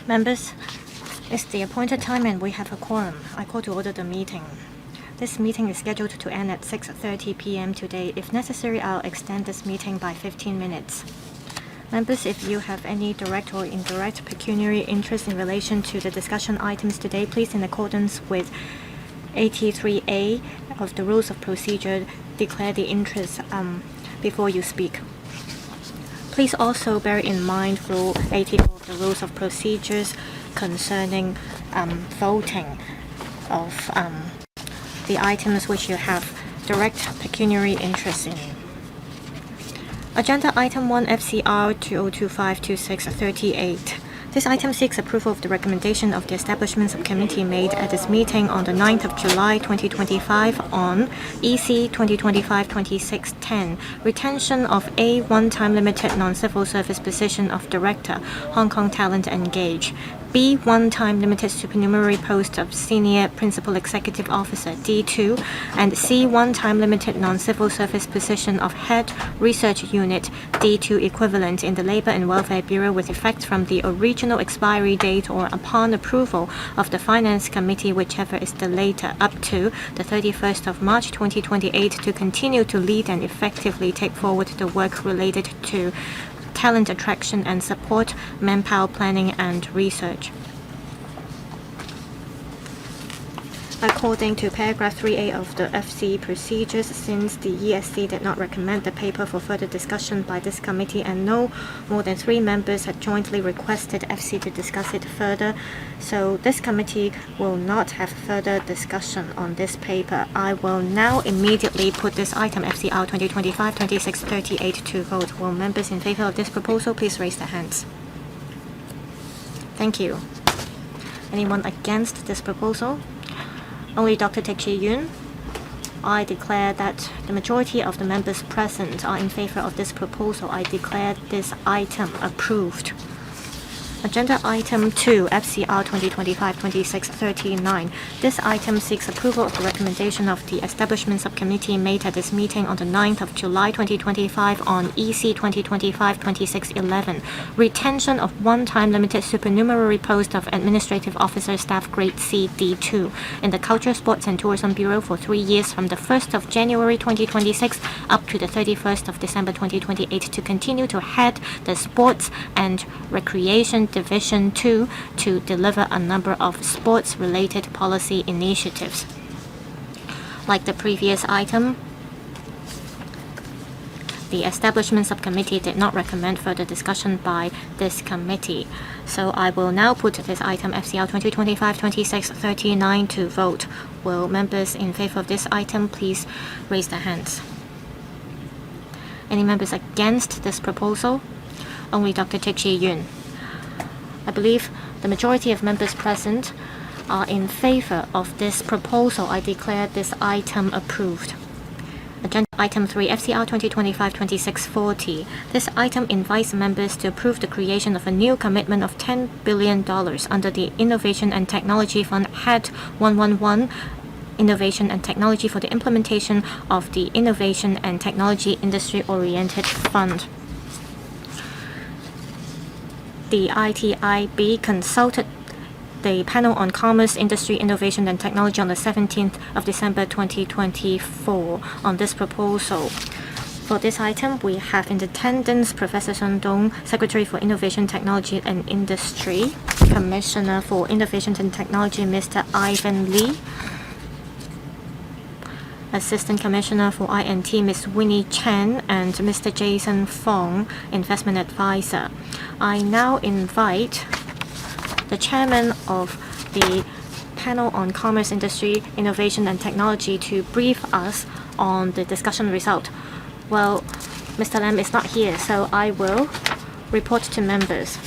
Members, it's the appointed time and we have a quorum. I call to order the meeting. This meeting is scheduled to end at 6:30 p.m. today. If necessary, I'll extend this meeting by 15 minutes. Members, if you have any direct or indirect pecuniary interest in relation to the discussion items today, please, in accordance with 83A of the Rules of Procedure, declare the interest before you speak. Please also bear in mind Rule 84 of the Rules of Procedures concerning voting of the items which you have direct pecuniary interest in. Agenda Item 1 FCR 2025-2638. This item seeks approval of the recommendation of the Establishment Subcommittee made at its meeting on the 9th of July 2025 on EC 2025-2610, retention of a one-time limited non-civil service position of Director, Hong Kong Talent Engage. B. One-time limited supernumerary post of Senior Principal Executive Officer D2, and C. One-time limited non-civil service position of Head Research Unit D2 equivalent in the Labour and Welfare Bureau with effect from the original expiry date or upon approval of the Finance Committee, whichever is the later, up to the 31st of March 2028, to continue to lead and effectively take forward the work related to talent attraction and support, manpower planning and research. According to paragraph 3A of the FC procedures, since the ESC did not recommend the paper for further discussion by this committee and no more than 3 members had jointly requested FC to discuss it further, so this committee will not have further discussion on this paper. I will now immediately put this item FCR 2025-2638 to vote. Will members in favor of this proposal please raise their hands? Thank you. Anyone against this proposal? Only Dr. Teck Chi Yun. I declare that the majority of the members present are in favor of this proposal. I declare this item approved. Agenda Item 2, FCR 2025-2639. This item seeks approval of the recommendation of the Establishment Subcommittee made at its meeting on the 9th of July 2025 on EC 2025-2611, retention of one-time limited supernumerary post of Administrative Officer Staff Grade C D2 in the Culture, Sports and Tourism Bureau for 3 years from the 1st of January 2026 up to the 31st of December 2028 to continue to head the Sports and Recreation Division 2 to deliver a number of sports-related policy initiatives. Like the previous item, the Establishment Subcommittee did not recommend further discussion by this committee. So I will now put this item FCR 2025-2639 to vote. Will members in favor of this item please raise their hands? Any members against this proposal? Only Dr. Teck Chi Yun. I believe the majority of members present are in favor of this proposal. I declare this item approved. Agenda Item 3, FCR 2025-2640. This item invites members to approve the creation of a new commitment of $10 billion under the Innovation and Technology Fund Head 111, Innovation and Technology for the implementation of the Innovation and Technology Industry-Oriented Fund. The ITIB consulted the panel on Commerce, Industry, Innovation and Technology on the 17th of December 2024 on this proposal. For this item, we have in attendance Professor Sun Dong, Secretary for Innovation, Technology and Industry, Commissioner for Innovation and Technology Mr. Ivan Lee, Assistant Commissioner for INT Ms. Winnie Chen, and Mr. Jason Fong, Investment Advisor. I now invite the Chairman of the Panel on Commerce, Industry, Innovation and Technology to brief us on the discussion result. Well, Mr. Lam is not here, so I will report to members.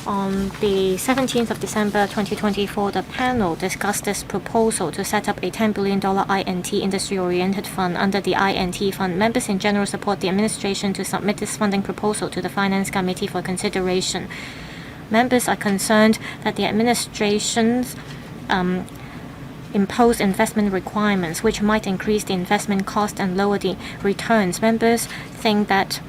On the 17th of December 2024, the panel discussed this proposal to set up a $10 billion INT industry-oriented fund. Under the INT fund, members in general support the administration to submit this funding proposal to the Finance Committee for consideration. Members are concerned that the administration's impose investment requirements which might increase the investment cost and lower the returns. Members think that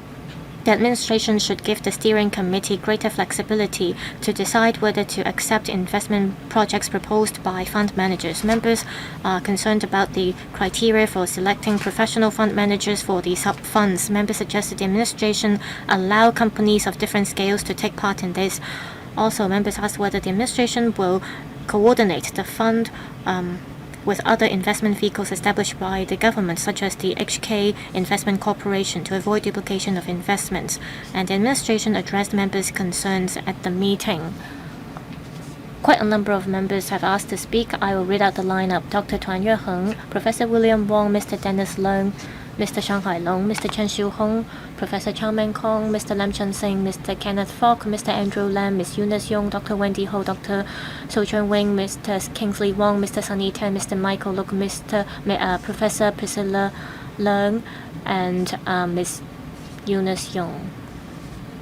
The administration should give the steering committee greater flexibility to decide whether to accept investment projects proposed by fund managers. Members are concerned about the criteria for selecting professional fund managers for the sub-funds. Members suggested the administration allow companies of different scales to take part in this. Also, members asked whether the administration will coordinate the fund with other investment vehicles established by the government, such as the HK Investment Corporation, to avoid duplication of investments. And the administration addressed members' concerns at the meeting. Quite a number of members have asked to speak. I will read out the lineup. Dr. Tuan Yueheng, Professor William Wong, Mr. Dennis Leung, Mr. Shanghai Long, Mr. Chen Xiu-hong, Professor Chang Meng Kong, Mr. Lam Chun Sing, Mr. Kenneth Fogg, Mr. Andrew Lam, Ms. Eunice Yong, Dr. Wendy Ho, Dr. So Chun Wing, Mr. Kingsley Wong, Mr. Sunny Tan, Mr. Michael Look, Professor Priscilla Leung, and Ms. Eunice Yong.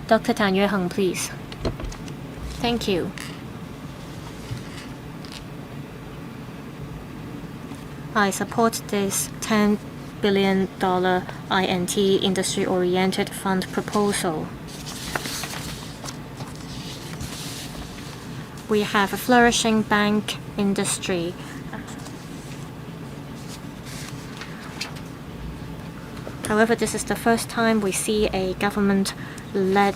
Dr. Tan Yueheng, please. Thank you. I support this $10 billion INT industry-oriented fund proposal. We have a flourishing bank industry. However, this is the first time we see a government-led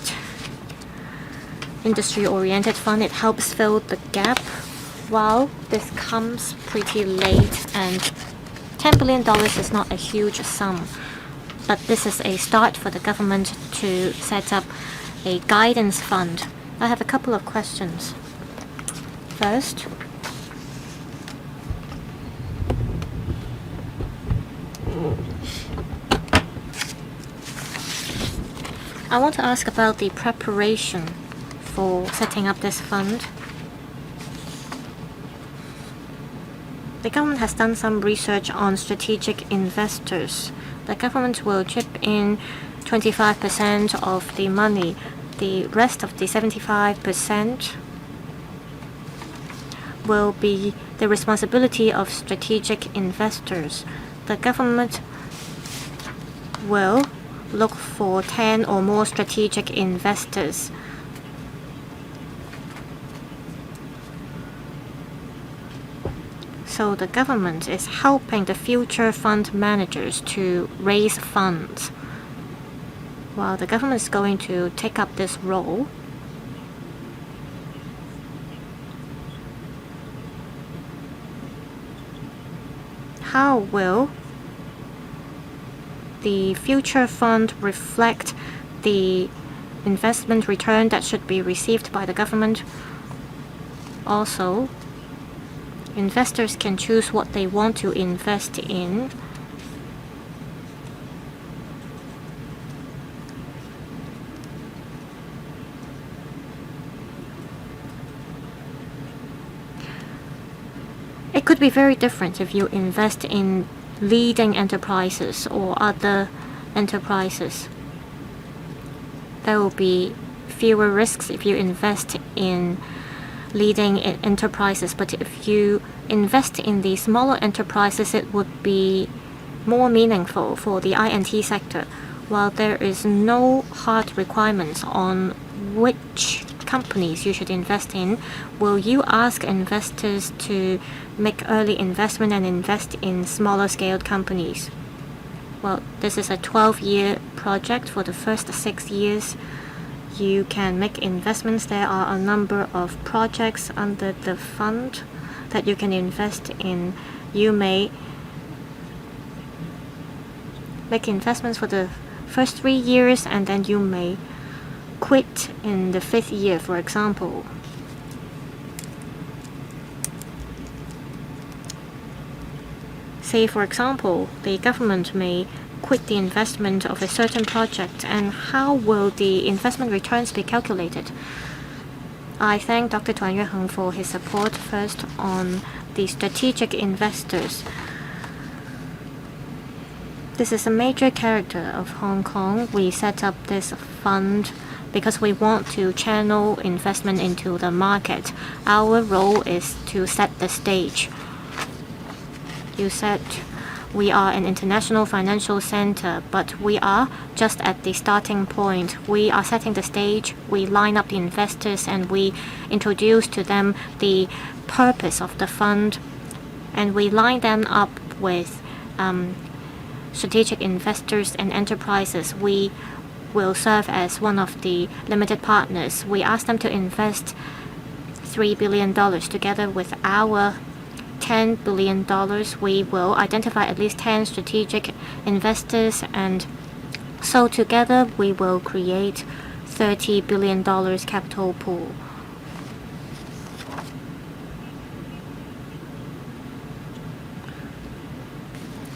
industry-oriented fund. It helps fill the gap. While this comes pretty late, and $10 billion is not a huge sum, but this is a start for the government to set up a guidance fund. I have a couple of questions. First, I want to ask about the preparation for setting up this fund. The government has done some research on strategic investors. The government will chip in 25% of the money. The rest of the 75% will be the responsibility of strategic investors. The government will look for 10 or more strategic investors. So the government is helping the future fund managers to raise funds. While the government is going to take up this role, how will the future fund reflect the investment return that should be received by the government? Also, investors can choose what they want to invest in. It could be very different if you invest in leading enterprises or other enterprises. There will be fewer risks if you invest in leading enterprises, but if you invest in the smaller enterprises, it would be more meaningful for the INT sector. While there is no hard requirements on which companies you should invest in, will you ask investors to make early investment and invest in smaller scaled companies? Well, this is a 12-year project. For the first 6 years, you can make investments. There are a number of projects under the fund that you can invest in. You may make investments for the first 3 years, and then you may quit in the 5th year, for example. Say, for example, the government may quit the investment of a certain project, and how will the investment returns be calculated? I thank Dr. Tuan Yueheng for his support. First, on the strategic investors. This is a major character of Hong Kong. We set up this fund because we want to channel investment into the market. Our role is to set the stage. You said We are an international financial center, but we are just at the starting point. We are setting the stage, we line up the investors, and we introduce to them the purpose of the fund, and we line them up with strategic investors and enterprises. We will serve as one of the limited partners. We ask them to invest $3 billion together with our $10 billion. We will identify at least 10 strategic investors, and so together we will create $30 billion capital pool.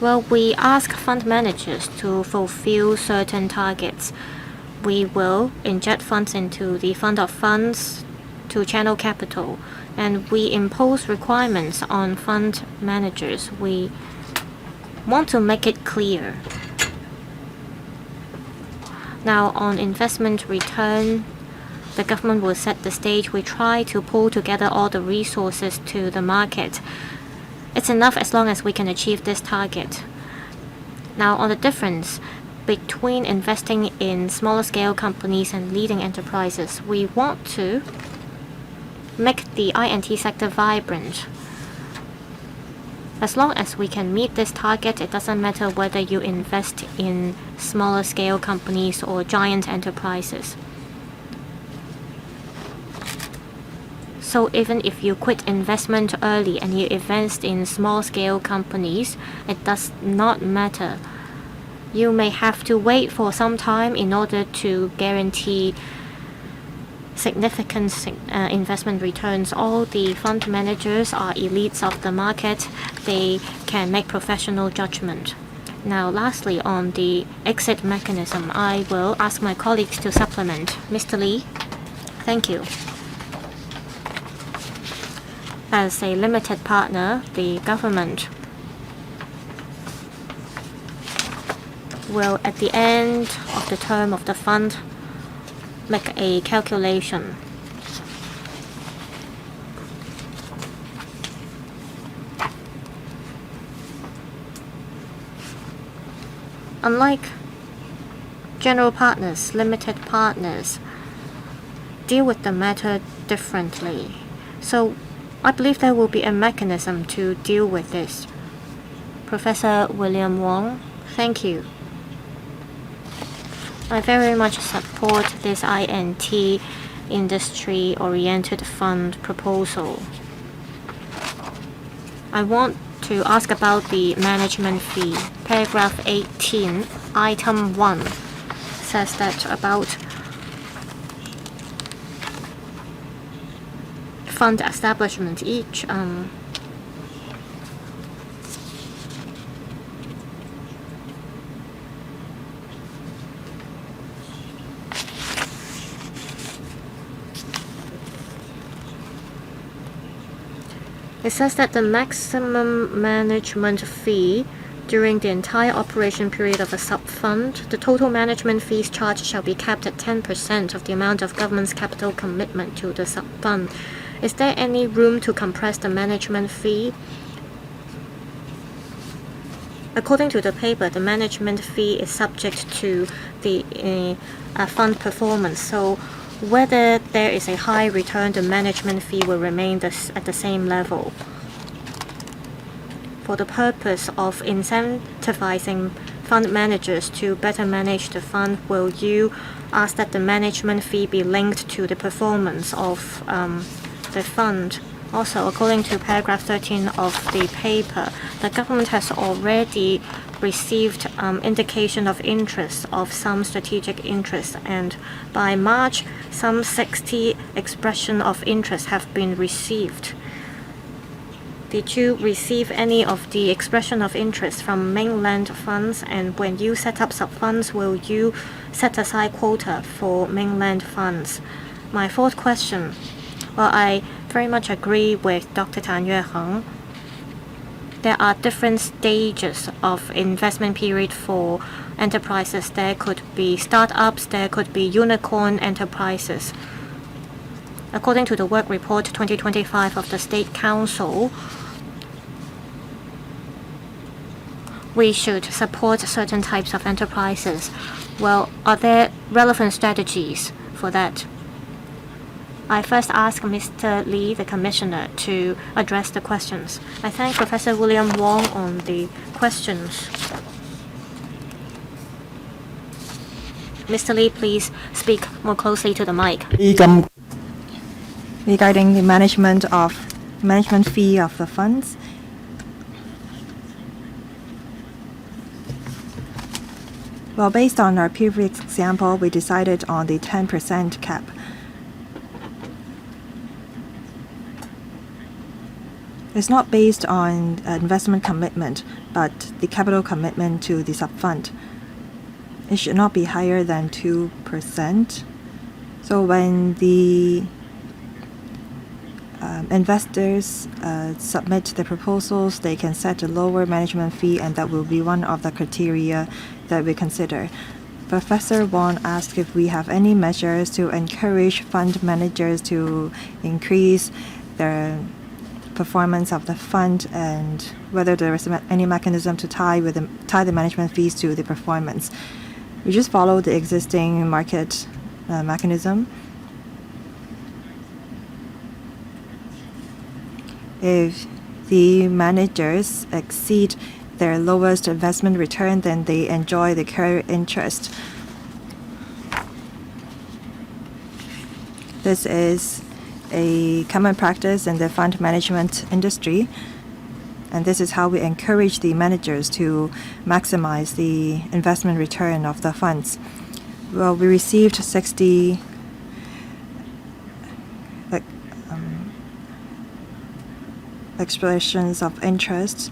Well, we ask fund managers to fulfill certain targets. We will inject funds into the fund of funds to channel capital, and we impose requirements on fund managers. We want to make it clear. Now, on investment return, the government will set the stage. We try to pull together all the resources to the market. It's enough as long as we can achieve this target. Now, on the difference between investing in smaller scale companies and leading enterprises, we want to make the INT sector vibrant. As long as we can meet this target, it doesn't matter whether you invest in smaller scale companies or giant enterprises. So even if you quit investment early and you invest in small scale companies, it does not matter. You may have to wait for some time in order to guarantee significant investment returns. All the fund managers are elites of the market. They can make professional judgment. Now, lastly, on the exit mechanism, I will ask my colleagues to supplement. Mr. Lee, thank you. As a limited partner, the government will, at the end of the term of the fund, make a calculation. Unlike general partners, limited partners deal with the matter differently. So I believe there will be a mechanism to deal with this. Professor William Wong, thank you. I very much support this INT industry-oriented fund proposal. I want to ask about the management fee. Paragraph 18, item 1 says that about fund establishment. Each it says that the maximum management fee during the entire operation period of a sub-fund, the total management fees charged shall be capped at 10% of the amount of government's capital commitment to the sub-fund. Is there any room to compress the management fee? According to the paper, the management fee is subject to the fund performance. So whether there is a high return, the management fee will remain at the same level. For the purpose of incentivizing fund managers to better manage the fund, will you ask that the management fee be linked to the performance of the fund? Also, according to paragraph 13 of the paper, the government has already received indication of interest of some strategic interests, and by March, some 60 expression of interest have been received. Did you receive any of the expression of interest from mainland funds? And when you set up sub-funds, will you set aside quota for mainland funds? My fourth question. Well, I very much agree with Dr. Tan Yueheng. There are different stages of investment period for enterprises. There could be startups, there could be unicorn enterprises. According to the work report 2025 of the State Council, we should support certain types of enterprises. Well, are there relevant strategies for that? I first ask Mr. Lee, the Commissioner, to address the questions. I thank Professor William Wong on the questions. Mr. Lee, please speak more closely to the mic. Regarding the management fee of the funds, well, based on our previous example, we decided on the 10% cap. It's not based on investment commitment, but the capital commitment to the sub-fund. It should not be higher than 2%. So when the investors submit the proposals, they can set a lower management fee, and that will be one of the criteria that we consider. Professor Wong asked if we have any measures to encourage fund managers to increase their performance of the fund, and whether there is any mechanism to tie the management fees to the performance. We just follow the existing market mechanism. If the managers exceed their lowest investment return, then they enjoy the carried interest. This is a common practice in the fund management industry, and this is how we encourage the managers to maximize the investment return of the funds. Well, we received 60 expressions of interest.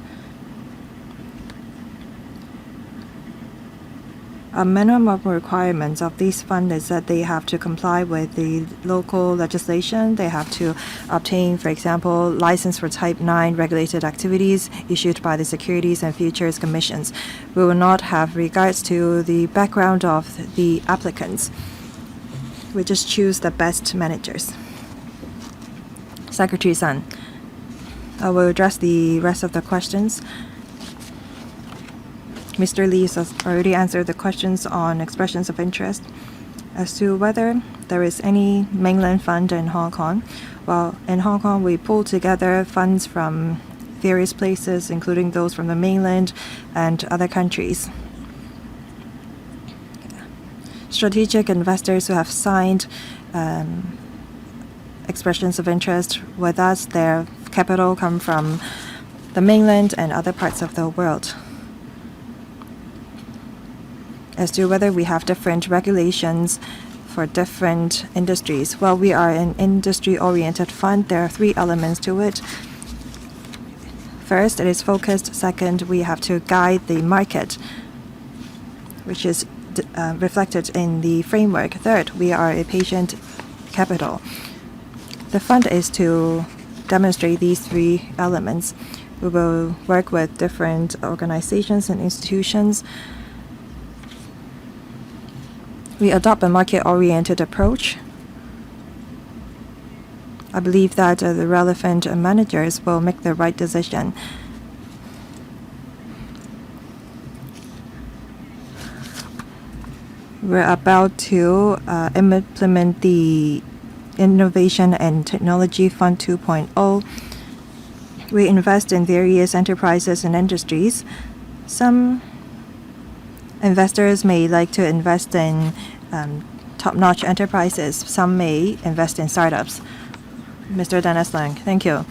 A minimum requirements of these funds is that they have to comply with the local legislation. They have to obtain, for example, license for Type 9 regulated activities issued by the Securities and Futures Commissions. We will not have regards to the background of the applicants. We just choose the best managers. Secretary Sun, I will address the rest of the questions. Mr. Lee has already answered the questions on expressions of interest. As to whether there is any mainland fund in Hong Kong, well, in Hong Kong we pull together funds from various places, including those from the mainland and other countries. Strategic investors who have signed expressions of interest with us, their capital come from the mainland and other parts of the world. As to whether we have different regulations for different industries, well, we are an industry-oriented fund. There are 3 elements to it. First, it is focused. Second, we have to guide the market, which is reflected in the framework. Third, we are a patient capital. The fund is to demonstrate these 3 elements. We will work with different organizations and institutions. We adopt a market-oriented approach. I believe that the relevant managers will make the right decision. We're about to implement the Innovation and Technology Fund 2.0. We invest in various enterprises and industries. Some investors may like to invest in top-notch enterprises. Some may invest in startups. Mr. Dennis Lang, thank you.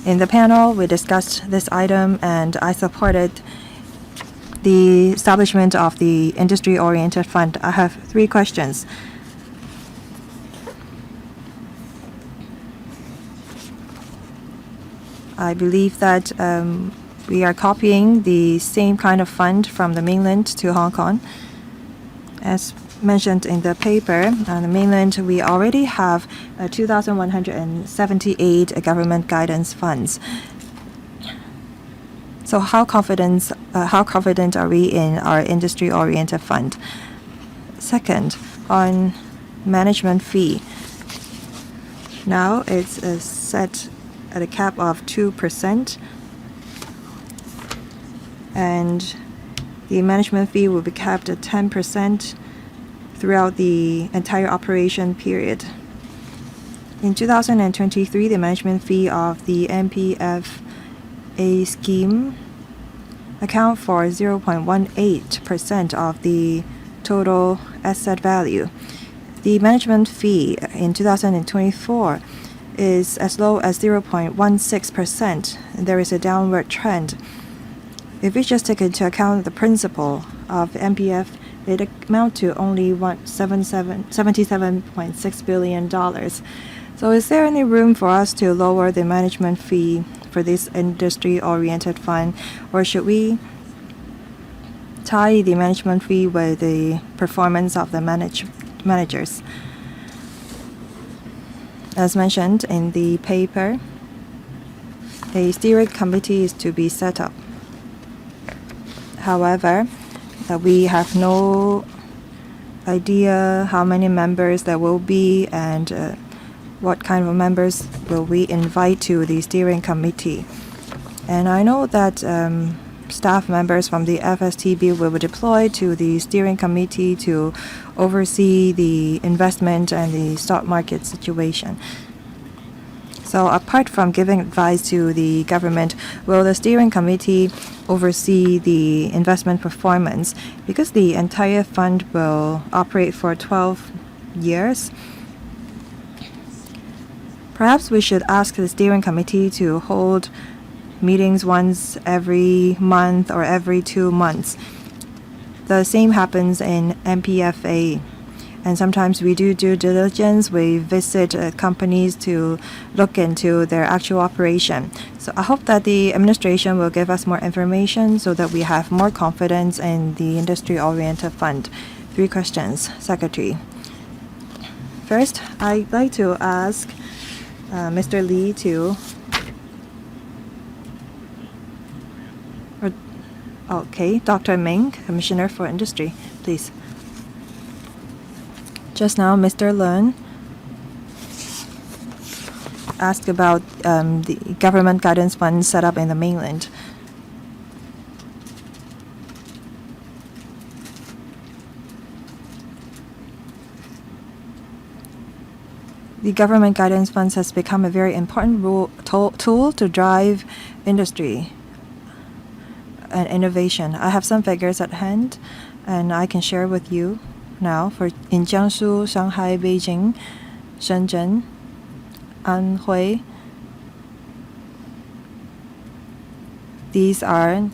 In the panel, we discussed this item, and I supported the establishment of the industry-oriented fund. I have 3 questions. I believe that we are copying the same kind of fund from the mainland to Hong Kong. As mentioned in the paper, on the mainland we already have 2,178 government guidance funds. So how confident are we in our industry-oriented fund? Second, on management fee. Now it's set at a cap of 2%, and the management fee will be capped at 10% throughout the entire operation period. In 2023, the management fee of the MPFA scheme account for 0.18% of the total asset value. The management fee in 2024 is as low as 0.16%. There is a downward trend. If we just take into account the principal of MPF, it amounts to only $77.6 billion. So is there any room for us to lower the management fee for this industry-oriented fund, or should we tie the management fee with the performance of the managers? As mentioned in the paper, a steering committee is to be set up. However, we have no idea how many members there will be and what kind of members will we invite to the steering committee. And I know that staff members from the FSTB will be deployed to the steering committee to oversee the investment and the stock market situation. So apart from giving advice to the government, will the steering committee oversee the investment performance? Because the entire fund will operate for 12 years, perhaps we should ask the steering committee to hold meetings once every month or every 2 months. The same happens in MPFA. And sometimes we do due diligence. We visit companies to look into their actual operation. So I hope that the administration will give us more information so that we have more confidence in the industry-oriented fund. 3 questions, Secretary. First, I'd like to ask Mr. Lee to... Okay, Dr. Ming, Commissioner for Industry, please. Just now, Mr. Leung asked about the government guidance fund set up in the mainland. The government guidance funds has become a very important tool to drive industry and innovation. I have some figures at hand, and I can share with you now. In Jiangsu, Shanghai, Beijing, Shenzhen, Anhui, these are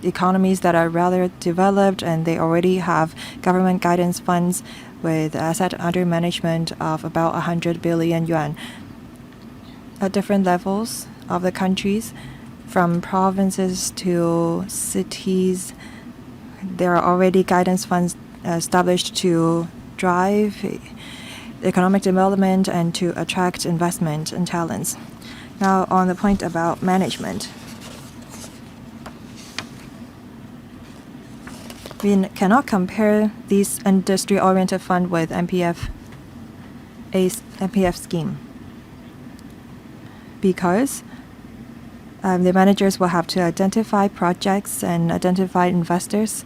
economies that are rather developed, and they already have government guidance funds with asset under management of about 100 billion yuan. At different levels of the countries, from provinces to cities, there are already guidance funds established to drive economic development and to attract investment and talents. Now, on the point about management, we cannot compare this industry-oriented fund with MPF scheme, because the managers will have to identify projects and identify investors.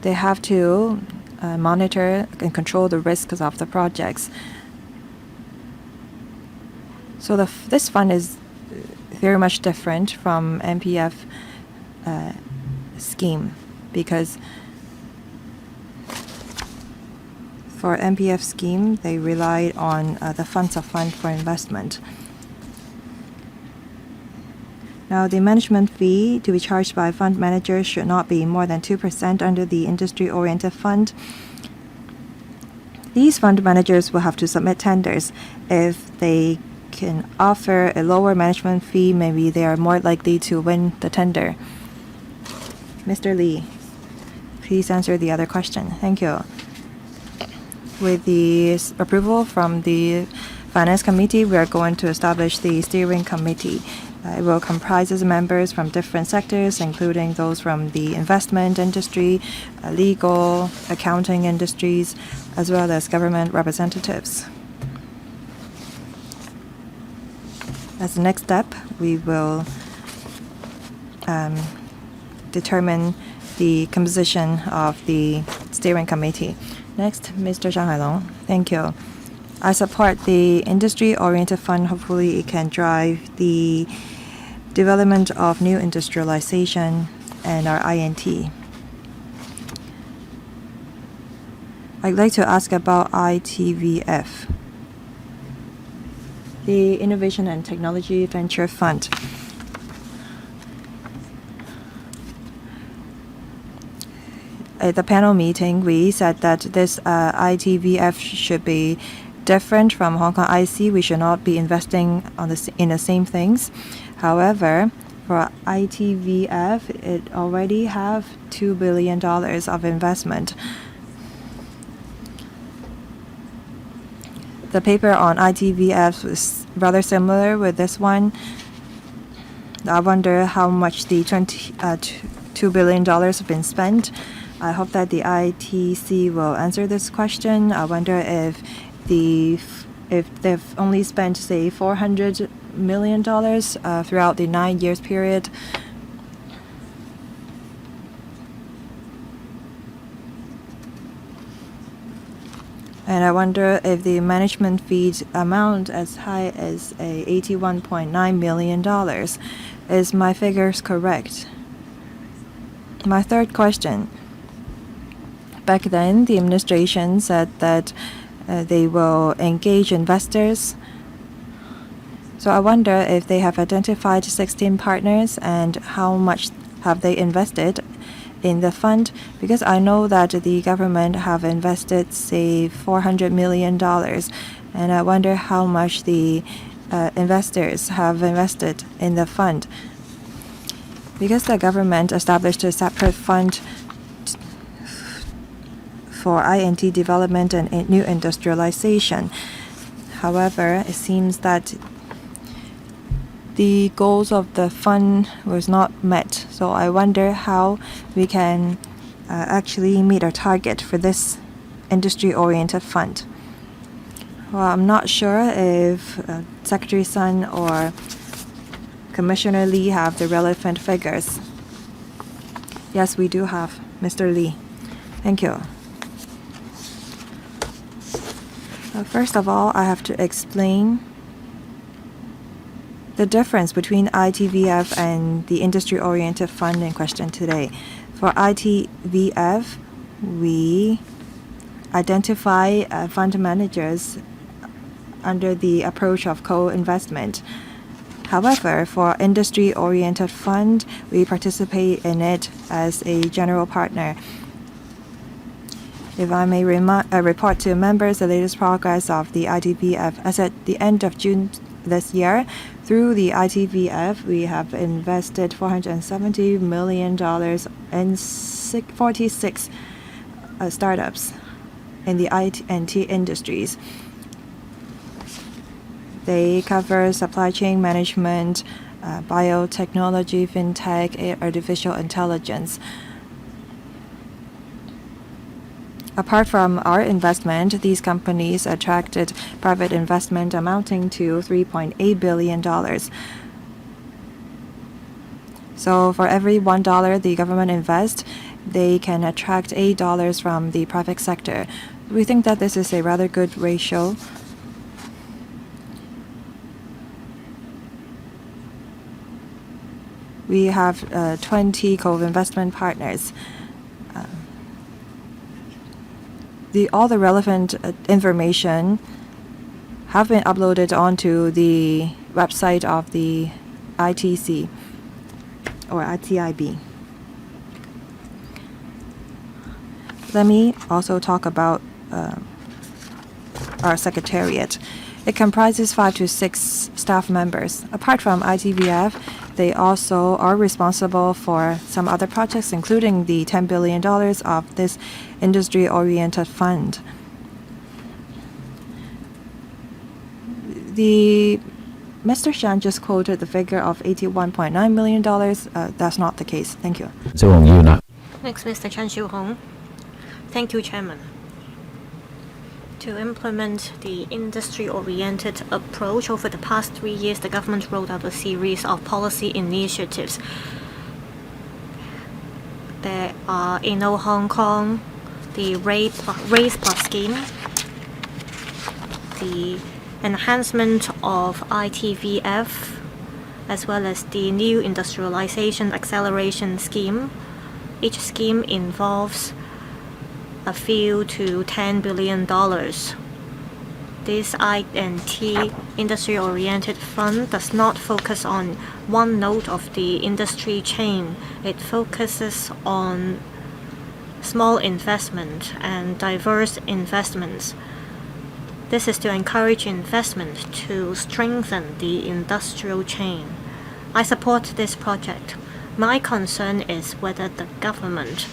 They have to monitor and control the risks of the projects. So this fund is very much different from MPF scheme, because for MPF scheme, they relied on the funds of fund for investment. Now, the management fee to be charged by fund managers should not be more than 2% under the industry-oriented fund. These fund managers will have to submit tenders. If they can offer a lower management fee, maybe they are more likely to win the tender. Mr. Lee, please answer the other question. Thank you. With the approval from the Finance Committee, we are going to establish the steering committee. It will comprise members from different sectors, including those from the investment industry, legal, accounting industries, as well as government representatives. As the next step, we will determine the composition of the steering committee. Next, Mr. Zhang Hailong. Thank you. I support the industry-oriented fund. Hopefully, it can drive the development of new industrialization and our INT. I'd like to ask about ITVF, the Innovation and Technology Venture Fund. At the panel meeting, we said that this ITVF should be different from Hong Kong IC. We should not be investing in the same things. However, for ITVF, it already have $2 billion of investment. The paper on ITVF was rather similar with this one. I wonder how much the $2 billion have been spent. I hope that the ITC will answer this question. I wonder if they've only spent, say, $400 million throughout the 9 years period. And I wonder if the management fees amount as high as $81.9 million. Is my figures correct? My third question. Back then, the administration said that they will engage investors. So I wonder if they have identified 16 partners and how much have they invested in the fund, because I know that the government have invested, say, $400 million, and I wonder how much the investors have invested in the fund. Because the government established a separate fund for INT development and new industrialization. However, it seems that the goals of the fund was not met. So I wonder how we can actually meet our target for this industry-oriented fund. Well, I'm not sure if Secretary Sun or Commissioner Lee have the relevant figures. Yes, we do have, Mr. Lee. Thank you. First of all, I have to explain the difference between ITVF and the industry-oriented fund in question today. For ITVF, we identify fund managers under the approach of co-investment. However, for industry-oriented fund, we participate in it as a general partner. If I may report to members the latest progress of the ITVF, as at the end of June this year, through the ITVF, we have invested $470 million in 46 startups in the INT industries. They cover supply chain management, biotechnology, fintech, artificial intelligence. Apart from our investment, these companies attracted private investment amounting to $3.8 billion. So for every $1 the government invests, they can attract $8 from the private sector. We think that this is a rather good ratio. We have 20 co-investment partners. All the relevant information have been uploaded onto the website of the ITC or ITIB. Let me also talk about our secretariat. It comprises 5 to 6 staff members. Apart from ITVF, they also are responsible for some other projects, including the $10 billion of this industry-oriented fund. The Mr. Shan just quoted the figure of $81.9 million. That's not the case. Thank you. Next, Mr. Chan Xiu-hong. Thank you, Chairman. To implement the industry-oriented approach, over the past 3 years, the government rolled out a series of policy initiatives. There are Inno Hong Kong, the Raise Plus scheme, the enhancement of ITVF, as well as the new industrialization acceleration scheme. Each scheme involves a few to $10 billion. This I&T industry-oriented fund does not focus on one node of the industry chain. It focuses on small investment and diverse investments. This is to encourage investment to strengthen the industrial chain. I support this project. My concern is whether the government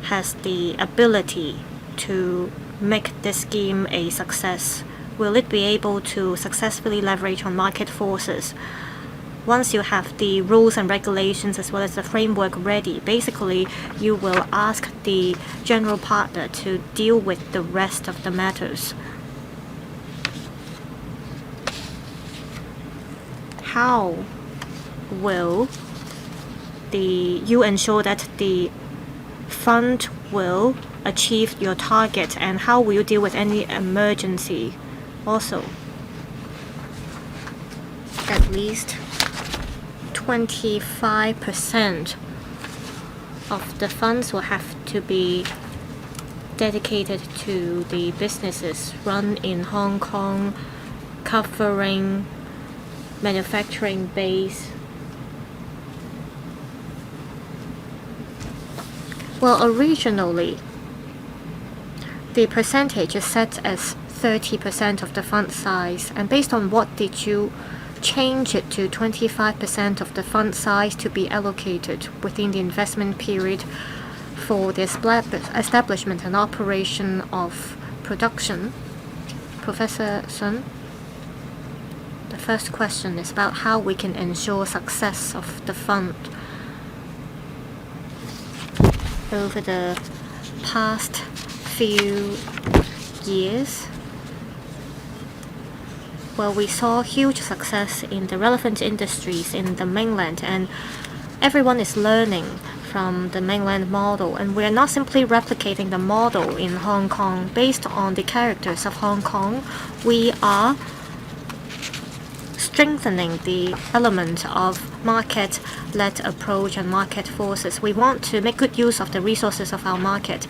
has the ability to make this scheme a success. Will it be able to successfully leverage on market forces? Once you have the rules and regulations as well as the framework ready, basically you will ask the general partner to deal with the rest of the matters. How will you ensure that the fund will achieve your target, and how will you deal with any emergency? Also, at least 25% of the funds will have to be dedicated to the businesses run in Hong Kong, covering manufacturing base. Well, originally, the percentage is set as 30% of the fund size, and based on what did you change it to 25% of the fund size to be allocated within the investment period for the establishment and operation of production? Professor Sun, the first question is about how we can ensure success of the fund. Over the past few years, well, we saw huge success in the relevant industries in the mainland, and everyone is learning from the mainland model, and we are not simply replicating the model in Hong Kong. Based on the characters of Hong Kong, we are strengthening the element of market-led approach and market forces. We want to make good use of the resources of our market.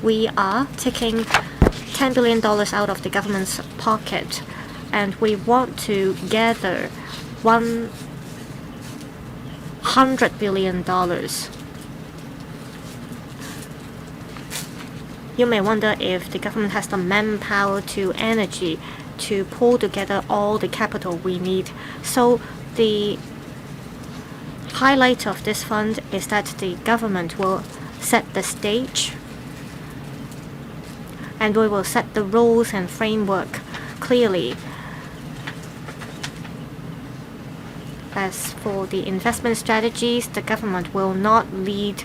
We are taking $10 billion out of the government's pocket, and we want to gather $100 billion. You may wonder if the government has the manpower to energy to pull together all the capital we need. So the highlight of this fund is that the government will set the stage, and we will set the rules and framework clearly. As for the investment strategies, the government will not lead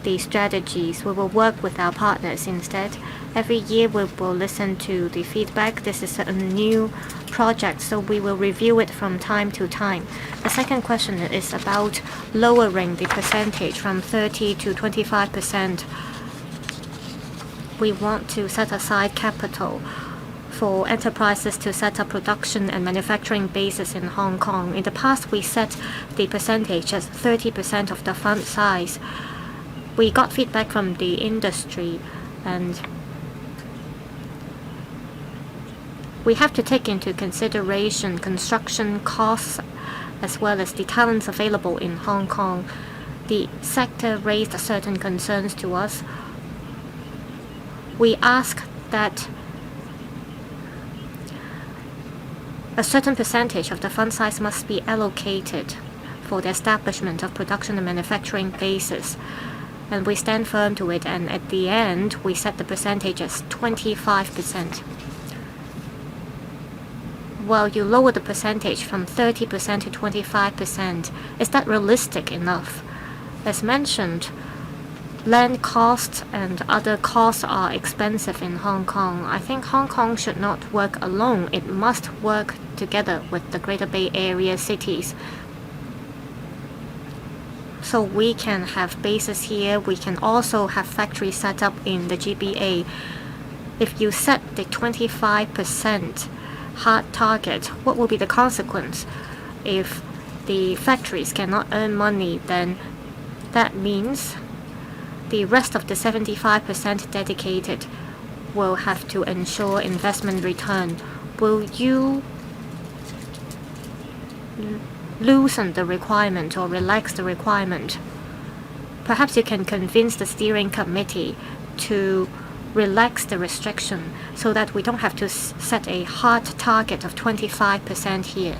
the strategies. We will work with our partners instead. Every year we will listen to the feedback. This is a new project, so we will review it from time to time. The second question is about lowering the percentage from 30 to 25%. We want to set aside capital for enterprises to set up production and manufacturing bases in Hong Kong. In the past, we set the percentage as 30% of the fund size. We got feedback from the industry, and we have to take into consideration construction costs as well as the talents available in Hong Kong. The sector raised certain concerns to us. We ask that a certain percentage of the fund size must be allocated for the establishment of production and manufacturing bases, and we stand firm to it, and at the end we set the percentage as 25%. well, you lower the percentage from 30% to 25%. Is that realistic enough? As mentioned, land costs and other costs are expensive in Hong Kong. I think Hong Kong should not work alone. It must work together with the Greater Bay Area cities. So we can have bases here. We can also have factories set up in the GBA. If you set the 25% hard target, what will be the consequence? If the factories cannot earn money, then that means the rest of the 75% dedicated will have to ensure investment return. Will you loosen the requirement or relax the requirement? Perhaps you can convince the steering committee to relax the restriction so that we don't have to set a hard target of 25% here.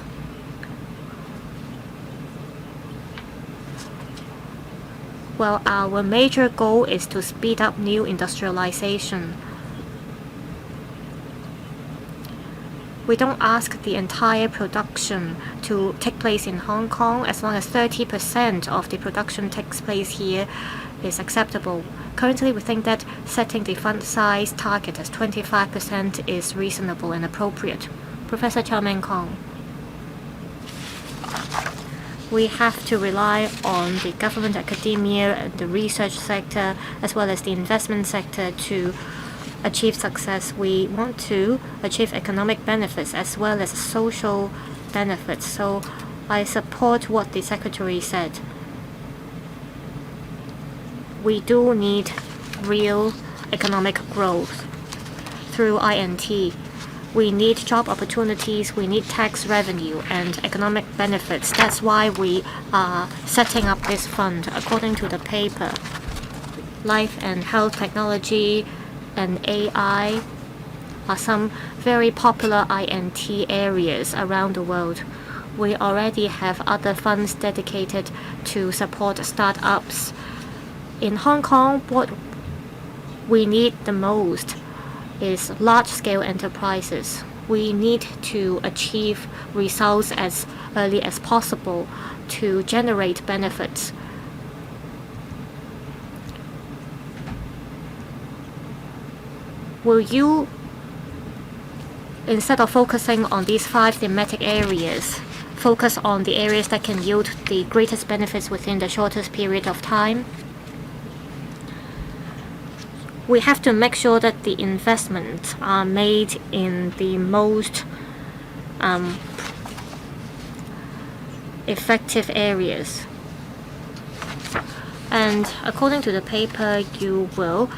Well, our major goal is to speed up new industrialization. We don't ask the entire production to take place in Hong Kong. As long as 30% of the production takes place here is acceptable. Currently, we think that setting the fund size target as 25% is reasonable and appropriate. Professor Chow Meng Kong. We have to rely on the government, academia, the research sector, as well as the investment sector to achieve success. We want to achieve economic benefits as well as social benefits. So I support what the Secretary said. We do need real economic growth through INT. We need job opportunities, we need tax revenue and economic benefits. That's why we are setting up this fund. According to the paper, life and health technology and AI are some very popular INT areas around the world. We already have other funds dedicated to support startups. In Hong Kong, what we need the most is large-scale enterprises. We need to achieve results as early as possible to generate benefits. Will you, instead of focusing on these 5 thematic areas, focus on the areas that can yield the greatest benefits within the shortest period of time? We have to make sure that the investments are made in the most effective areas. And according to the paper, you will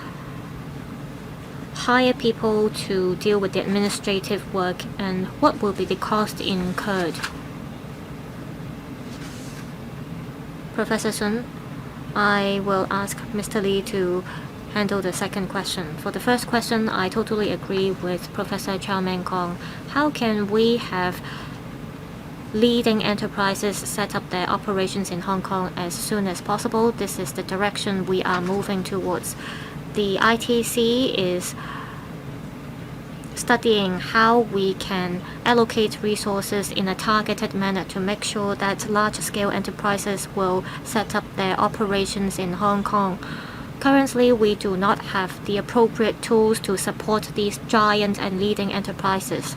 hire people to deal with the administrative work, and what will be the cost incurred? Professor Sun, I will ask Mr. Lee to handle the second question. For the first question, I totally agree with Professor Chow Meng Kong. How can we have leading enterprises set up their operations in Hong Kong as soon as possible? This is the direction we are moving towards. The ITC is studying how we can allocate resources in a targeted manner to make sure that large-scale enterprises will set up their operations in Hong Kong. Currently, we do not have the appropriate tools to support these giant and leading enterprises.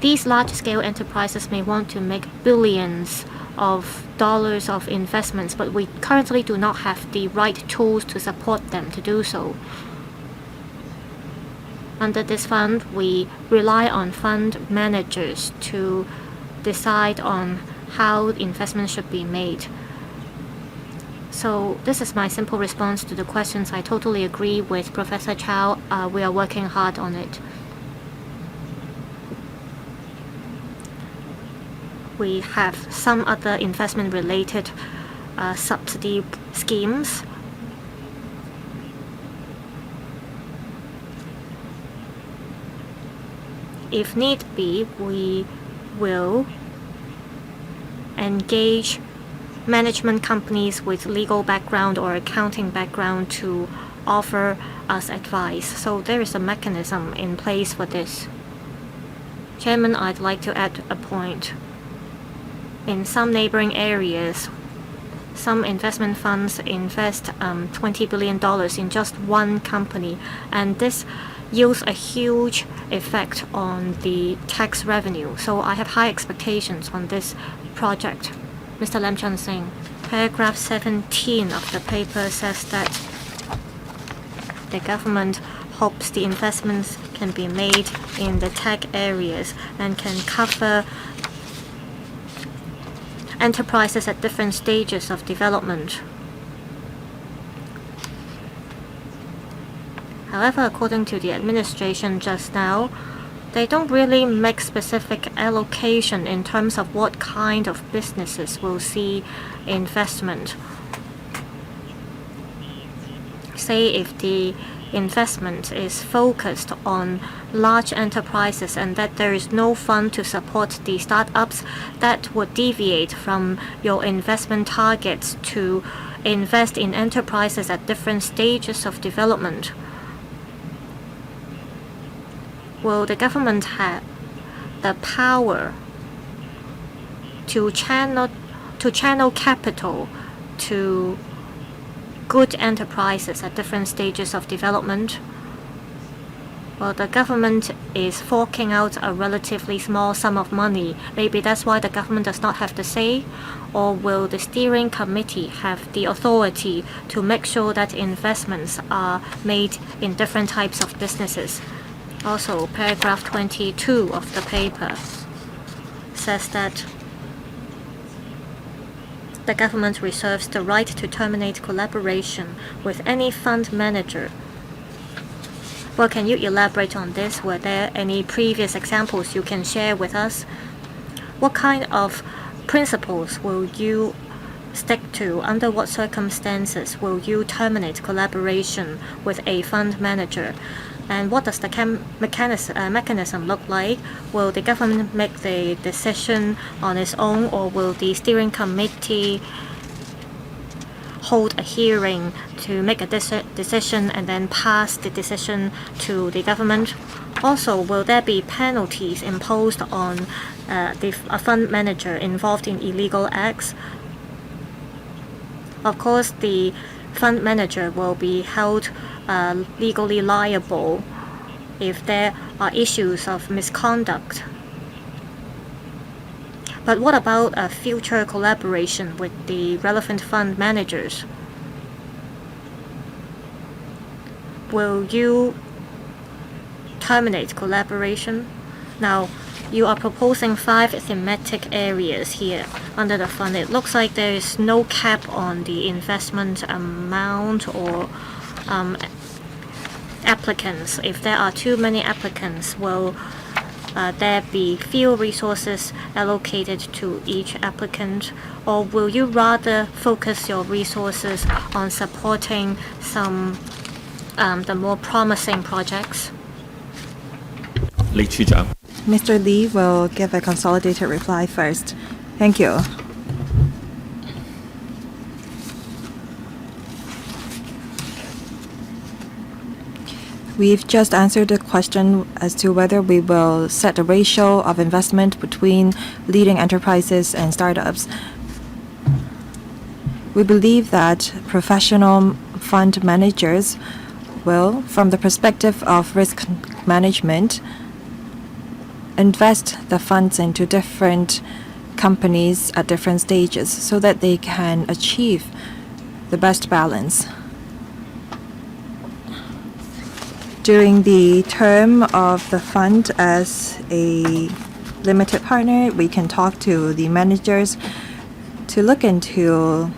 These large-scale enterprises may want to make billions of dollars of investments, but we currently do not have the right tools to support them to do so. Under this fund, we rely on fund managers to decide on how investments should be made. So this is my simple response to the questions. I totally agree with Professor Chow. We are working hard on it. We have some other investment-related subsidy schemes. If need be, we will engage management companies with legal background or accounting background to offer us advice. So there is a mechanism in place for this. Chairman, I'd like to add a point. In some neighboring areas, some investment funds invest $20 billion in just one company, and this yields a huge effect on the tax revenue. So I have high expectations on this project. Mr. Lam Chun Sing, paragraph 17 of the paper says that the government hopes the investments can be made in the tech areas and can cover enterprises at different stages of development. However, according to the administration just now, they don't really make specific allocation in terms of what kind of businesses will see investment. Say if the investment is focused on large enterprises and that there is no fund to support the startups, that would deviate from your investment targets to invest in enterprises at different stages of development. Will the government have the power to channel capital to good enterprises at different stages of development? Well, the government is forking out a relatively small sum of money. Maybe that's why the government does not have the say. Or will the steering committee have the authority to make sure that investments are made in different types of businesses? Also, paragraph 22 of the paper says that the government reserves the right to terminate collaboration with any fund manager. Well, can you elaborate on this? Were there any previous examples you can share with us? What kind of principles will you stick to? Under what circumstances will you terminate collaboration with a fund manager? And what does the mechanism look like? Will the government make the decision on its own, or will the steering committee hold a hearing to make a decision and then pass the decision to the government? Also, will there be penalties imposed on a fund manager involved in illegal acts? Of course, the fund manager will be held legally liable if there are issues of misconduct. But what about a future collaboration with the relevant fund managers? Will you terminate collaboration? Now, you are proposing 5 thematic areas here under the fund. It looks like there is no cap on the investment amount or applicants. If there are too many applicants, will there be few resources allocated to each applicant, or will you rather focus your resources on supporting some the more promising projects? Mr. Lee will give a consolidated reply first. Thank you. We've just answered the question as to whether we will set a ratio of investment between leading enterprises and startups. We believe that professional fund managers will, from the perspective of risk management, invest the funds into different companies at different stages so that they can achieve the best balance. During the term of the fund as a limited partner, we can talk to the managers to look into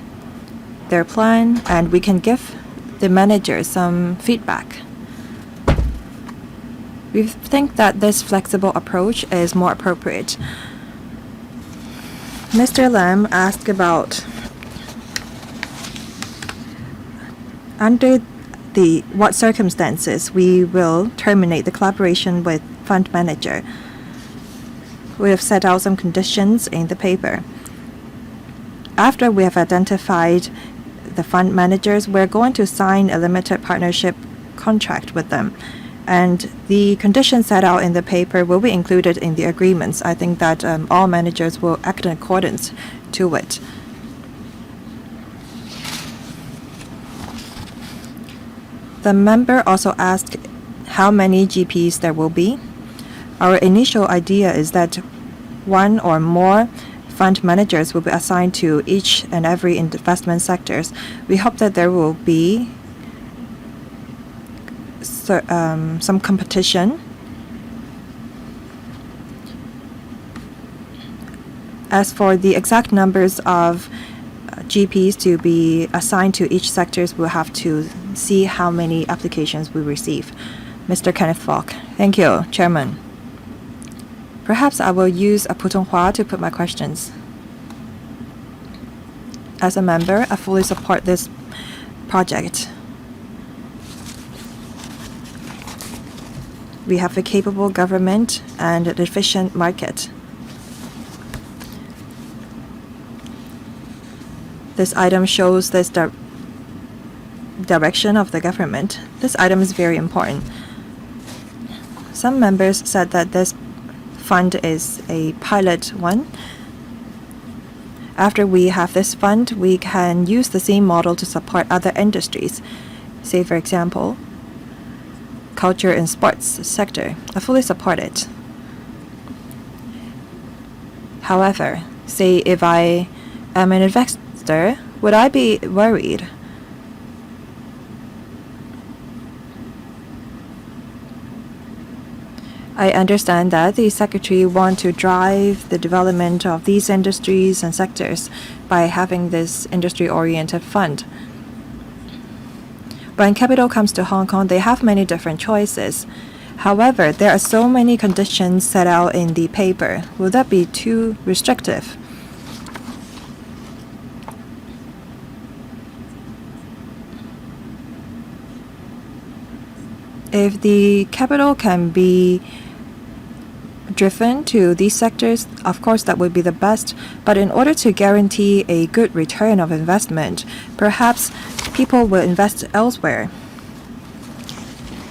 their plan, and we can give the manager some feedback. We think that this flexible approach is more appropriate. Mr. Lam asked about under what circumstances we will terminate the collaboration with fund manager. We have set out some conditions in the paper. After we have identified the fund managers, we're going to sign a limited partnership contract with them. And the conditions set out in the paper will be included in the agreements. I think that all managers will act in accordance to it. The member also asked how many GPs there will be. Our initial idea is that one or more fund managers will be assigned to each and every investment sectors. We hope that there will be some competition. As for the exact numbers of GPs to be assigned to each sectors, we'll have to see how many applications we receive. Mr. Kenneth Falk. Thank you, Chairman. Perhaps I will use a Putonghua to put my questions. As a member, I fully support this project. We have a capable government and an efficient market. This item shows this direction of the government. This item is very important. Some members said that this fund is a pilot one. After we have this fund, we can use the same model to support other industries. Say, for example, culture and sports sector. I fully support it. However, say if I am an investor, would I be worried? I understand that the Secretary wants to drive the development of these industries and sectors by having this industry-oriented fund. When capital comes to Hong Kong, they have many different choices. However, there are so many conditions set out in the paper. Will that be too restrictive? If the capital can be driven to these sectors, of course that would be the best. But in order to guarantee a good return of investment, perhaps people will invest elsewhere.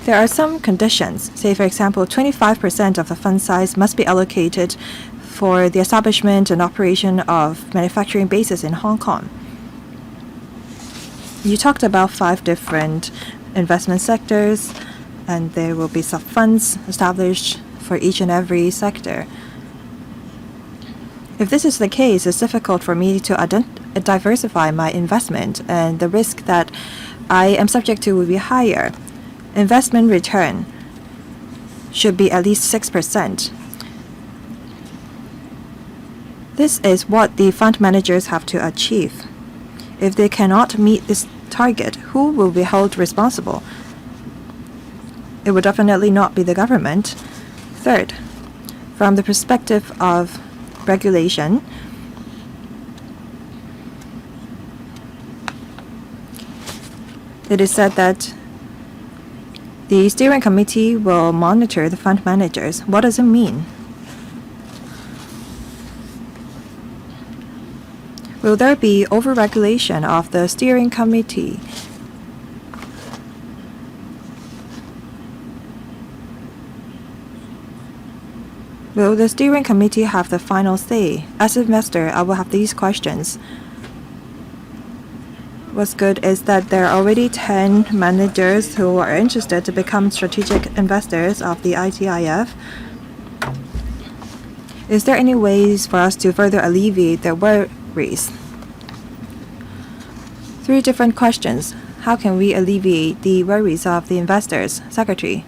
There are some conditions. Say, for example, 25% of the fund size must be allocated for the establishment and operation of manufacturing bases in Hong Kong. You talked about 5 different investment sectors, and there will be sub-funds established for each and every sector. If this is the case, it's difficult for me to diversify my investment, and the risk that I am subject to will be higher. Investment return should be at least 6%. This is what the fund managers have to achieve. If they cannot meet this target, who will be held responsible? It would definitely not be the government. Third, from the perspective of regulation, it is said that the steering committee will monitor the fund managers. What does it mean? Will there be overregulation of the steering committee? Will the steering committee have the final say? As an investor, I will have these questions. What's good is that there are already 10 managers who are interested to become strategic investors of the ITIF. Is there any ways for us to further alleviate their worries? 3 different questions. How can we alleviate the worries of the investors? Secretary.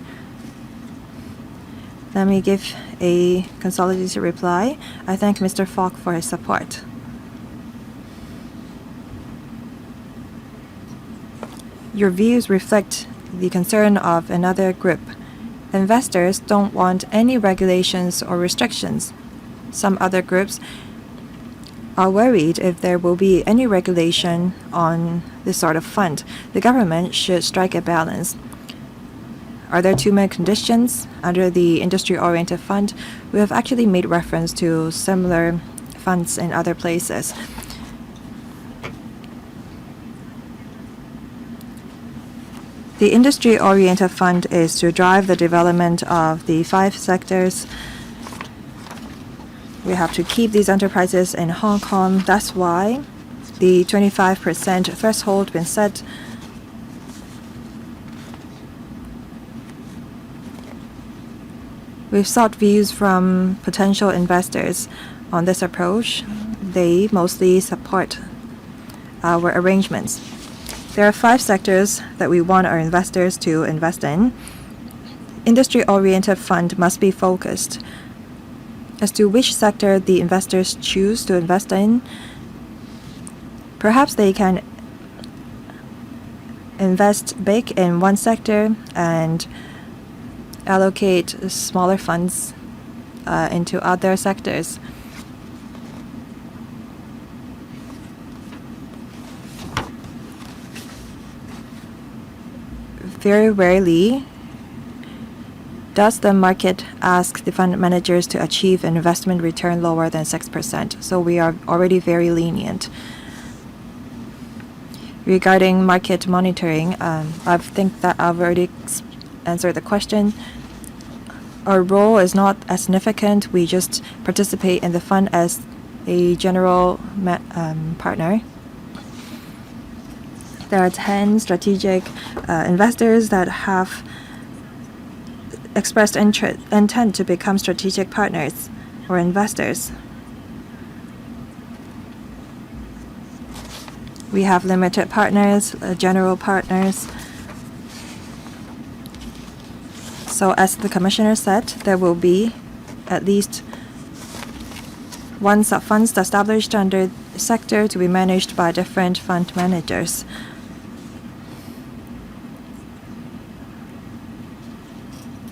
Let me give a consolidated reply. I thank Mr. Falk for his support. Your views reflect the concern of another group. Investors don't want any regulations or restrictions. Some other groups are worried if there will be any regulation on this sort of fund. The government should strike a balance. Are there too many conditions under the industry-oriented fund? We have actually made reference to similar funds in other places. The industry-oriented fund is to drive the development of the 5 sectors. We have to keep these enterprises in Hong Kong. That's why the 25% threshold been set. We've sought views from potential investors on this approach. They mostly support our arrangements. There are 5 sectors that we want our investors to invest in. Industry-oriented fund must be focused. As to which sector the investors choose to invest in, perhaps they can invest big in one sector and allocate smaller funds into other sectors. Very rarely does the market ask the fund managers to achieve an investment return lower than 6%. So we are already very lenient. Regarding market monitoring, I think that I've already answered the question. Our role is not as significant. We just participate in the fund as a general partner. There are 10 strategic investors that have expressed intent to become strategic partners or investors. We have limited partners, general partners. So as the commissioner said, there will be at least one sub-fund established under sector to be managed by different fund managers.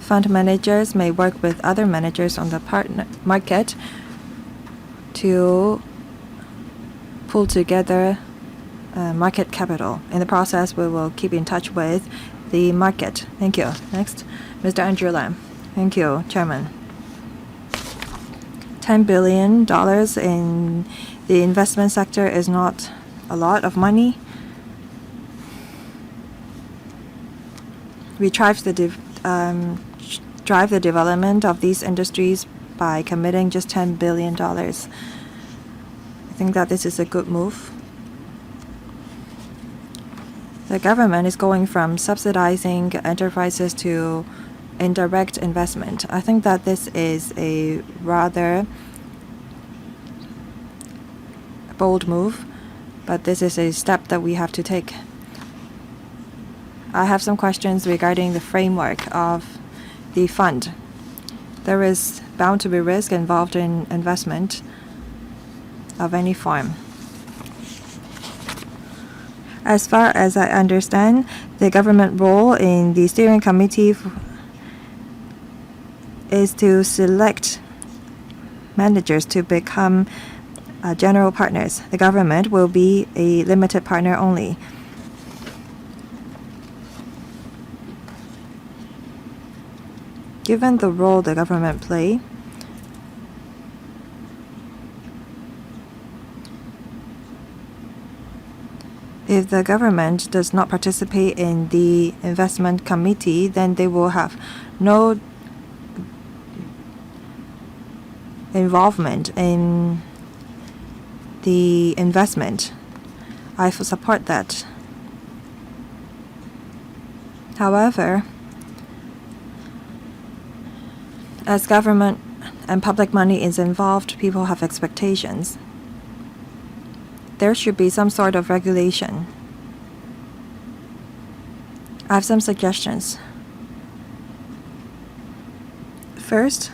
Fund managers may work with other managers on the partner market to pull together market capital. In the process, we will keep in touch with the market. Thank you. Next, Mr. Andrew Lam. Thank you, Chairman. $10 billion in the investment sector is not a lot of money. We drive the development of these industries by committing just $10 billion. I think that this is a good move. The government is going from subsidizing enterprises to indirect investment. I think that this is a rather bold move, but this is a step that we have to take. I have some questions regarding the framework of the fund. There is bound to be risk involved in investment of any form. As far as I understand, the government role in the steering committee is to select managers to become general partners. The government will be a limited partner only. Given the role the government play, if the government does not participate in the investment committee, then they will have no involvement in the investment. I support that. However, as government and public money is involved, people have expectations. There should be some sort of regulation. I have some suggestions. First,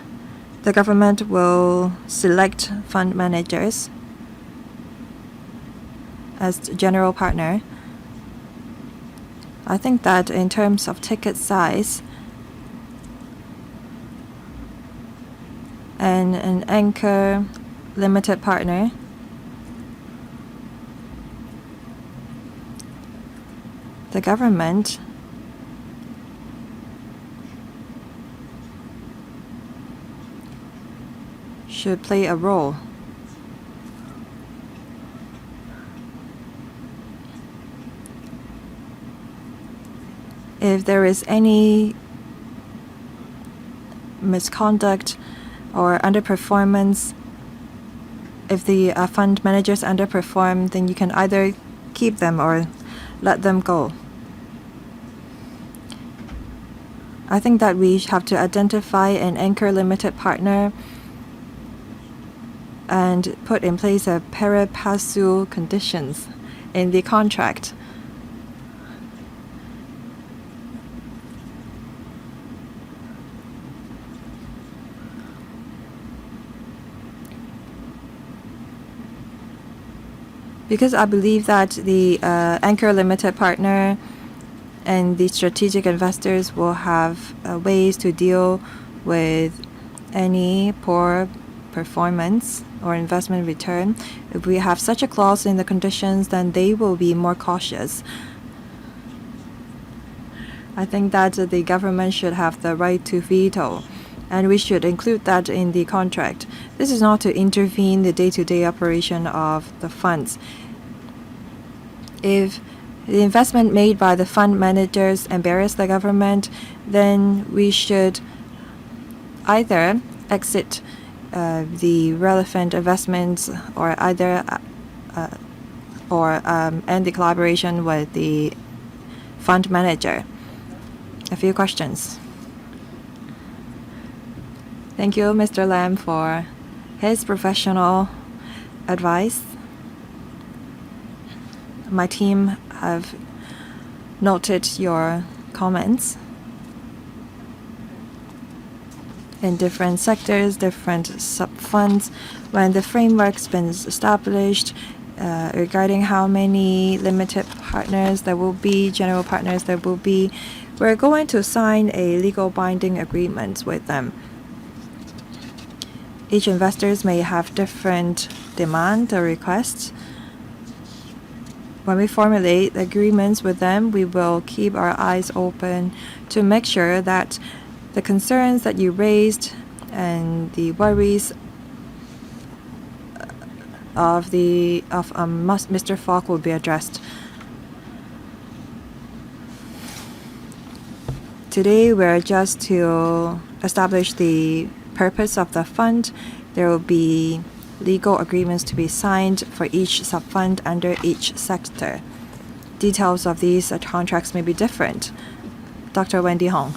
the government will select fund managers as general partner. I think that in terms of ticket size and an anchor limited partner, the government should play a role. If there is any misconduct or underperformance, if the fund managers underperform, then you can either keep them or let them go. I think that we have to identify an anchor limited partner and put in place a pari passu conditions in the contract. Because I believe that the anchor limited partner and the strategic investors will have ways to deal with any poor performance or investment return. If we have such a clause in the conditions, then they will be more cautious. I think that the government should have the right to veto, and we should include that in the contract. This is not to intervene the day-to-day operation of the funds. If the investment made by the fund managers embarrass the government, then we should either exit the relevant investments or either end the collaboration with the fund manager. A few questions. Thank you, Mr. Lam, for his professional advice. My team have noted your comments in different sectors, different sub-funds. When the framework's been established regarding how many limited partners there will be, general partners there will be, we're going to sign a legal binding agreement with them. Each investors may have different demand or requests. When we formulate agreements with them, we will keep our eyes open to make sure that the concerns that you raised and the worries of Mr. Falk will be addressed. Today, we're just to establish the purpose of the fund. There will be legal agreements to be signed for each sub-fund under each sector. Details of these contracts may be different. Dr. Wendy Hong.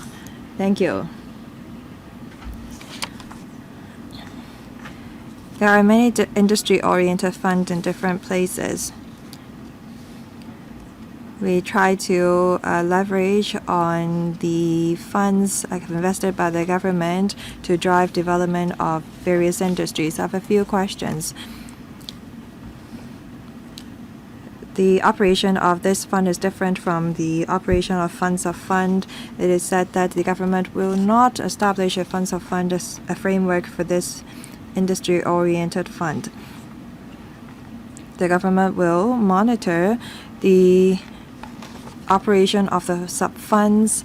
Thank you. There are many industry-oriented funds in different places. We try to leverage on the funds invested by the government to drive development of various industries. I have a few questions. The operation of this fund is different from the operation of funds of fund. It is said that the government will not establish a funds of fund as a framework for this industry-oriented fund. The government will monitor the operation of the sub-funds.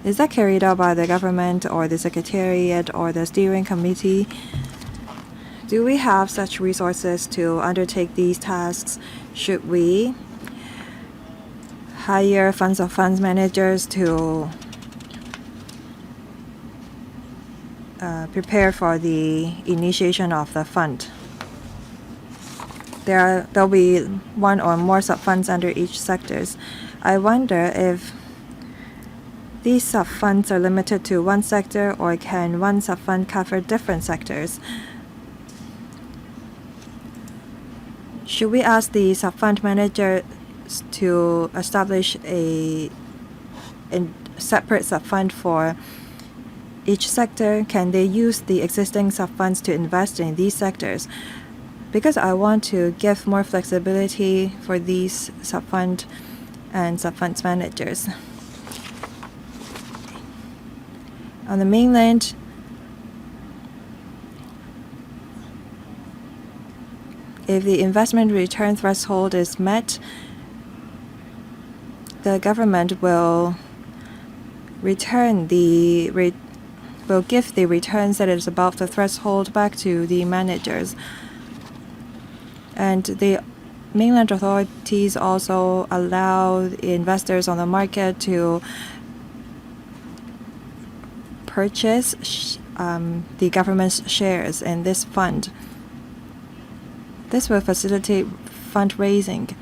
Is that carried out by the government or the secretariat or the steering committee? Do we have such resources to undertake these tasks? Should we hire funds of funds managers to prepare for the initiation of the fund? There'll be one or more sub-funds under each sectors. I wonder if these sub-funds are limited to one sector, or can one sub-fund cover different sectors? Should we ask the sub-fund manager to establish a separate sub-fund for each sector? Can they use the existing sub-funds to invest in these sectors? Because I want to give more flexibility for these sub-fund and sub-funds managers. On the mainland, if the investment return threshold is met, the government will give the returns that is above the threshold back to the managers. And the mainland authorities also allow investors on the market to purchase the government's shares in this fund. This will facilitate fundraising.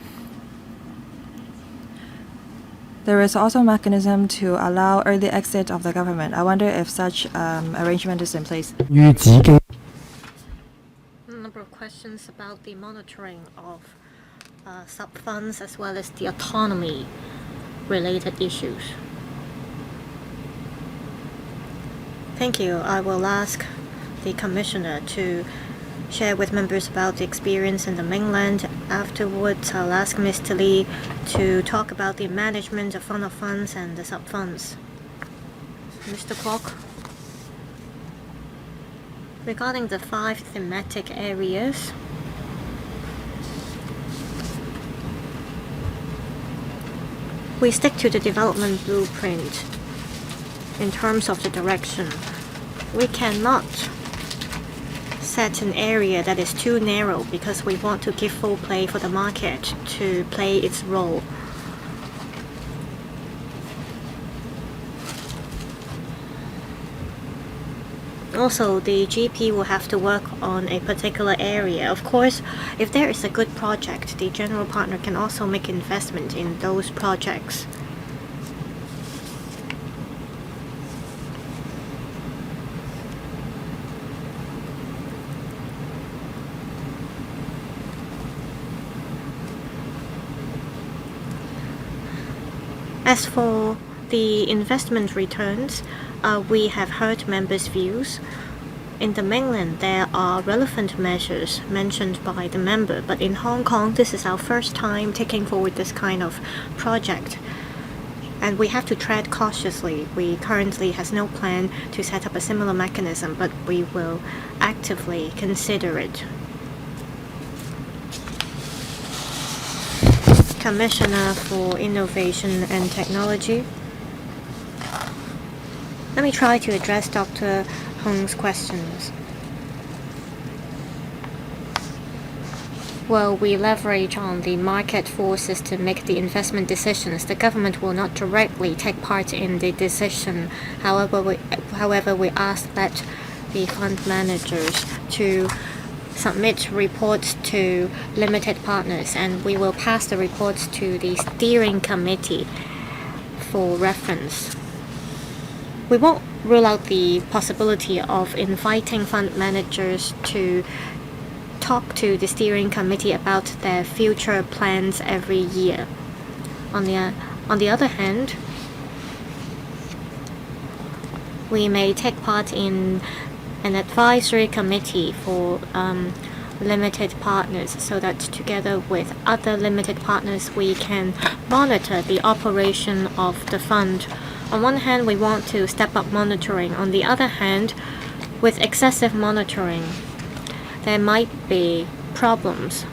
There is also a mechanism to allow early exit of the government. I wonder if such arrangement is in place. A number of questions about the monitoring of sub-funds as well as the autonomy-related issues. Thank you. I will ask the Commissioner to share with members about the experience in the mainland. Afterwards, I'll ask Mr. Lee to talk about the management of fund of funds and the sub-funds. Mr. Kwok, regarding the 5 thematic areas, we stick to the development blueprint in terms of the direction. We cannot set an area that is too narrow because we want to give full play for the market to play its role. Also, the GP will have to work on a particular area. Of course, if there is a good project, the general partner can also make investment in those projects. As for the investment returns, we have heard members' views. In the mainland, there are relevant measures mentioned by the member, but in Hong Kong, this is our first time taking forward this kind of project. And we have to tread cautiously. We currently has no plan to set up a similar mechanism, but we will actively consider it. Commissioner for Innovation and Technology. Let me try to address Dr. Hung's questions. Well, we leverage on the market forces to make the investment decisions. The government will not directly take part in the decision. However, we ask that the fund managers to submit reports to limited partners, and we will pass the reports to the steering committee for reference. We won't rule out the possibility of inviting fund managers to talk to the steering committee about their future plans every year. On the other hand, we may take part in an advisory committee for limited partners so that together with other limited partners we can monitor the operation of the fund. On one hand, we want to step up monitoring. On the other hand, with excessive monitoring, there might be problems.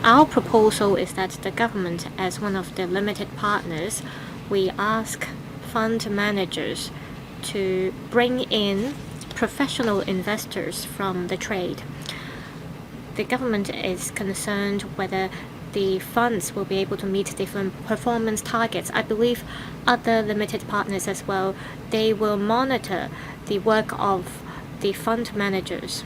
Our proposal is that the government, as one of the limited partners, we ask fund managers to bring in professional investors from the trade. The government is concerned whether the funds will be able to meet different performance targets. I believe other limited partners as well, they will monitor the work of the fund managers.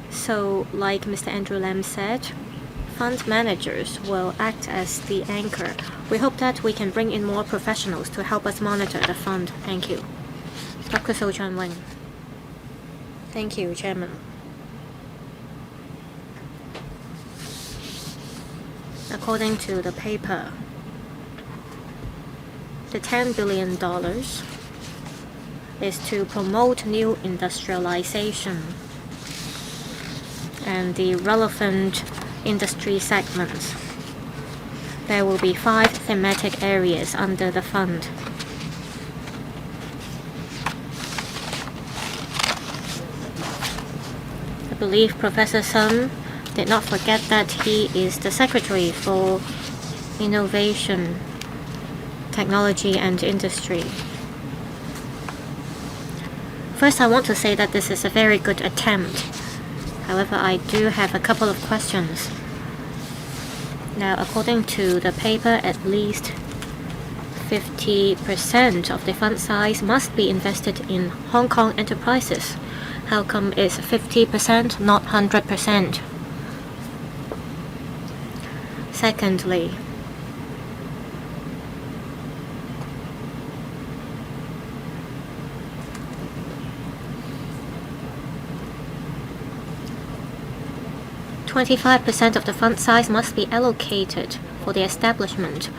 So, like Mr. Andrew Lam said, fund managers will act as the anchor. We hope that we can bring in more professionals to help us monitor the fund. Thank you. Dr. So Chan-Wing. Thank you, Chairman. According to the paper, the $10 billion is to promote new industrialization and the relevant industry segments. There will be 5 thematic areas under the fund. I believe Professor Sun did not forget that he is the Secretary for Innovation technology and industry. First, I want to say that this is a very good attempt. However, I do have a couple of questions. Now, according to the paper, at least 50% of the fund size must be invested in Hong Kong enterprises. How come it's 50%, not 100%? Secondly, $25% of the fund size must be allocated for the establishment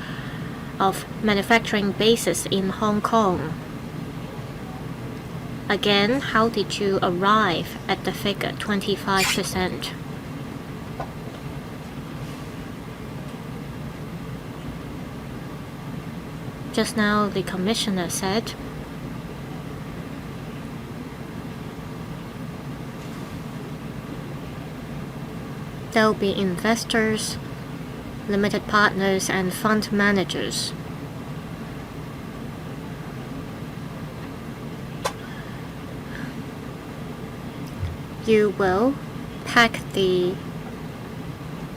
of manufacturing bases in Hong Kong. Again, how did you arrive at the figure 25%? Just now, the commissioner said there will be investors, limited partners, and fund managers. You will pack the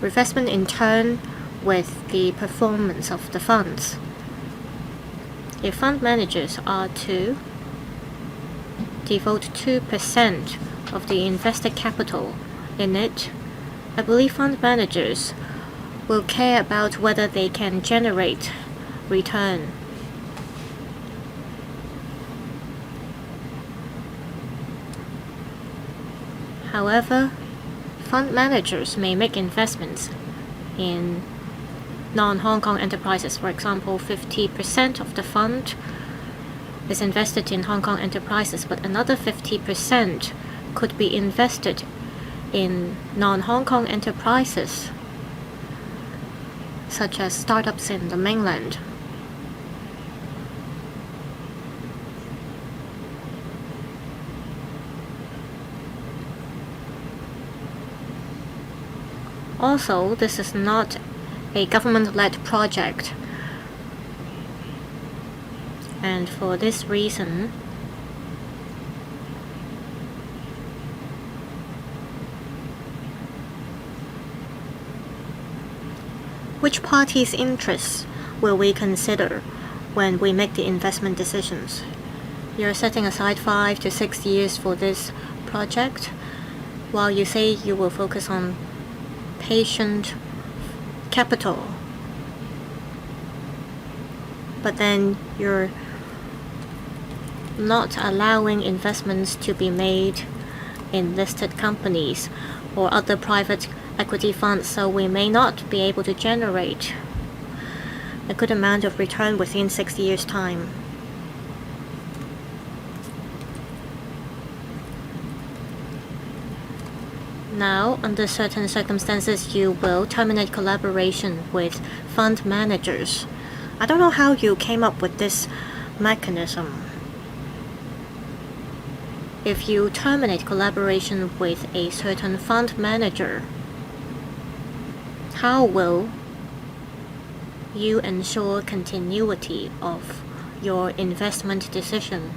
investment in turn with the performance of the funds. If fund managers are to devote 2% of the invested capital in it, I believe fund managers will care about whether they can generate return. However, fund managers may make investments in non-Hong Kong enterprises. For example, 50% of the fund is invested in Hong Kong enterprises, but another 50% could be invested in non-Hong Kong enterprises, such as startups in the mainland. Also, this is not a government-led project, and for this reason, which party's interests will we consider when we make the investment decisions? You're setting aside 5 to 6 years for this project, while you say you will focus on patient capital. But then you're not allowing investments to be made in listed companies or other private equity funds, so we may not be able to generate a good amount of return within 6 years' time. Now, under certain circumstances, you will terminate collaboration with fund managers. I don't know how you came up with this mechanism. If you terminate collaboration with a certain fund manager, how will you ensure continuity of your investment decision?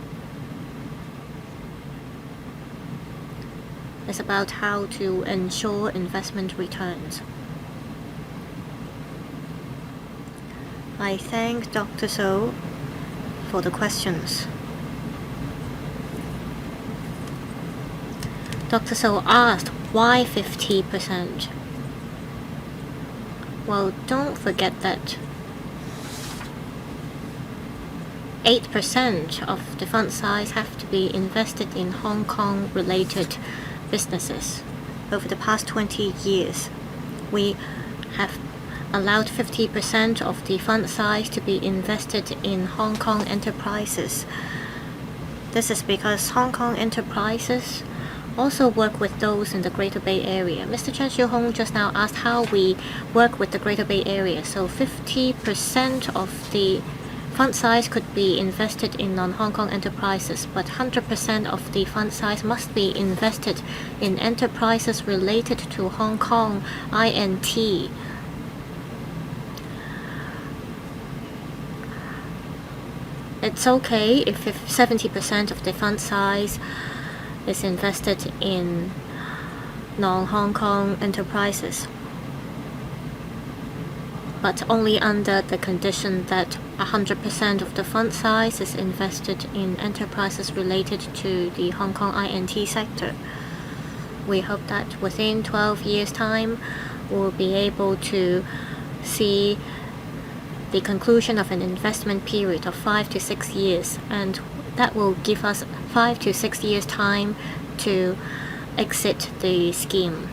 It's about how to ensure investment returns. I thank Dr. So for the questions. Dr. So asked, why 50%? Well, don't forget that 8% of the fund size have to be invested in Hong Kong related businesses. Over the past 20 years, we have allowed 50% of the fund size to be invested in Hong Kong enterprises. This is because Hong Kong enterprises also work with those in the Greater Bay Area. Mr. Chen Xiu-hong just now asked how we work with the Greater Bay Area. So 50% of the fund size could be invested in non-Hong Kong enterprises, but 100% of the fund size must be invested in enterprises related to Hong Kong INT. It's okay if 70% of the fund size is invested in non-Hong Kong enterprises, but only under the condition that 100% of the fund size is invested in enterprises related to the Hong Kong INT sector. We hope that within 12 years' time, we'll be able to see the conclusion of an investment period of 5 to 6 years, and that will give us 5 to 6 years' time to exit the scheme.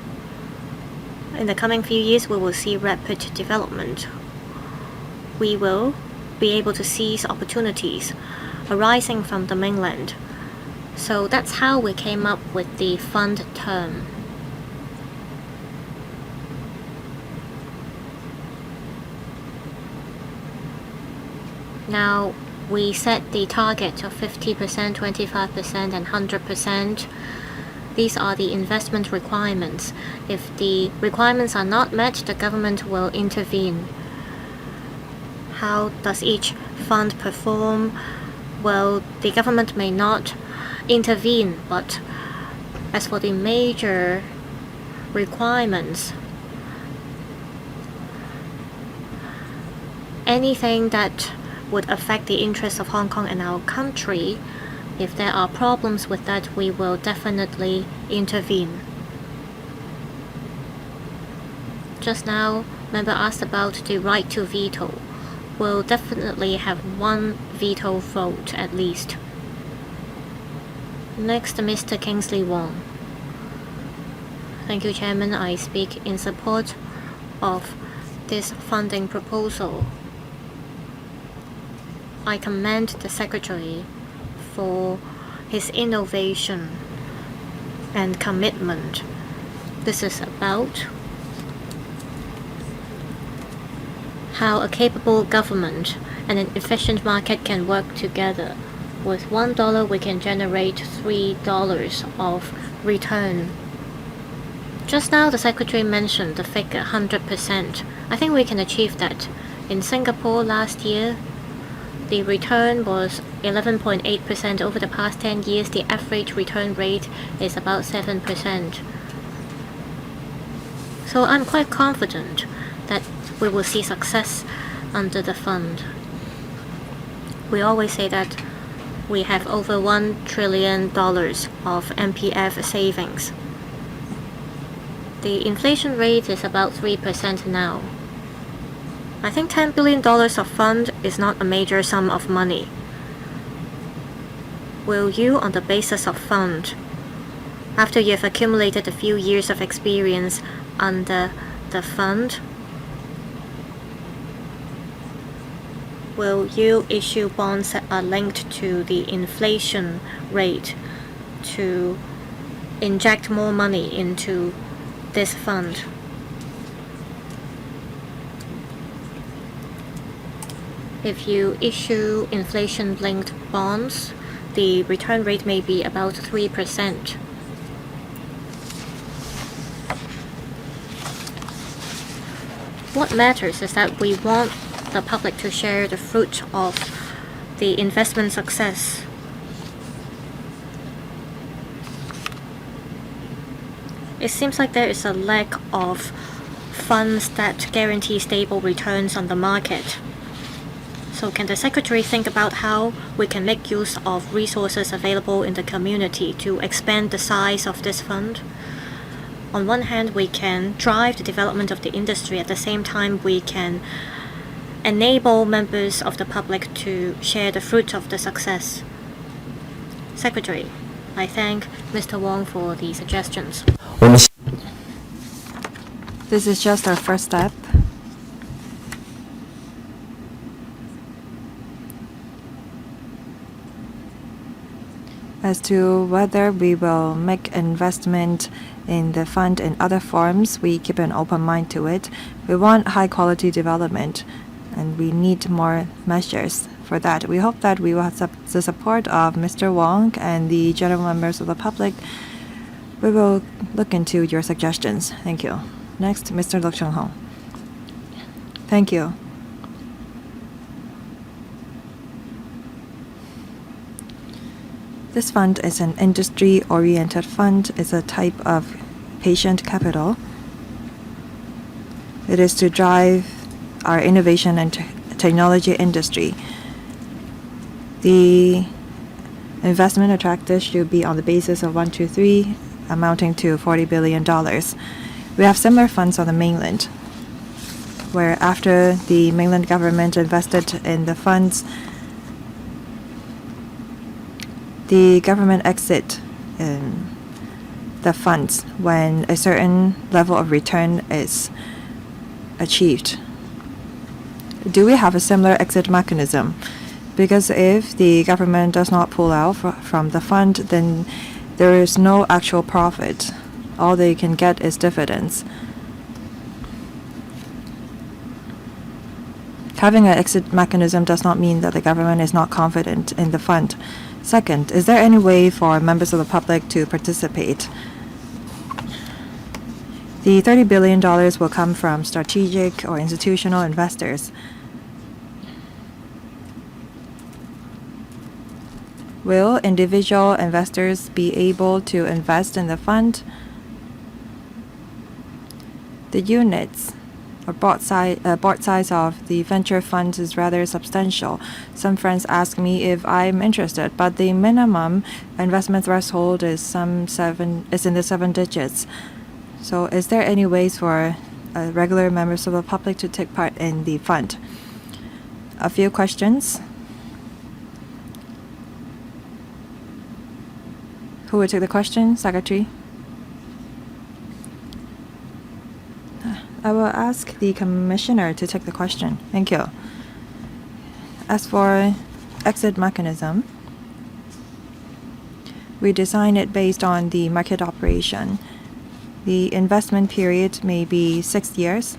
In the coming few years, we will see rapid development. We will be able to seize opportunities arising from the mainland. So that's how we came up with the fund term. Now, we set the target of 50%, 25%, and 100%. These are the investment requirements. If the requirements are not met, the government will intervene. How does each fund perform? Well, the government may not intervene, but as for the major requirements, anything that would affect the interests of Hong Kong and our country, if there are problems with that, we will definitely intervene. Just now, member asked about the right to veto. We'll definitely have one veto vote at least. Next, Mr. Kingsley Wong. Thank you, Chairman. I speak in support of this funding proposal. I commend the Secretary for his innovation and commitment. This is about how a capable government and an efficient market can work together. With $1, we can generate $3 of return. Just now, the Secretary mentioned the figure 100%. I think we can achieve that. In Singapore last year, the return was 11.8%. Over the past 10 years, the average return rate is about 7%. So I'm quite confident that we will see success under the fund. We always say that we have over $1 trillion of MPF savings. The inflation rate is about 3% now. I think $10 billion of fund is not a major sum of money. Will you, on the basis of fund, after you've accumulated a few years of experience under the fund, will you issue bonds that are linked to the inflation rate to inject more money into this fund? If you issue inflation-linked bonds, the return rate may be about 3%. What matters is that we want the public to share the fruit of the investment success. It seems like there is a lack of funds that guarantee stable returns on the market. So can the Secretary think about how we can make use of resources available in the community to expand the size of this fund? On one hand, we can drive the development of the industry. At the same time, we can enable members of the public to share the fruit of the success. Secretary, I thank Mr. Wong for the suggestions. This is just our first step. As to whether we will make investment in the fund in other forms, we keep an open mind to it. We want high quality development, and we need more measures for that. We hope that we will have the support of Mr. Wong and the general members of the public. We will look into your suggestions. Thank you. Next, Mr. Luk Chung Hong. Thank you. This fund is an industry-oriented fund. It's a type of patient capital. It is to drive our innovation and technology industry. The investment attractive should be on the basis of 1, 2, 3, amounting to $40 billion. We have similar funds on the mainland, where after the mainland government invested in the funds, the government exit the funds when a certain level of return is achieved. Do we have a similar exit mechanism? Because if the government does not pull out from the fund, then there is no actual profit. All they can get is dividends. Having an exit mechanism does not mean that the government is not confident in the fund. Second, is there any way for members of the public to participate? The $30 billion will come from strategic or institutional investors. Will individual investors be able to invest in the fund? The units or board size of the venture funds is rather substantial. Some friends ask me if I'm interested, but the minimum investment threshold is in the 7 digits. So is there any ways for regular members of the public to take part in the fund? A few questions. Who will take the question? Secretary? I will ask the commissioner to take the question. Thank you. As for exit mechanism, we design it based on the market operation. The investment period may be 6 years.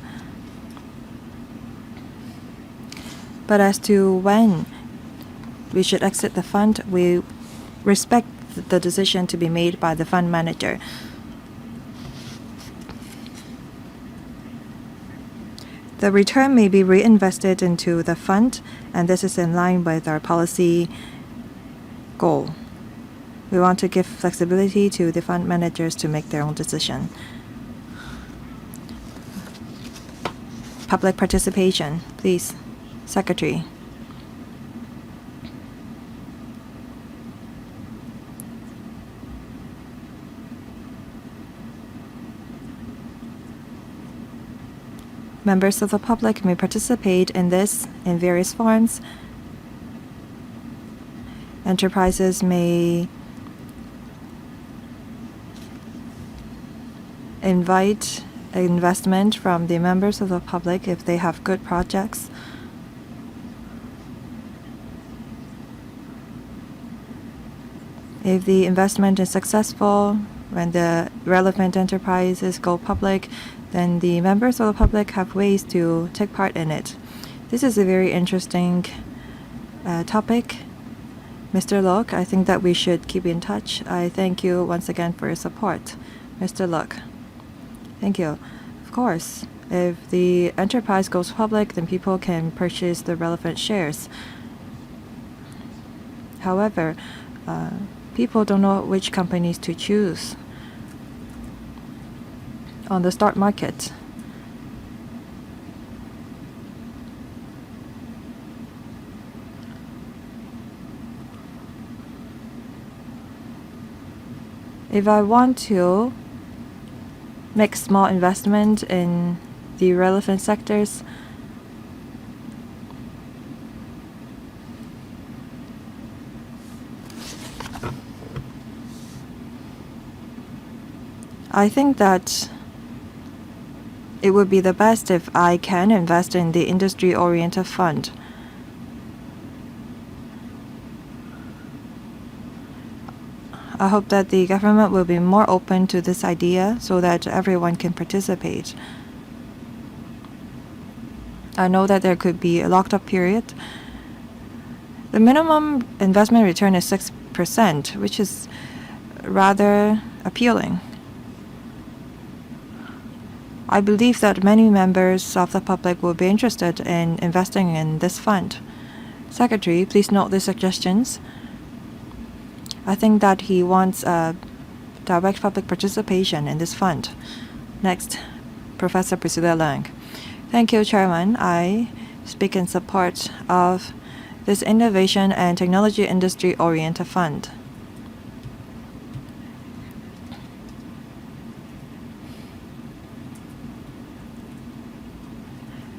But as to when we should exit the fund, we respect the decision to be made by the fund manager. The return may be reinvested into the fund, and this is in line with our policy goal. We want to give flexibility to the fund managers to make their own decision. Public participation, please. Secretary. Members of the public may participate in this in various forms. Enterprises may invite investment from the members of the public if they have good projects. If the investment is successful, when the relevant enterprises go public, then the members of the public have ways to take part in it. This is a very interesting topic. Mr. Lok, I think that we should keep in touch. I thank you once again for your support. Mr. Lok. Thank you. Of course, if the enterprise goes public, then people can purchase the relevant shares. However, people don't know which companies to choose on the stock market. If I want to make small investment in the relevant sectors, I think that it would be the best if I can invest in the industry-oriented fund. I hope that the government will be more open to this idea so that everyone can participate. I know that there could be a locked-up period. The minimum investment return is 6%, which is rather appealing. I believe that many members of the public will be interested in investing in this fund. Secretary, please note the suggestions. I think that he wants direct public participation in this fund. Next, Professor Priscilla Leung. Thank you, Chairman. I speak in support of this innovation and technology industry-oriented fund.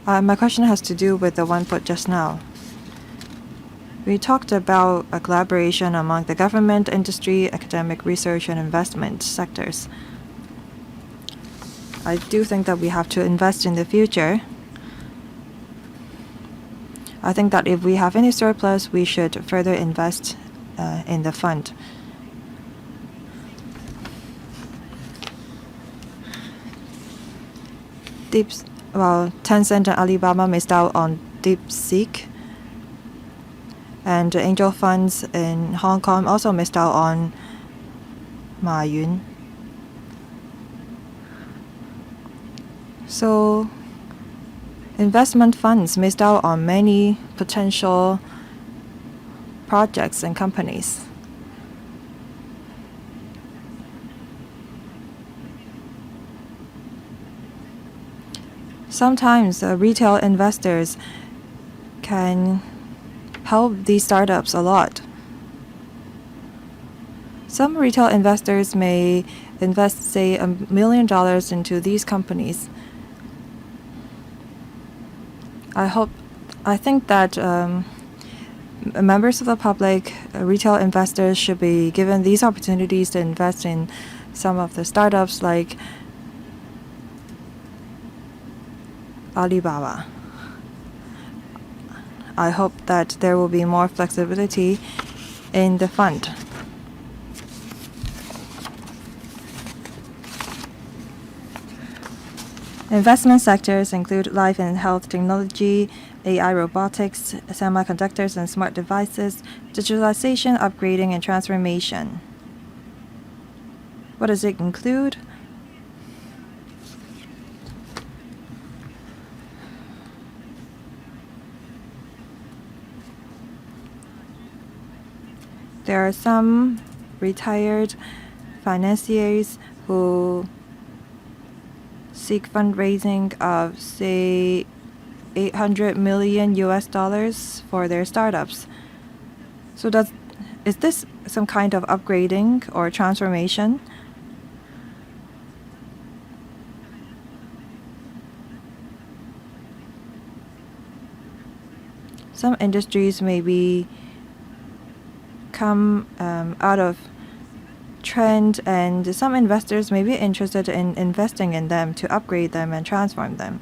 My question has to do with the one put just now. We talked about a collaboration among the government, industry, academic research, and investment sectors. I do think that we have to invest in the future. I think that if we have any surplus, we should further invest in the fund. Tencent and Alibaba missed out on DeepSeek, and angel funds in Hong Kong also missed out on Ma Yun. So investment funds missed out on many potential projects and companies. Sometimes retail investors can help these startups a lot. Some retail investors may invest, say, $1 million into these companies. I think that members of the public, retail investors, should be given these opportunities to invest in some of the startups like Alibaba. I hope that there will be more flexibility in the fund. Investment sectors include life and health technology, AI robotics, semiconductors and smart devices, digitalization, upgrading, and transformation. What does it include? There are some retired financiers who seek fundraising of, say, $800 million for their startups. So is this some kind of upgrading or transformation? Some industries may come out of trend, and some investors may be interested in investing in them to upgrade them and transform them.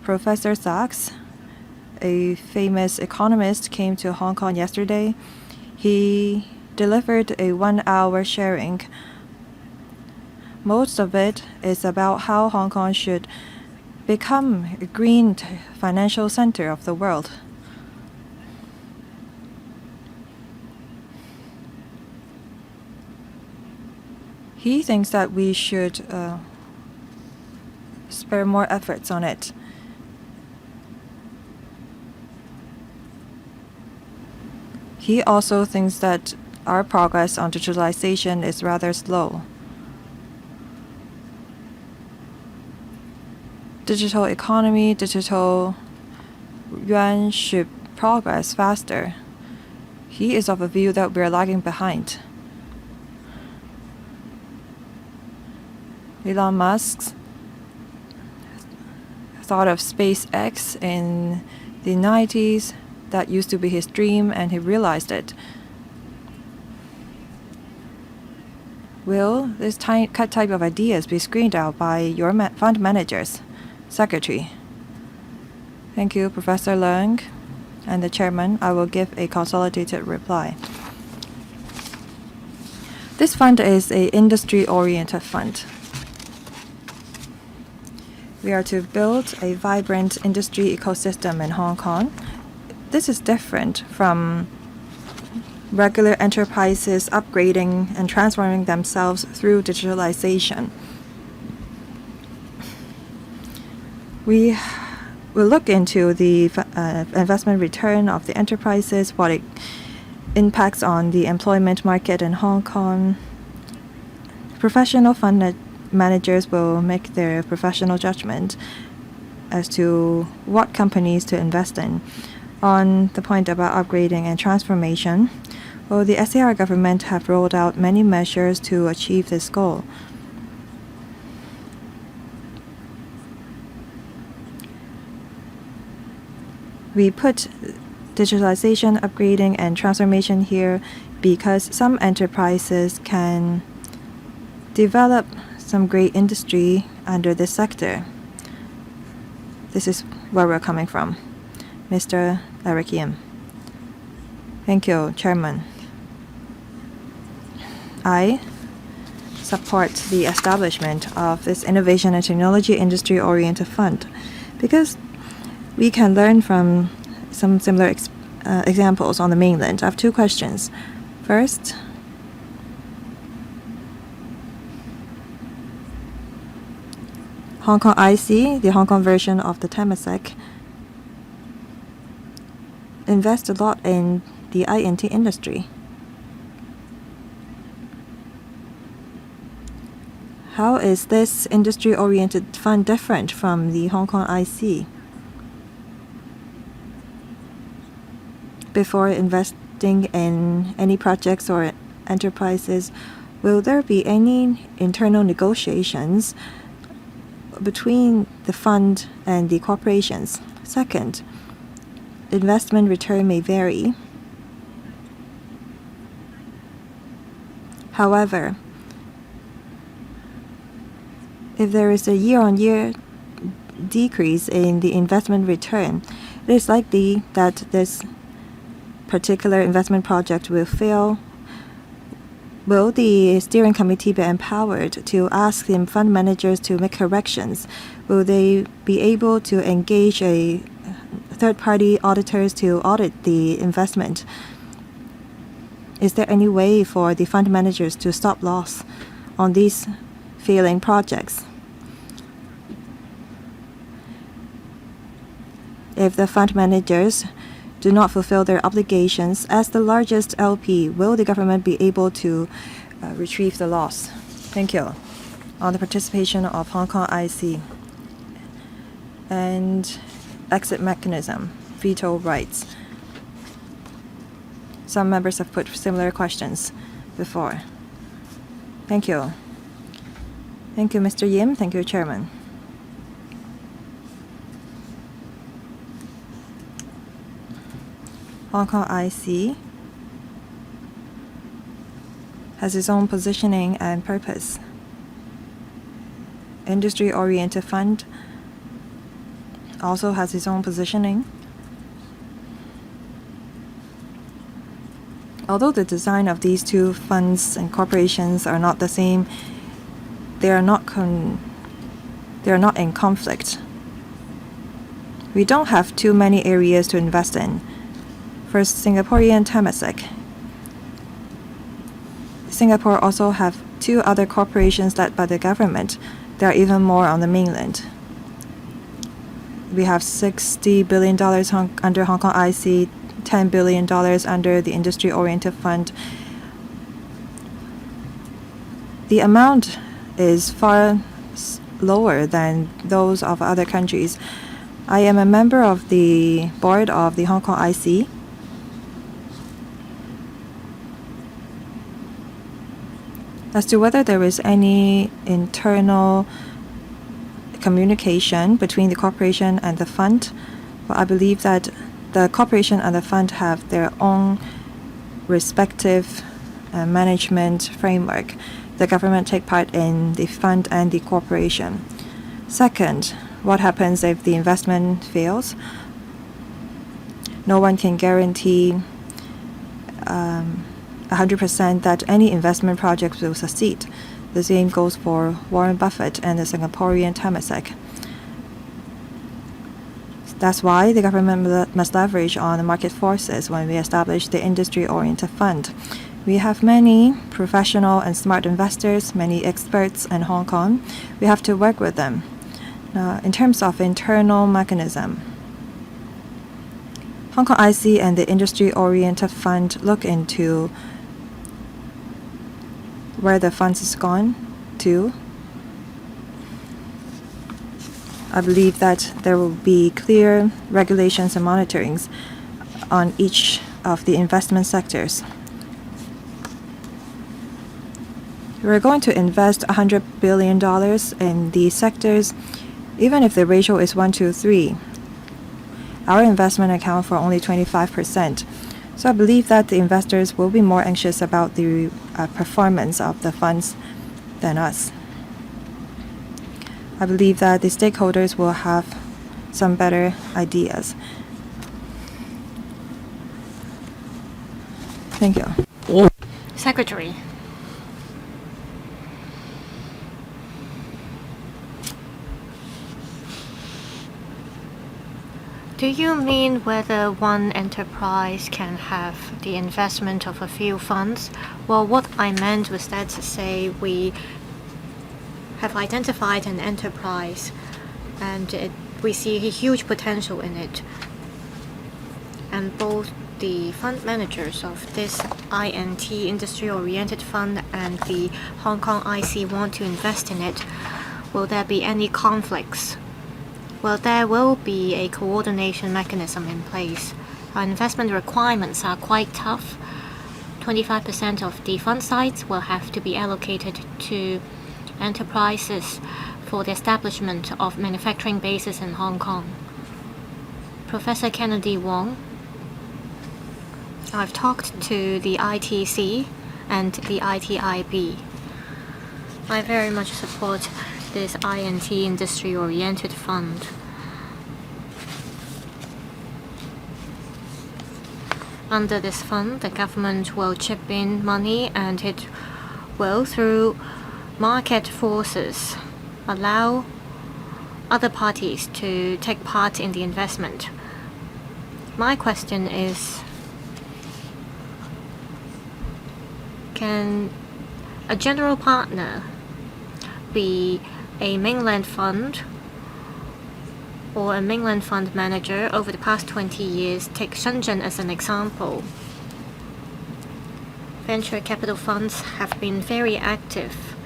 Professor Sachs, a famous economist, came to Hong Kong yesterday. He delivered a 1-hour sharing. Most of it is about how Hong Kong should become a green financial center of the world. He thinks that we should spare more efforts on it. He also thinks that our progress on digitalization is rather slow. Digital economy, digital yuan should progress faster. He is of a view that we are lagging behind. Elon Musk thought of SpaceX in the 90s. That used to be his dream, and he realized it. Will this type of ideas be screened out by your fund managers? Secretary. Thank you, Professor Leung. And the chairman, I will give a consolidated reply. This fund is an industry-oriented fund. We are to build a vibrant industry ecosystem in Hong Kong. This is different from regular enterprises upgrading and transforming themselves through digitalization. We will look into the investment return of the enterprises, what it impacts on the employment market in Hong Kong. Professional fund managers will make their professional judgment as to what companies to invest in. On the point about upgrading and transformation, well, the SAR government have rolled out many measures to achieve this goal. We put digitalization, upgrading, and transformation here because some enterprises can develop some great industry under this sector. This is where we're coming from. Mr. Eric Yim. Thank you, Chairman. I support the establishment of this innovation and technology industry-oriented fund because we can learn from some similar examples on the mainland. I have two questions. First, Hong Kong IC, the Hong Kong version of the Temasek, invest a lot in the INT industry. How is this industry-oriented fund different from the Hong Kong IC? Before investing in any projects or enterprises, will there be any internal negotiations between the fund and the corporations? Second, investment return may vary. However, if there is a year-on-year decrease in the investment return, it is likely that this particular investment project will fail. Will the steering committee be empowered to ask the fund managers to make corrections? Will they be able to engage a third-party auditors to audit the investment? Is there any way for the fund managers to stop loss on these failing projects? If the fund managers do not fulfill their obligations as the largest LP, will the government be able to retrieve the loss? Thank you. On the participation of Hong Kong IC and exit mechanism, veto rights. Some members have put similar questions before. Thank you. Thank you, Mr. Yim. Thank you, Chairman. Hong Kong IC has its own positioning and purpose. Industry-oriented fund also has its own positioning. Although the design of these two funds and corporations are not the same, they are not in conflict. We don't have too many areas to invest in. First, Singaporean Temasek. Singapore also have two other corporations led by the government. There are even more on the mainland. We have $60 billion under Hong Kong IC, $10 billion under the industry-oriented fund. The amount is far lower than those of other countries. I am a member of the board of the Hong Kong IC. As to whether there is any internal communication between the corporation and the fund, well, I believe that the corporation and the fund have their own respective management framework. The government take part in the fund and the corporation. Second, what happens if the investment fails? No one can guarantee 100% that any investment project will succeed. The same goes for Warren Buffett and the Singaporean Temasek. That's why the government must leverage on the market forces when we establish the industry-oriented fund. We have many professional and smart investors, many experts in Hong Kong. We have to work with them. Now, in terms of internal mechanism, Hong Kong IC and the industry-oriented fund look into where the funds is gone to. I believe that there will be clear regulations and monitorings on each of the investment sectors. We're going to invest $100 billion in these sectors, even if the ratio is 1:3. Our investment account for only 25%. So I believe that the investors will be more anxious about the performance of the funds than us. I believe that the stakeholders will have some better ideas. Thank you. Secretary. Do you mean whether one enterprise can have the investment of a few funds? Well, what I meant was that to say we have identified an enterprise and we see a huge potential in it. And both the fund managers of this INT, industry-oriented fund, and the Hong Kong IC want to invest in it. Will there be any conflicts? Well, there will be a coordination mechanism in place. Our investment requirements are quite tough. 25% of the fund sites will have to be allocated to enterprises for the establishment of manufacturing bases in Hong Kong. Professor Kennedy Wong, I've talked to the ITC and the ITIB. I very much support this INT industry-oriented fund. Under this fund, the government will chip in money and it will, through market forces, allow other parties to take part in the investment. My question is, can a general partner be a mainland fund or a mainland fund manager? Over the past 20 years, take Shenzhen as an example. Venture capital funds have been very active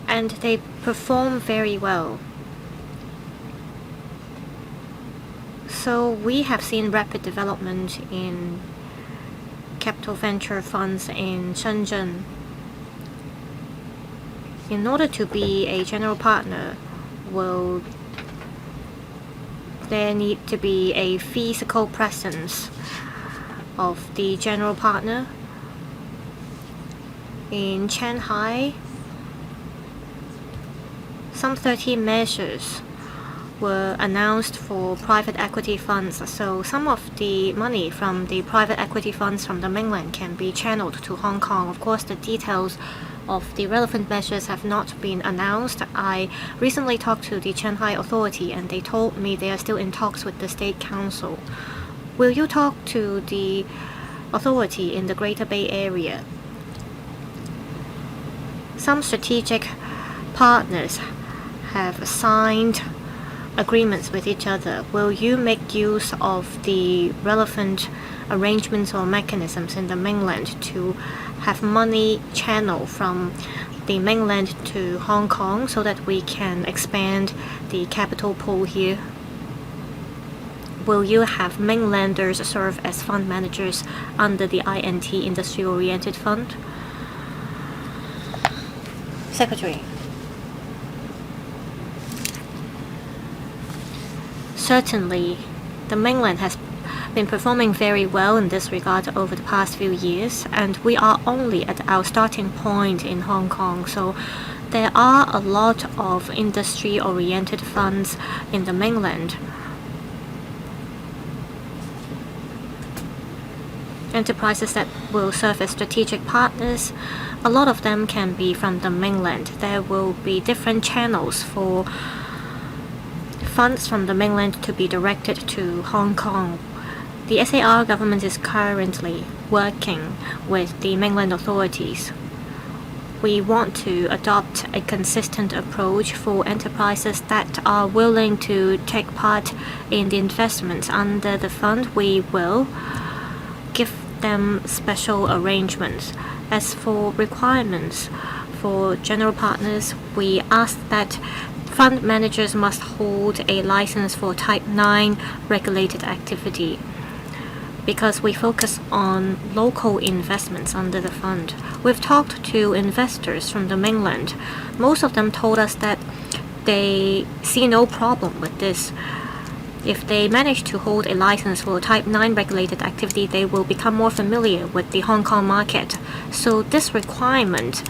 and they perform very well. So we have seen rapid development in capital venture funds in Shenzhen. In order to be a general partner, will there need to be a physical presence of the general partner? In Shanghai, some 30 measures were announced for private equity funds, so some of the money from the private equity funds from the mainland can be channeled to Hong Kong. Of course, the details of the relevant measures have not been announced. I recently talked to the Shanghai authority and they told me they are still in talks with the State Council. Will you talk to the authority in the Greater Bay Area? Some strategic partners have signed agreements with each other. Will you make use of the relevant arrangements or mechanisms in the mainland to have money channeled from the mainland to Hong Kong so that we can expand the capital pool here? Will you have mainlanders serve as fund managers under the INT industry-oriented fund? Secretary. Certainly, the mainland has been performing very well in this regard over the past few years, and we are only at our starting point in Hong Kong, so there are a lot of industry-oriented funds in the mainland. Enterprises that will serve as strategic partners, a lot of them can be from the mainland. There will be different channels for funds from the mainland to be directed to Hong Kong. The SAR government is currently working with the mainland authorities We want to adopt a consistent approach for enterprises that are willing to take part in the investments under the fund. We will give them special arrangements. As for requirements for general partners, we ask that fund managers must hold a license for Type 9 regulated activity, because we focus on local investments under the fund. We've talked to investors from the mainland. Most of them told us that they see no problem with this. If they manage to hold a license for Type 9 regulated activity, they will become more familiar with the Hong Kong market. So this requirement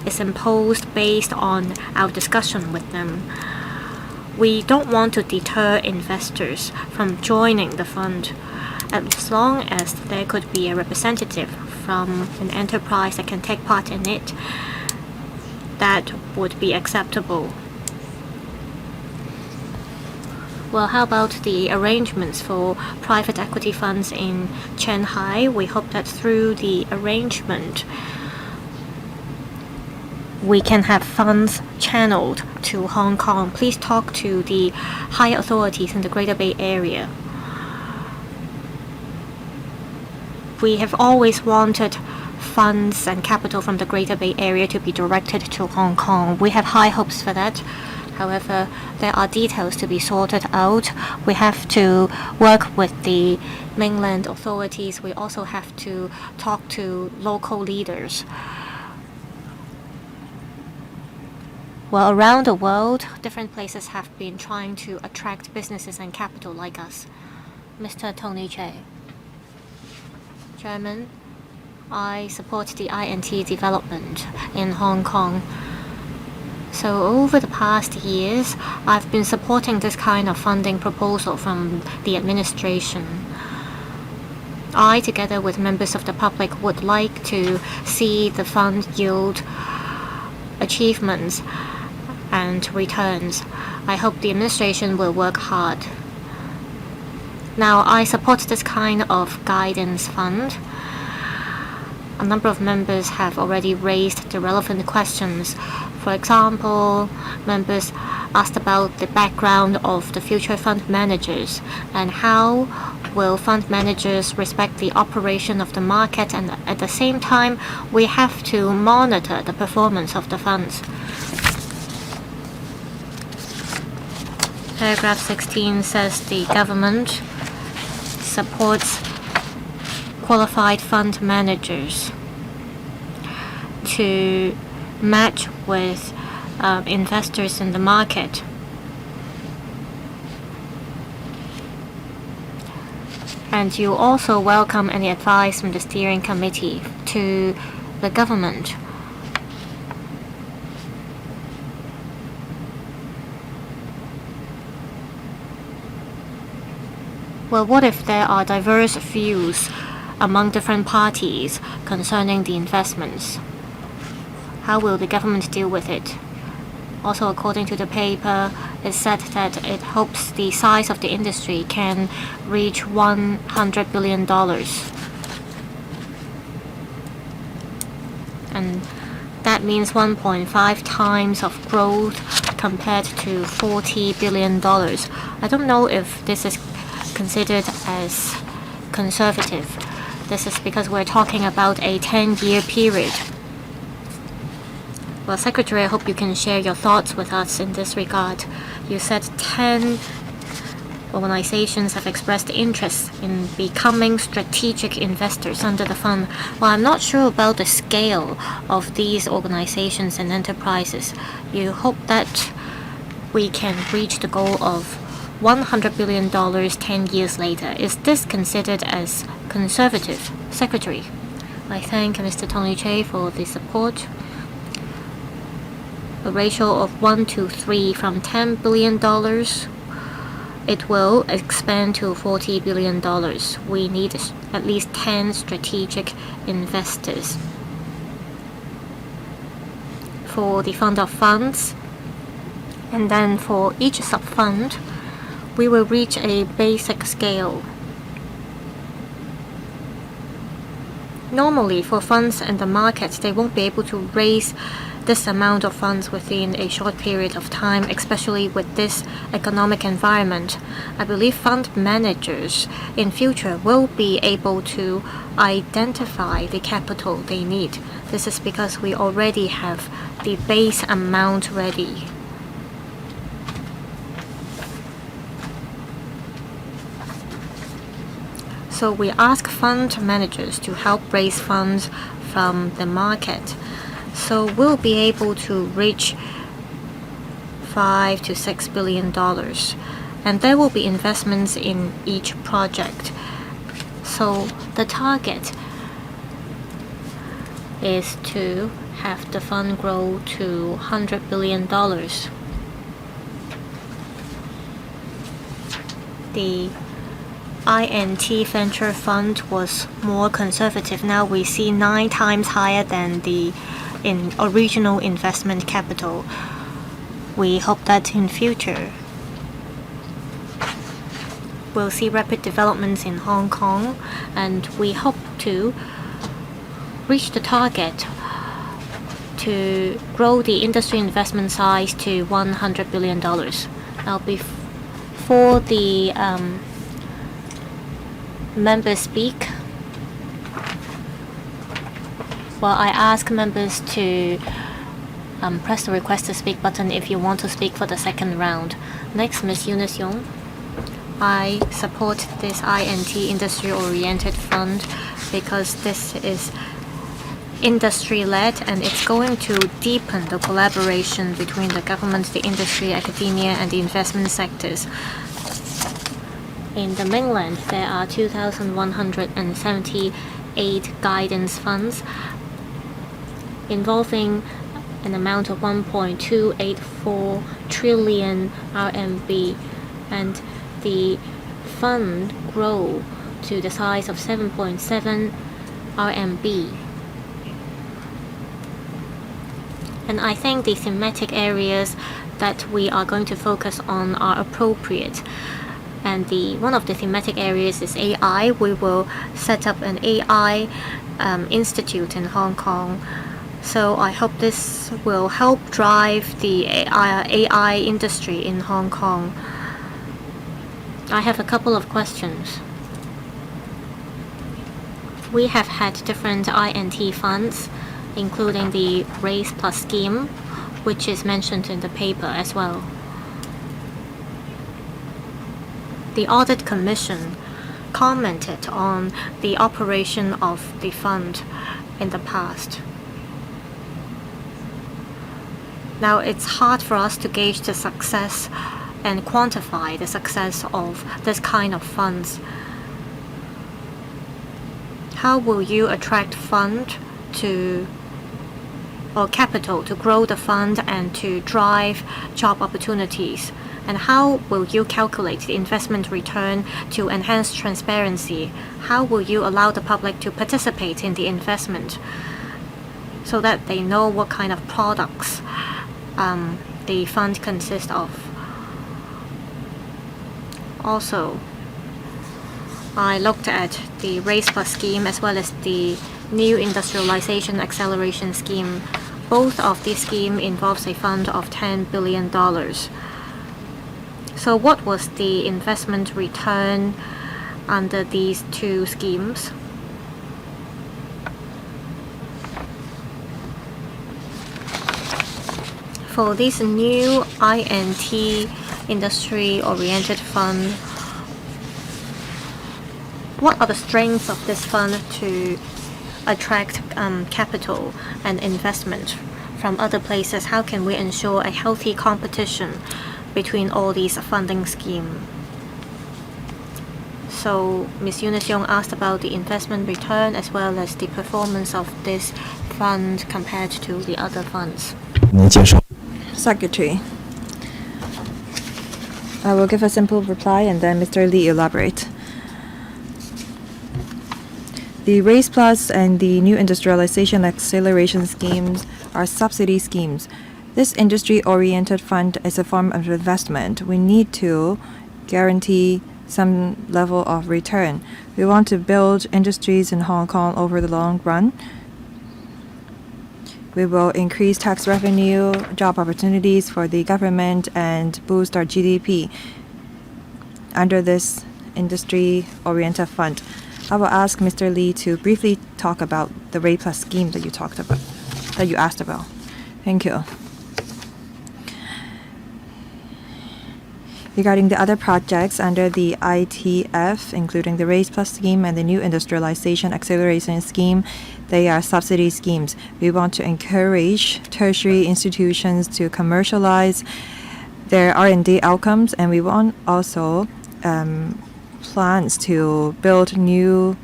is imposed based on our discussion with them. We don't want to deter investors from joining the fund. As long as there could be a representative from an enterprise that can take part in it, that would be acceptable. Well, how about the arrangements for private equity funds in Shanghai? We hope that through the arrangement, we can have funds channeled to Hong Kong. Please talk to the higher authorities in the Greater Bay Area. We have always wanted funds and capital from the Greater Bay Area to be directed to Hong Kong. We have high hopes for that. However, there are details to be sorted out. We have to work with the mainland authorities. We also have to talk to local leaders. Well, around the world, different places have been trying to attract businesses and capital like us. Mr. Tony Che. Chairman, I support the INT development in Hong Kong. So over the past years, I've been supporting this kind of funding proposal from the administration. I, together with members of the public, would like to see the fund yield achievements and returns. I hope the administration will work hard. Now, I support this kind of guidance fund. A number of members have already raised the relevant questions. For example, members asked about the background of the future fund managers and how will fund managers respect the operation of the market, and at the same time, we have to monitor the performance of the funds. Paragraph 16 says the government supports qualified fund managers to match with investors in the market. And you also welcome any advice from the steering committee to the government. Well, what if there are diverse views among different parties concerning the investments? How will the government deal with it? Also, according to the paper, it said that it hopes the size of the industry can reach $100 billion. And that means 1.5 times of growth compared to $40 billion. I don't know if this is considered as conservative. This is because we're talking about a 10-year period. Well, Secretary, I hope you can share your thoughts with us in this regard. You said 10 organizations have expressed interest in becoming strategic investors under the fund. Well, I'm not sure about the scale of these organizations and enterprises. You hope that we can reach the goal of $100 billion 10 years later. Is this considered as conservative? Secretary, I thank Mr. Tony Che for the support. A ratio of 1 to 3 from $10 billion, it will expand to $40 billion. We need at least 10 strategic investors. For the fund of funds, and then for each sub-fund, we will reach a basic scale. Normally, for funds in the market, they won't be able to raise this amount of funds within a short period of time, especially with this economic environment. I believe fund managers in future will be able to identify the capital they need. This is because we already have the base amount ready. So we ask fund managers to help raise funds from the market. So we'll be able to reach $5 to $6 billion. And there will be investments in each project. So the target is to have the fund grow to $100 billion. The INT venture fund was more conservative. Now we see 9 times higher than the original investment capital. We hope that in future we'll see rapid developments in Hong Kong, and we hope to reach the target to grow the industry investment size to $100 billion. Now before the members speak, well, I ask members to press the request to speak button if you want to speak for the second round. Next, Ms. Eunice Yong. I support this INT industry-oriented fund because this is industry-led and it's going to deepen the collaboration between the government, the industry, academia, and the investment sectors. In the mainland, there are 2,178 guidance funds involving an amount of 1.284 trillion RMB, and the fund grew to the size of 7.7 RMB. And I think the thematic areas that we are going to focus on are appropriate. And one of the thematic areas is AI. We will set up an AI institute in Hong Kong. So I hope this will help drive the AI industry in Hong Kong. I have a couple of questions. We have had different INT funds, including the Raise Plus scheme, which is mentioned in the paper as well. The Audit Commission commented on the operation of the fund in the past. Now, it's hard for us to gauge the success and quantify the success of this kind of funds. How will you attract fund or capital to grow the fund and to drive job opportunities? And how will you calculate the investment return to enhance transparency? How will you allow the public to participate in the investment so that they know what kind of products the fund consists of? Also, I looked at the Raise Plus scheme as well as the New Industrialization Acceleration scheme. Both of these schemes involves a fund of $10 billion. So what was the investment return under these two schemes? For this new INT industry-oriented fund, what are the strengths of this fund to attract capital and investment from other places? How can we ensure a healthy competition between all these funding schemes? So Ms. Eunice Yong asked about the investment return as well as the performance of this fund compared to the other funds. Secretary. I will give a simple reply and then Mr. Lee elaborate. The Raise Plus and the New Industrialization Acceleration schemes are subsidy schemes. This industry-oriented fund is a form of investment. We need to guarantee some level of return. We want to build industries in Hong Kong over the long run. We will increase tax revenue, job opportunities for the government, and boost our GDP under this industry-oriented fund. I will ask Mr. Lee to briefly talk about the Rate Plus scheme that you asked about. Thank you. Regarding the other projects under the ITF, including the Raise Plus scheme and the New Industrialization Acceleration scheme, they are subsidy schemes. We want to encourage tertiary institutions to commercialize their R&D outcomes, and we want also plans to build new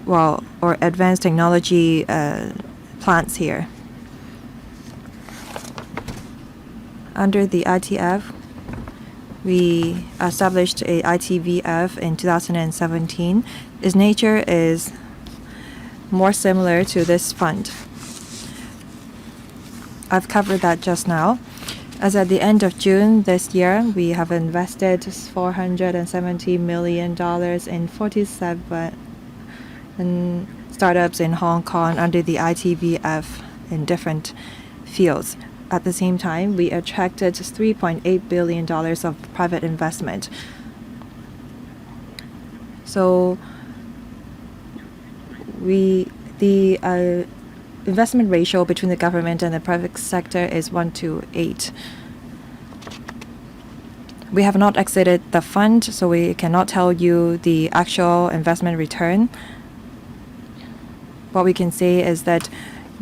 or advanced technology plants here. Under the ITF, we established a ITVF in 2017. Its nature is more similar to this fund. I've covered that just now. As at the end of June this year, we have invested $470 million in 47 startups in Hong Kong under the ITVF in different fields. At the same time, we attracted $3.8 billion of private investment. So the investment ratio between the government and the private sector is 1:8. We have not exited the fund, so we cannot tell you the actual investment return. What we can say is that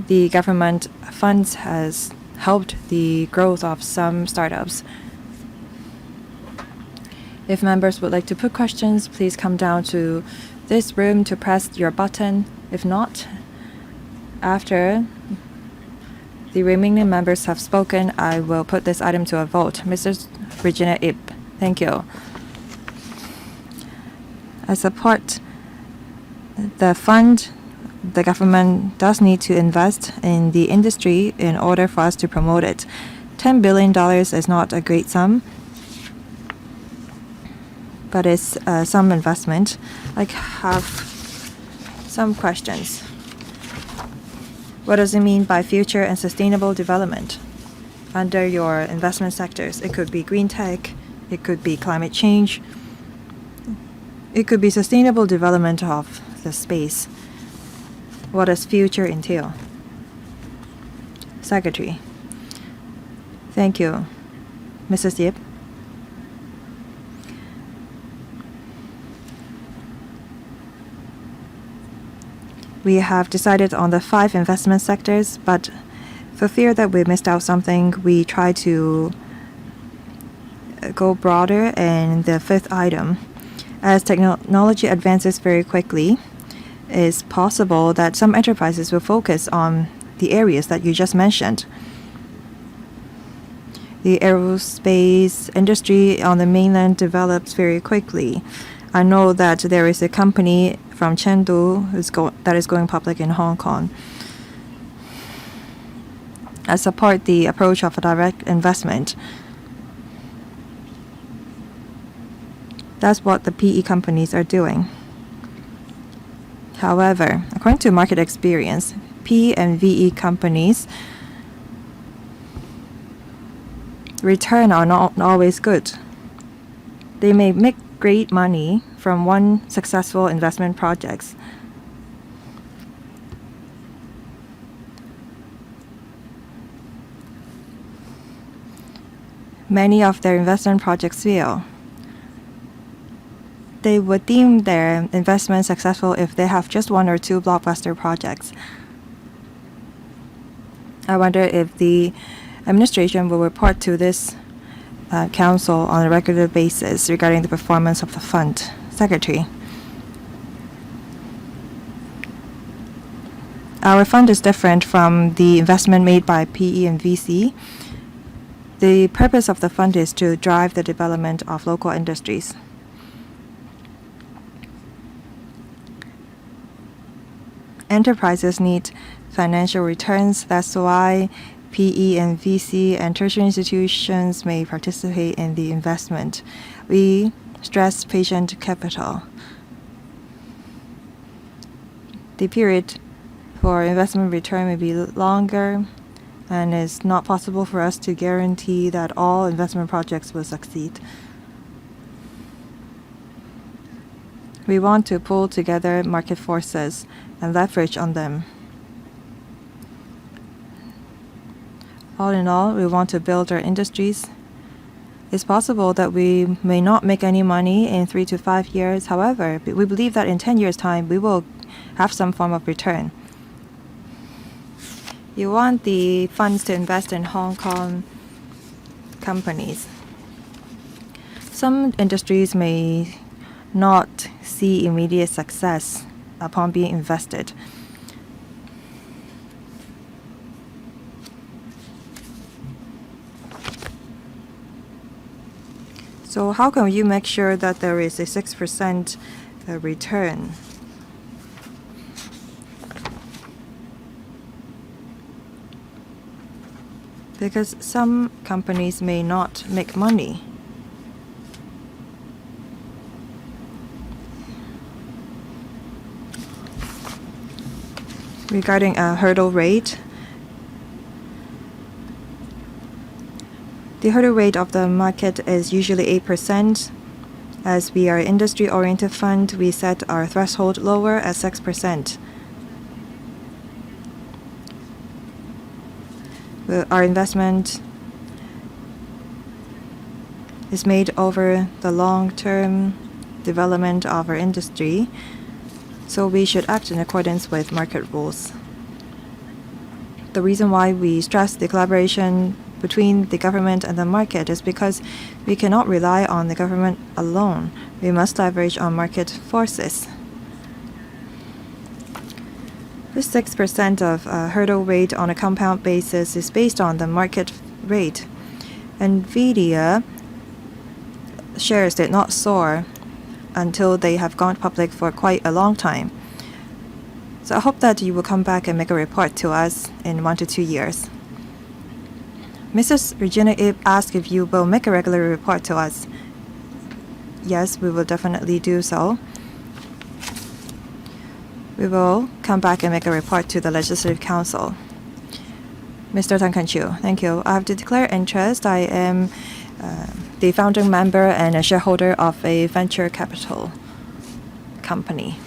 the government funds has helped the growth of some startups. If members would like to put questions, please come down to this room to press your button. If not, after the remaining members have spoken, I will put this item to a vote. Mrs. Regina Ip, thank you. I support the fund. The government does need to invest in the industry in order for us to promote it. $10 billion is not a great sum, but it's some investment. I have some questions. What does it mean by future and sustainable development under your investment sectors? It could be green tech, it could be climate change, it could be sustainable development of the space. What does future entail? Secretary. Thank you. Mrs. Yip. We have decided on the 5 investment sectors, but for fear that we missed out something, we try to go broader in the 5th item. As technology advances very quickly, it's possible that some enterprises will focus on the areas that you just mentioned. The aerospace industry on the mainland develops very quickly. I know that there is a company from Chengdu that is going public in Hong Kong. I support the approach of a direct investment. That's what the PE companies are doing. However, according to market experience, P and VE companies return are not always good. They may make great money from one successful investment projects. Many of their investment projects fail. They would deem their investment successful if they have just 1 or 2 blockbuster projects. I wonder if the administration will report to this council on a regular basis regarding the performance of the fund. Secretary. Our fund is different from the investment made by PE and VC. The purpose of the fund is to drive the development of local industries. Enterprises need financial returns. That's why PE and VC and tertiary institutions may participate in the investment. We stress patient capital. The period for investment return may be longer, and it's not possible for us to guarantee that all investment projects will succeed. We want to pull together market forces and leverage on them. All in all, we want to build our industries. It's possible that we may not make any money in 3 to 5 years. However, we believe that in 10 years' time, we will have some form of return. You want the funds to invest in Hong Kong companies. Some industries may not see immediate success upon being invested. So how can you make sure that there is a 6% return? Because some companies may not make money. Regarding a hurdle rate, the hurdle rate of the market is usually 8%. As we are an industry-oriented fund, we set our threshold lower at 6%. Our investment is made over the long-term development of our industry, so we should act in accordance with market rules. The reason why we stress the collaboration between the government and the market is because we cannot rely on the government alone. We must leverage on market forces. This 6% of hurdle rate on a compound basis is based on the market rate. NVIDIA shares did not soar until they have gone public for quite a long time. So I hope that you will come back and make a report to us in 1 to 2 years. Mrs. Regina Ip asked if you will make a regular report to us. Yes, we will definitely do so. We will come back and make a report to the Legislative Council. Mr. Tan Kan Chiu, thank you. I have to declare interest. I am the founding member and a shareholder of a venture capital company.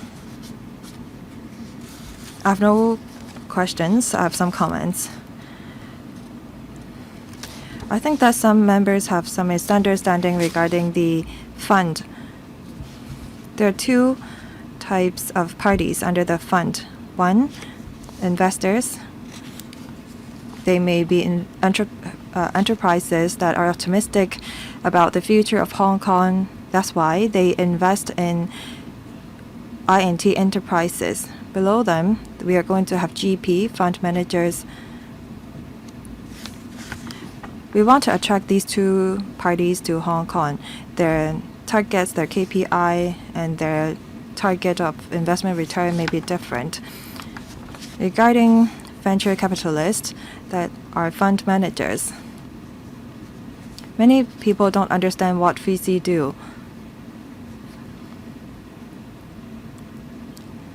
I have no questions. I have some comments. I think that some members have some misunderstanding regarding the fund. There are two types of parties under the fund. One, investors. They may be in enterprises that are optimistic about the future of Hong Kong. That's why they invest in INT enterprises. Below them, we are going to have GP, fund managers. We want to attract these two parties to Hong Kong. Their targets, their KPI, and their target of investment return may be different. Regarding venture capitalists that are fund managers, many people don't understand what VC do.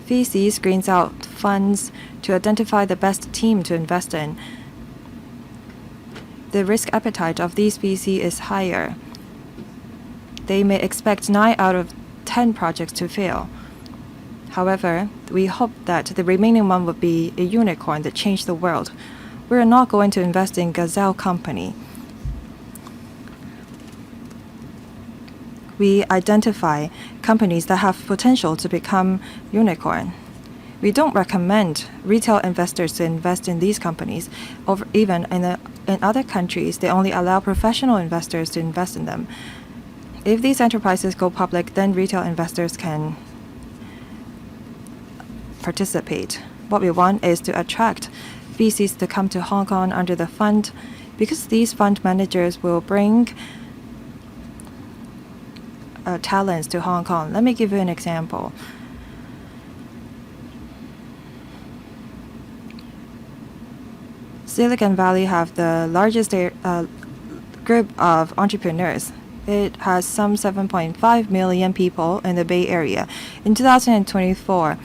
VC screens out funds to identify the best team to invest in. The risk appetite of these VC is higher. They may expect 9 out of 10 projects to fail. However, we hope that the remaining one will be a unicorn that changed the world. We are not going to invest in Gazelle Company. We identify companies that have potential to become unicorn. We don't recommend retail investors to invest in these companies. Even in other countries, they only allow professional investors to invest in them. If these enterprises go public, then retail investors can participate. What we want is to attract VCs to come to Hong Kong under the fund, because these fund managers will bring talents to Hong Kong. Let me give you an example. Silicon Valley have the largest group of entrepreneurs. It has some 7.5 million people in the Bay Area. In 2024,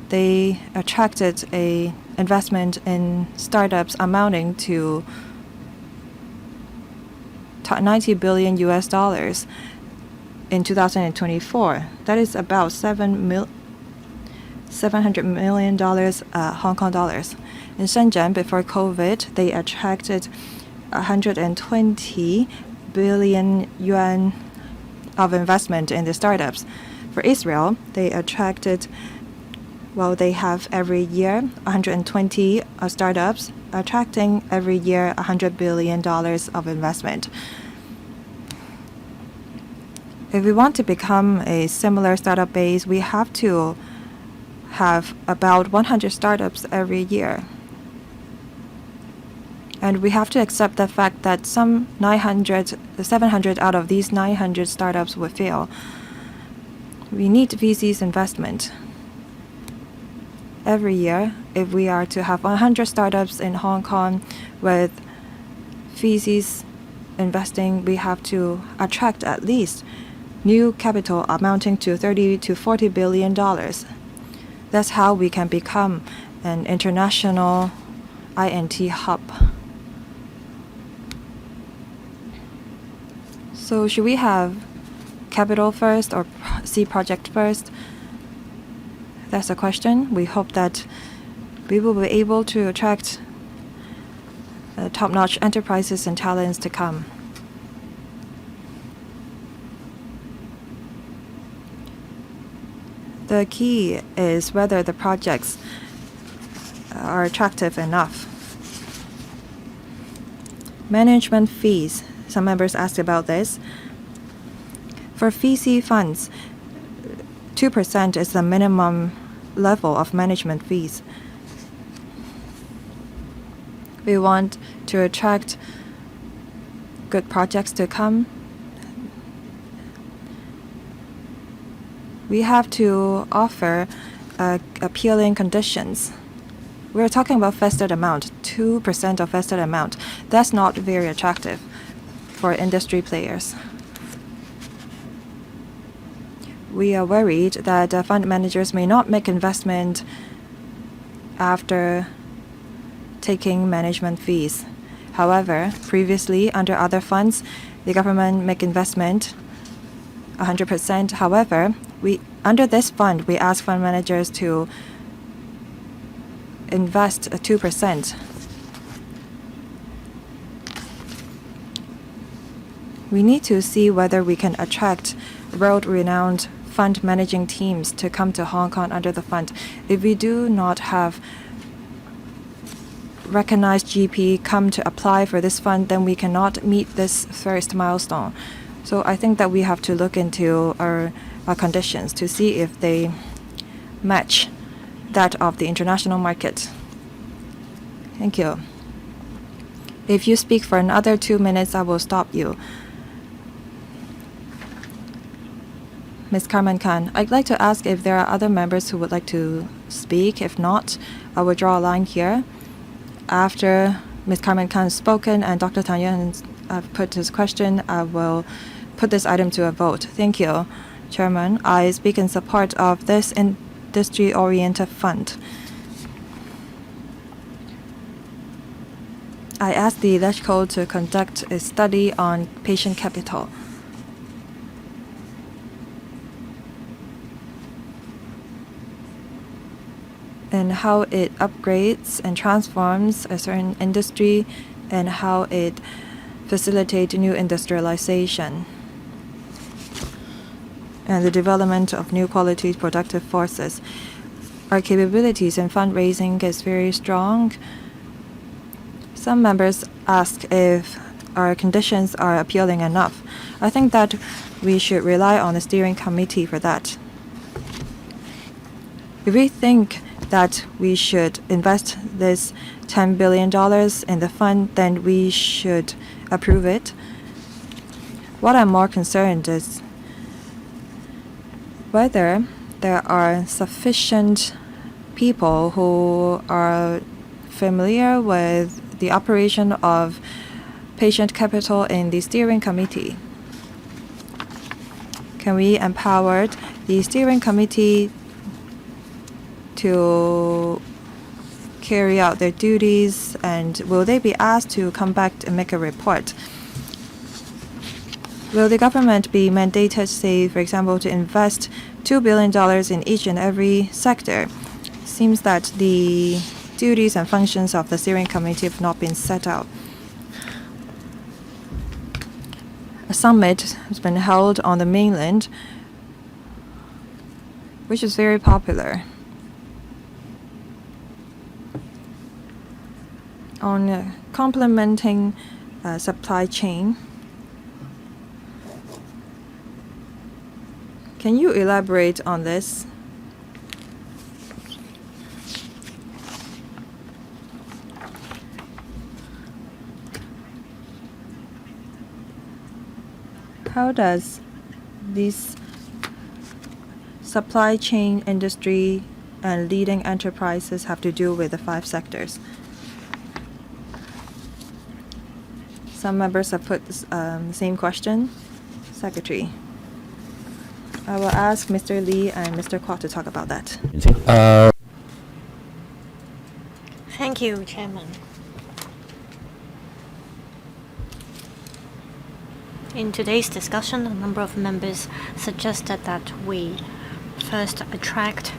they attracted a investment in startups amounting to 90 billion US dollars in 2024. That is about $700 million Hong Kong dollars. In Shenzhen, before COVID, they attracted 120 billion yuan of investment in the startups. For Israel, they attracted, they have every year 120 startups, attracting every year $100 billion of investment. If we want to become a similar startup base, we have to have about 100 startups every year. And we have to accept the fact that some 700 out of these 900 startups will fail. We need VC's investment. Every year, if we are to have 100 startups in Hong Kong with VC's investing, we have to attract at least new capital amounting to $30 to $40 billion. That's how we can become an international INT hub. So should we have capital first or see project first? That's the question. We hope that we will be able to attract top-notch enterprises and talents to come. The key is whether the projects are attractive enough. Management fees. Some members asked about this. For VC funds, 2% is the minimum level of management fees. We want to attract good projects to come. We have to offer appealing conditions. We're talking about vested amount, 2% of vested amount. That's not very attractive for industry players. We are worried that fund managers may not make investment after taking management fees. However, previously, under other funds, the government make investment 100%. However, under this fund, we ask fund managers to invest 2%. We need to see whether we can attract world-renowned fund managing teams to come to Hong Kong under the fund. If we do not have recognized GP come to apply for this fund, then we cannot meet this first milestone. So I think that we have to look into our conditions to see if they match that of the international market. Thank you. If you speak for another 2 minutes, I will stop you. Ms. Carmen Khan, I'd like to ask if there are other members who would like to speak. If not, I will draw a line here. After Ms. Carmen Khan has spoken and Dr. Tan Yuan put his question, I will put this item to a vote. Thank you, Chairman. I speak in support of this industry-oriented fund. I asked the electrical to conduct a study on patient capital. And how it upgrades and transforms a certain industry and how it facilitates new industrialization and the development of new quality productive forces. Our capabilities in fundraising is very strong. Some members ask if our conditions are appealing enough. I think that we should rely on the steering committee for that. If we think that we should invest this $10 billion in the fund, then we should approve it. What I'm more concerned is whether there are sufficient people who are familiar with the operation of patient capital in the steering committee? Can we empower the steering committee to carry out their duties, and will they be asked to come back and make a report? Will the government be mandated, say, for example, to invest $2 billion in each and every sector? Seems that the duties and functions of the steering committee have not been set out. A summit has been held on the mainland, which is very popular. On complementing supply chain, can you elaborate on this? How does this supply chain industry and leading enterprises have to do with the 5 sectors? Some members have put the same question. Secretary. I will ask Mr. Lee and Mr. Kwok to talk about that. Thank you, Chairman. In today's discussion, a number of members suggested that we first attract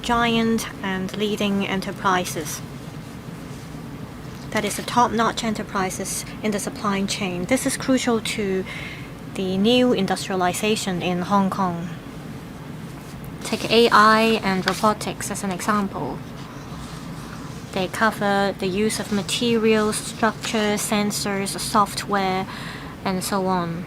giant and leading enterprises. That is the top-notch enterprises in the supply chain. This is crucial to the new industrialization in Hong Kong. Take AI and robotics as an example. They cover the use of materials, structures, sensors, software, and so on.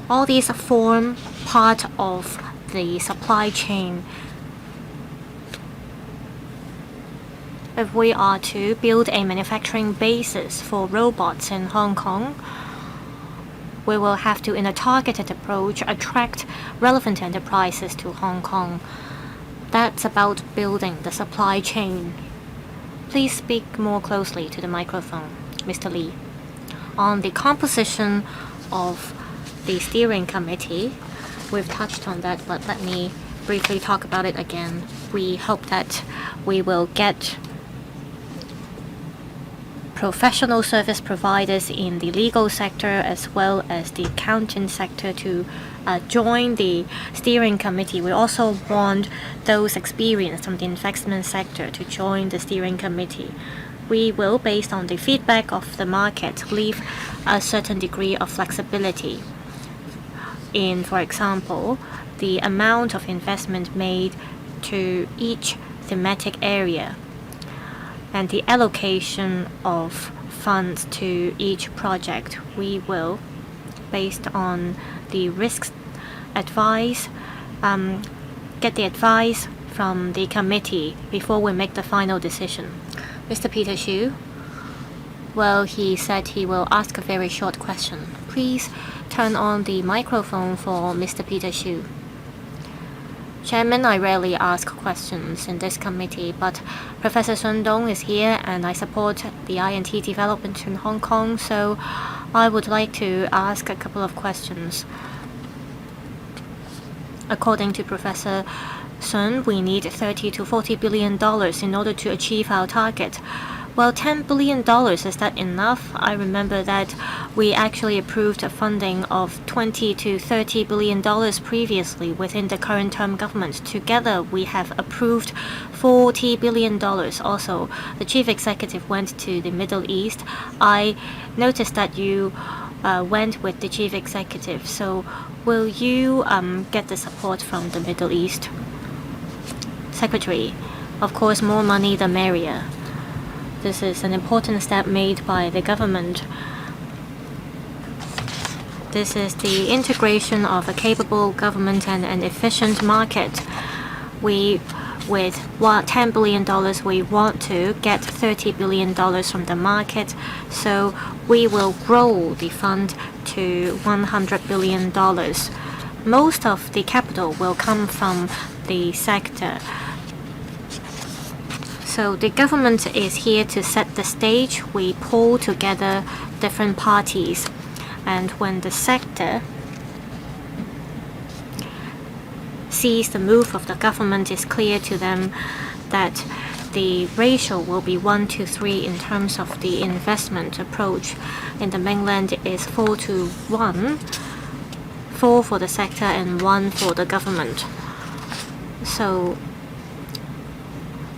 All these form part of the supply chain. If we are to build a manufacturing basis for robots in Hong Kong, we will have to, in a targeted approach, attract relevant enterprises to Hong Kong. That's about building the supply chain. Please speak more closely to the microphone, Mr. Lee. On the composition of the steering committee, we've touched on that, but let me briefly talk about it again. We hope that we will get professional service providers in the legal sector as well as the accounting sector to join the steering committee. We also want those experienced from the investment sector to join the steering committee. We will, based on the feedback of the market, leave a certain degree of flexibility in, for example, the amount of investment made to each thematic area and the allocation of funds to each project. We will, based on the risks advice, get the advice from the committee before we make the final decision. Mr. Peter Xu, well, he said he will ask a very short question. Please turn on the microphone for Mr. Peter Xu. Chairman, I rarely ask questions in this committee, but Professor Sun Dong is here and I support the I&T development in Hong Kong, so I would like to ask a couple of questions. According to Professor Sun, we need $30 to $40 billion in order to achieve our target. Well, $10 billion, is that enough? I remember that we actually approved a funding of $20 to $30 billion previously within the current term government. Together, we have approved $40 billion. Also, the chief executive went to the Middle East. I noticed that you went with the chief executive. So, will you get the support from the Middle East? Secretary, of course, more money the merrier. This is an important step made by the government. This is the integration of a capable government and an efficient market. With $10 billion, we want to get $30 billion from the market. So we will grow the fund to $100 billion. Most of the capital will come from the sector. So the government is here to set the stage. We pull together different parties, and when the sector sees the move of the government, it's clear to them that the ratio will be 1-to-3 in terms of the investment approach. In the mainland is 4-to-1, 4 for the sector and 1 for the government. So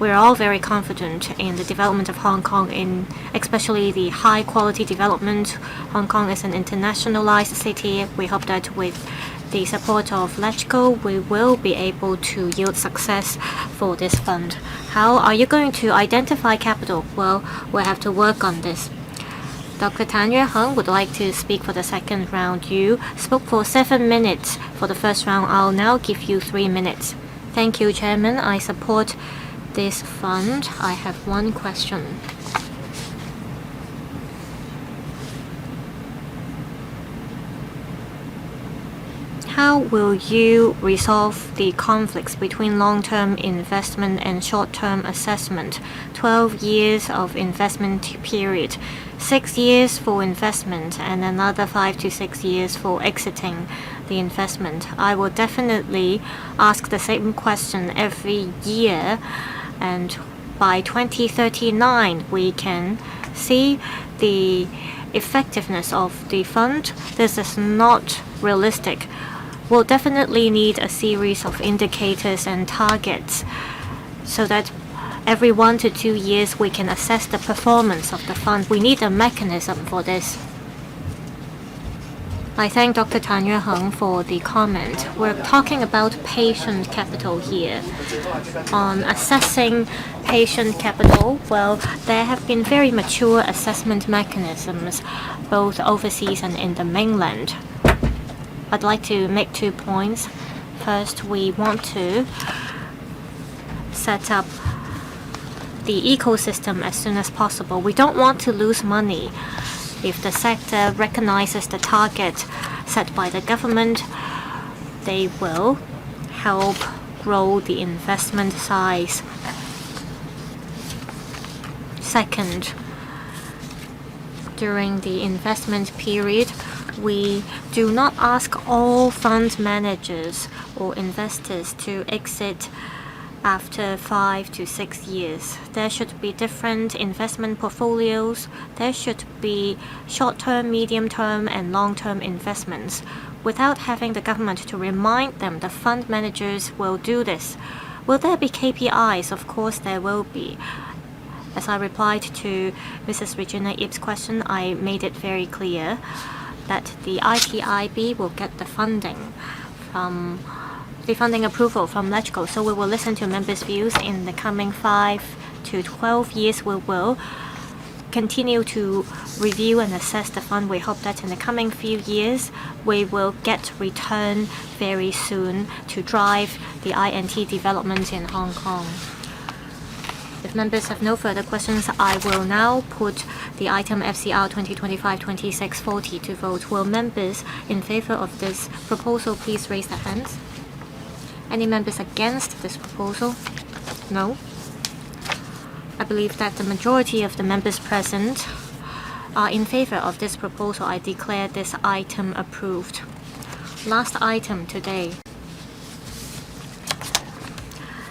we're all very confident in the development of Hong Kong, in especially the high quality development. Hong Kong is an internationalized city. We hope that with the support of LegCo, we will be able to yield success for this fund. How are you going to identify capital? Well, we'll have to work on this. Dr. Tan Yueheng would like to speak for the second round. You spoke for 7 minutes for the first round. I'll now give you 3 minutes. Thank you, Chairman. I support this fund. I have one question. How will you resolve the conflicts between long-term investment and short-term assessment? 12 years of investment period, 6 years for investment, and another 5 to 6 years for exiting the investment. I will definitely ask the same question every year, and by 2039 we can see the effectiveness of the fund. This is not realistic. We'll definitely need a series of indicators and targets so that every 1 to 2 years we can assess the performance of the fund. We need a mechanism for this. I thank Dr. Tan Yueheng for the comment. We're talking about patient capital here. On assessing patient capital, well, there have been very mature assessment mechanisms, both overseas and in the mainland. I'd like to make 2 points. First, we want to set up the ecosystem as soon as possible. We don't want to lose money. If the sector recognizes the target set by the government, they will help grow the investment size. Second, during the investment period, we do not ask all fund managers or investors to exit after 5 to 6 years. There should be different investment portfolios. There should be short-term, medium-term, and long-term investments. Without having the government to remind them, the fund managers will do this. Will there be KPIs? Of course there will be. As I replied to Mrs. Regina Ip's question, I made it very clear that the IPIB will get the funding approval from LegCo. So we will listen to members' views. In the coming 5 to 12 years, we will continue to review and assess the fund. We hope that in the coming few years, we will get return very soon to drive the INT development in Hong Kong. If members have no further questions, I will now put the item FCR 2025-2640 to vote. Will members in favor of this proposal please raise their hands? Any members against this proposal? No. I believe that the majority of the members present are in favor of this proposal. I declare this item approved. Last item today.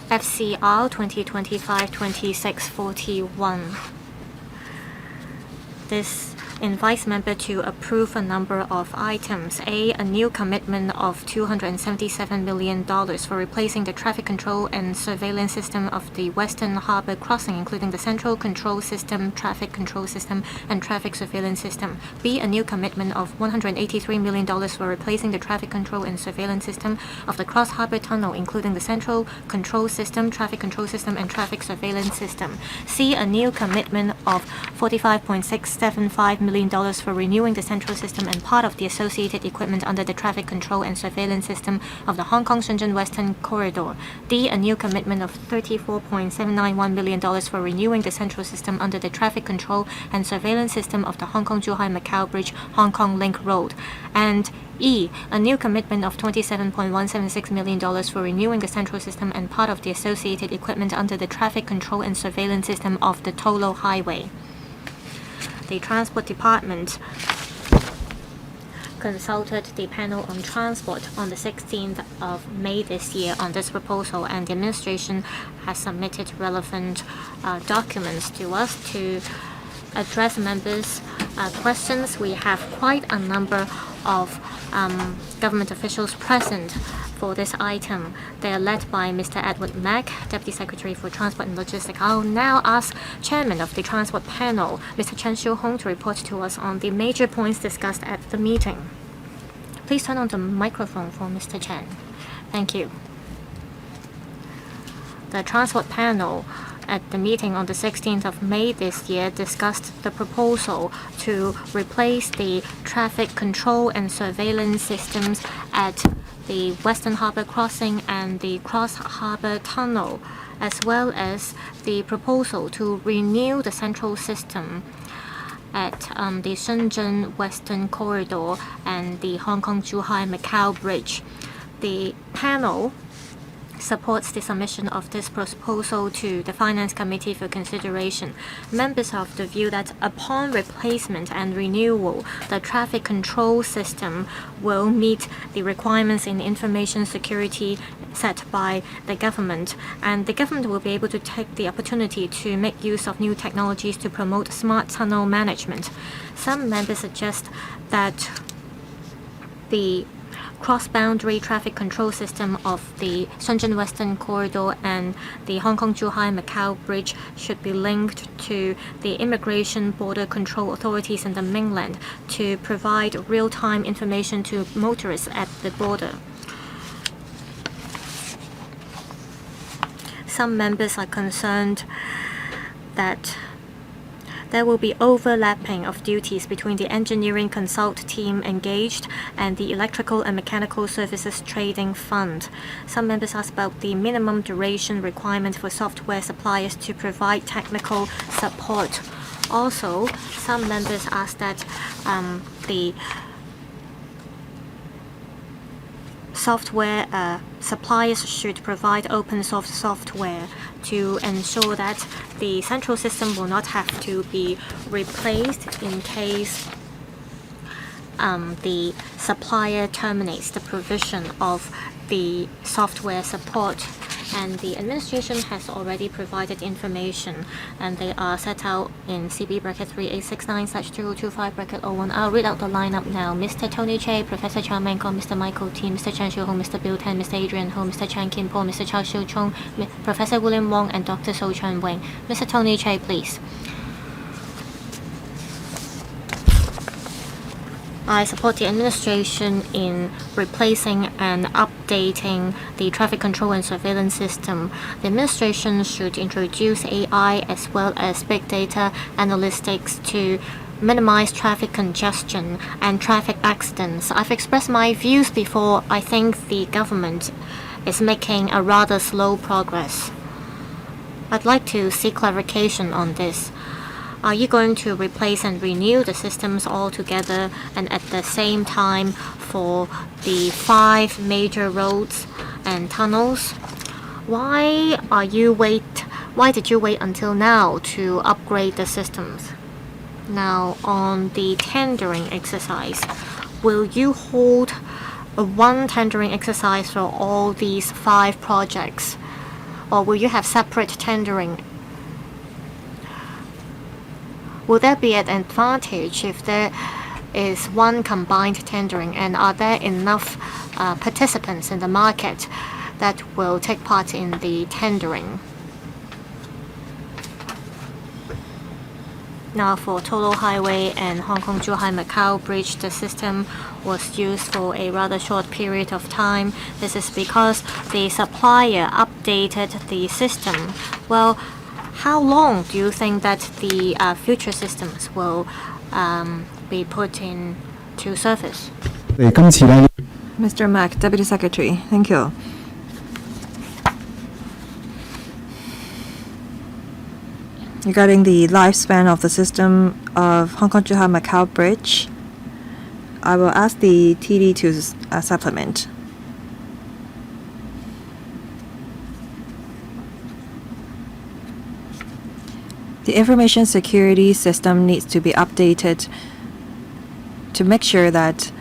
FCR 2025-2641. This invites member to approve a number of items. A new commitment of $277 million for replacing the traffic control and surveillance system of the Western Harbour Crossing, including the central control system, traffic control system, and traffic surveillance system. B, a new commitment of $183 million for replacing the traffic control and surveillance system of the Cross Harbour Tunnel, including the central control system, traffic control system, and traffic surveillance system. C, a new commitment of $45.675 million million for renewing the central system and part of the associated equipment under the traffic control and surveillance system of the Hong Kong-Shenzhen Western Corridor. D. A new commitment of $34.791 million for renewing the central system under the traffic control and surveillance system of the Hong Kong-Zhuhai-Macau Bridge, Hong Kong Link Road. And E. A new commitment of $27.176 million for renewing the central system and part of the associated equipment under the traffic control and surveillance system of the Tolo Highway. The Transport Department consulted the panel on transport on the 16th of May this year on this proposal, and the administration has submitted relevant documents to us to address members' questions. We have quite a number of government officials present for this item. They are led by Mr. Edward Mack, Deputy Secretary for Transport and Logistics. I'll now ask Chairman of the Transport Panel, Mr. Chen Xiu-hong, to report to us on the major points discussed at the meeting. Please turn on the microphone for Mr. Chen. Thank you. The Transport Panel at the meeting on the 16th of May this year discussed the proposal to replace the traffic control and surveillance systems at the Western Harbour Crossing and the Cross Harbour Tunnel, as well as the proposal to renew the central system at the Shenzhen Western Corridor and the Hong Kong-Zhuhai-Macau Bridge. The panel supports the submission of this proposal to the Finance Committee for consideration. Members are of the view that upon replacement and renewal, the traffic control system will meet the requirements in information security set by the government, and the government will be able to take the opportunity to make use of new technologies to promote smart tunnel management. Some members suggest that the cross-boundary traffic control system of the Shenzhen Western Corridor and the Hong Kong-Zhuhai-Macau Bridge should be linked to the immigration border control authorities in the mainland to provide real-time information to motorists at the border. Some members are concerned that there will be overlapping of duties between the engineering consult team engaged and the electrical and mechanical services trading fund. Some members asked about the minimum duration requirement for software suppliers to provide technical support. Also, some members asked that the software suppliers should provide open source software to ensure that the central system will not have to be replaced in case the supplier terminates the provision of the software support. And the administration has already provided information, and they are set out in CB bracket 3869/2025/01. I'll read out the lineup now. Mr. Tony Che, Professor Chow Meng Kong, Mr. Michael Tim, Mr. Chen Xiu-hong, Mr. Bill Tan, Mr. Adrian Ho, Mr. Chan Kim Po, Mr. Chao Xiu-chung, Professor William Wong, and Dr. So Chuan Wing. Mr. Tony Che, please. I support the administration in replacing and updating the traffic control and surveillance system. The administration should introduce AI as well as big data analytics to minimize traffic congestion and traffic accidents. I've expressed my views before. I think the government is making a rather slow progress. I'd like to seek clarification on this. Are you going to replace and renew the systems altogether and at the same time for the 5 major roads and tunnels? Why did you wait until now to upgrade the systems? Now, on the tendering exercise, will you hold one tendering exercise for all these 5 projects, or will you have separate tendering? Will there be an advantage if there is one combined tendering, and are there enough participants in the market that will take part in the tendering? Now, for Tolo Highway and Hong Kong-Zhuhai-Macau Bridge, the system was used for a rather short period of time. This is because the supplier updated the system. Well, how long do you think that the future systems will be put into service. 今次咧 Mr. Mack, Deputy Secretary, thank you. Regarding the lifespan of the system of Hong Kong-Zhuhai-Macau Bridge, I will ask the TD to supplement. The information security system needs to be updated to make sure that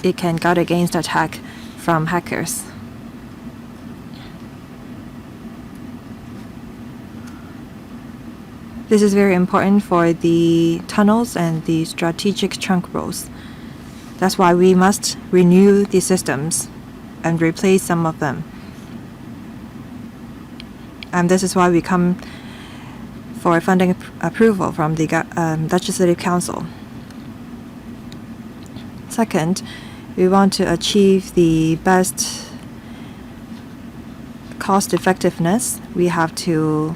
it can guard against attack from hackers. This is very important for the tunnels and the strategic trunk roads. That's why we must renew the systems and replace some of them. And this is why we come for funding approval from the Legislative Council. Second, we want to achieve the best cost effectiveness. We have to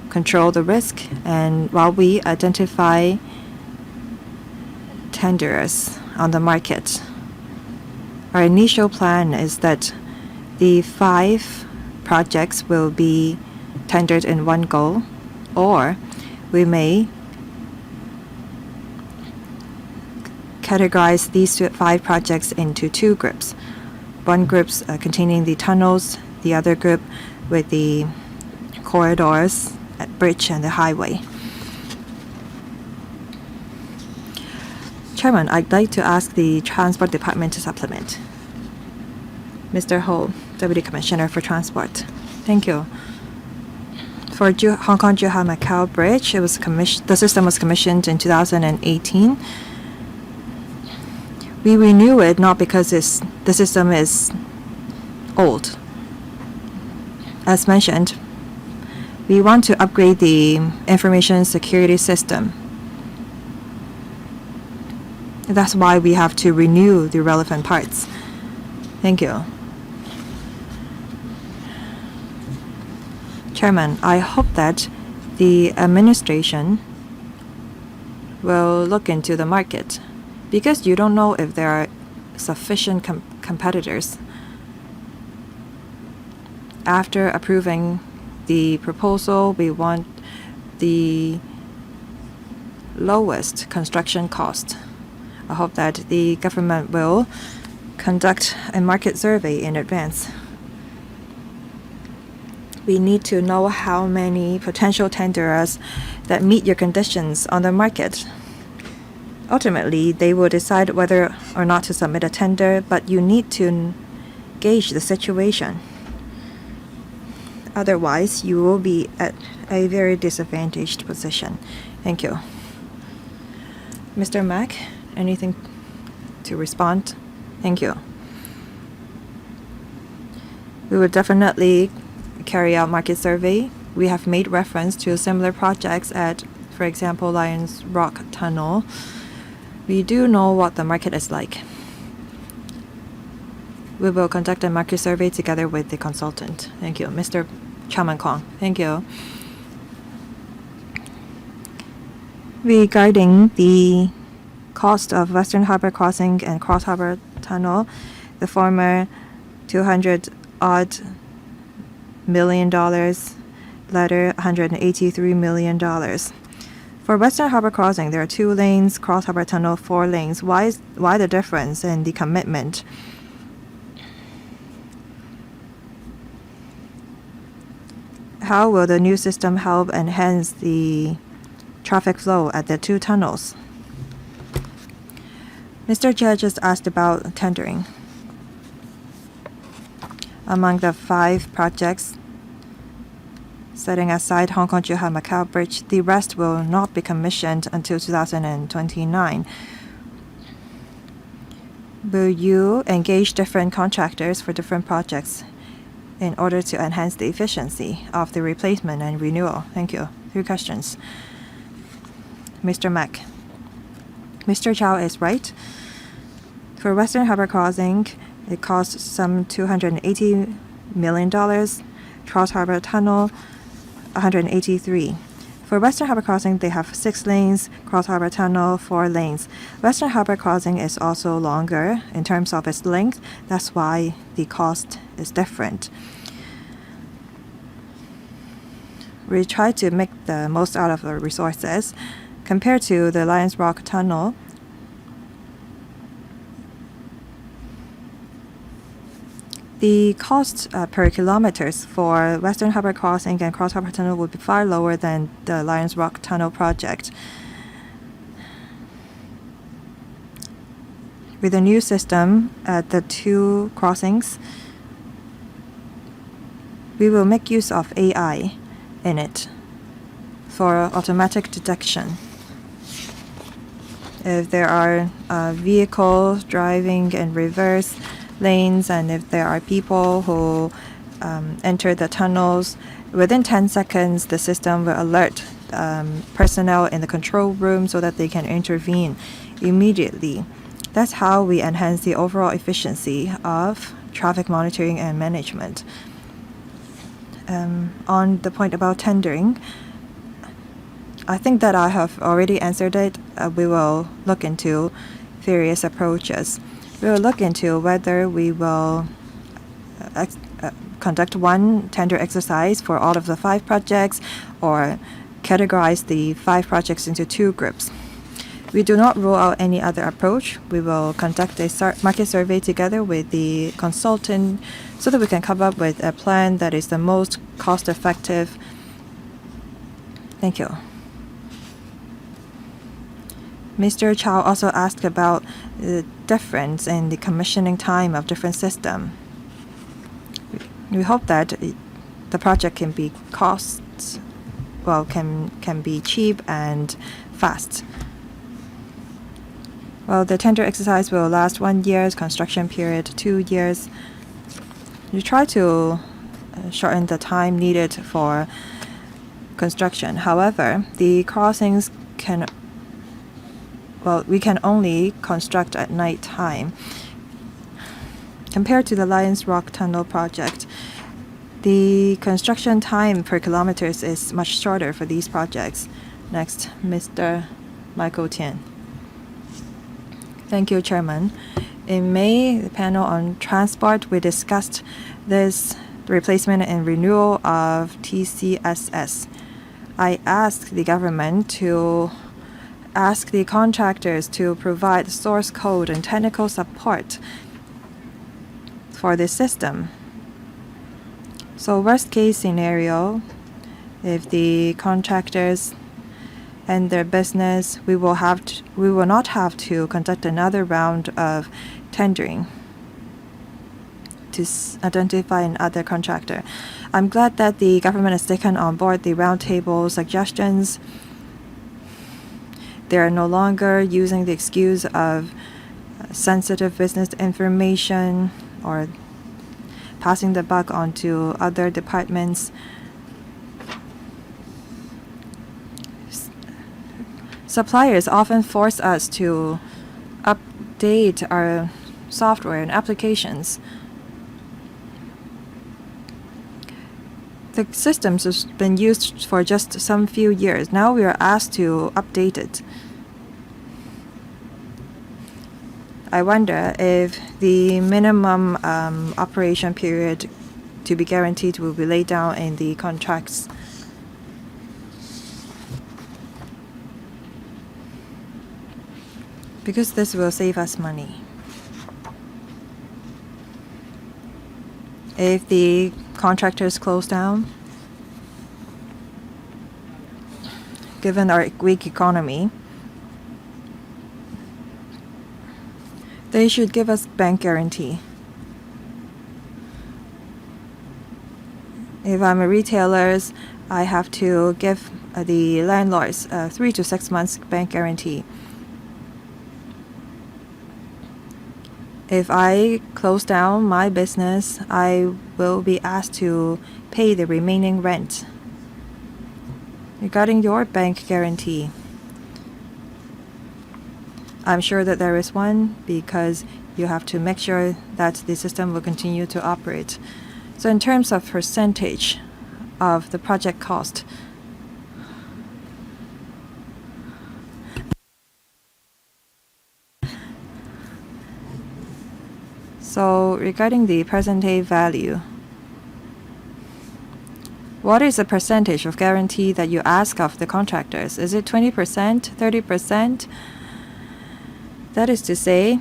control the risk, and while we identify tenderers on the market, our initial plan is that the 5 projects will be tendered in one go, or we may categorize these 5 projects into 2 groups. One group containing the tunnels, the other group with the corridors, bridge, and the highway. Chairman, I'd like to ask the Transport Department to supplement. Mr. Ho, Deputy Commissioner for Transport. Thank you. For Hong Kong-Zhuhai-Macau Bridge, the system was commissioned in 2018. We renew it not because the system is old. As mentioned, we want to upgrade the information security system. That's why we have to renew the relevant parts. Thank you. Chairman, I hope that the administration will look into the market, because you don't know if there are sufficient competitors. After approving the proposal, we want the lowest construction cost. I hope that the government will conduct a market survey in advance. We need to know how many potential tenderers that meet your conditions on the market. Ultimately, they will decide whether or not to submit a tender, but you need to gauge the situation. Otherwise, you will be at a very disadvantaged position. Thank you. Mr. Mack, anything to respond? Thank you. We will definitely carry out market survey. We have made reference to similar projects at, for example, Lions Rock Tunnel. We do know what the market is like. We will conduct a market survey together with the consultant. Thank you. Mr. Chairman Kong. Thank you. Regarding the cost of Western Harbour Crossing and Cross Harbour Tunnel, the former $200-odd million, latter $183 million. For Western Harbour Crossing, there are 2 lanes, Cross Harbour Tunnel 4 lanes. Why the difference in the commitment? How will the new system help enhance the traffic flow at the 2 tunnels? Mr. Jia just asked about tendering. Among the 5 projects, setting aside Hong Kong-Zhuhai-Macau Bridge, the rest will not be commissioned until 2029. Will you engage different contractors for different projects in order to enhance the efficiency of the replacement and renewal? Thank you. 3 questions. Mr. Mack. Mr. Chow is right. For Western Harbour Crossing, it costs some $280 million. Cross Harbour Tunnel, $183. For Western Harbour Crossing, they have 6 lanes, Cross Harbour Tunnel 4 lanes. Western Harbour Crossing is also longer in terms of its length. That's why the cost is different. We try to make the most out of the resources. Compared to the Lions Rock Tunnel, the cost per kilometers for Western Harbour Crossing and Cross Harbour Tunnel would be far lower than the Lions Rock Tunnel project. With a new system at the 2 crossings, we will make use of AI in it for automatic detection. If there are vehicles driving in reverse lanes, and if there are people who enter the tunnels, within 10 seconds the system will alert personnel in the control room so that they can intervene immediately. That's how we enhance the overall efficiency of traffic monitoring and management. On the point about tendering, I think that I have already answered it. We will look into various approaches. We will look into whether we will conduct one tender exercise for all of the 5 projects or categorize the 5 projects into 2 groups. We do not rule out any other approach. We will conduct a market survey together with the consultant so that we can come up with a plan that is the most cost-effective. Thank you. Mr. Chow also asked about the difference in the commissioning time of different systems. We hope that the project can be can be cheap and fast. Well, the tender exercise will last 1 year, construction period 2 years. You try to shorten the time needed for construction. However, the crossings we can only construct at night time. Compared to the Lions Rock Tunnel project, the construction time per kilometers is much shorter for these projects. Next, Mr. Michael Tian. Thank you, Chairman. In May, the panel on transport, we discussed the replacement and renewal of TCSS. I asked the government to ask the contractors to provide source code and technical support for this system. So worst case scenario, if the contractors end their business, we will not have to conduct another round of tendering to identify another contractor. I'm glad that the government has taken on board the roundtable suggestions. They are no longer using the excuse of sensitive business information or passing the buck on to other departments. Suppliers often force us to update our software and applications. The systems have been used for just some few years. Now we are asked to update it. I wonder if the minimum operation period to be guaranteed will be laid down in the contracts. Because this will save us money. If the contractors close down, given our weak economy, they should give us bank guarantee. If I'm a retailer, I have to give the landlords 3 to 6 months bank guarantee. If I close down my business, I will be asked to pay the remaining rent. Regarding your bank guarantee, I'm sure that there is one because you have to make sure that the system will continue to operate. So in terms of percentage of the project cost, So regarding the present-day value, what is the percentage of guarantee that you ask of the contractors? Is it 20%, 30%? That is to say,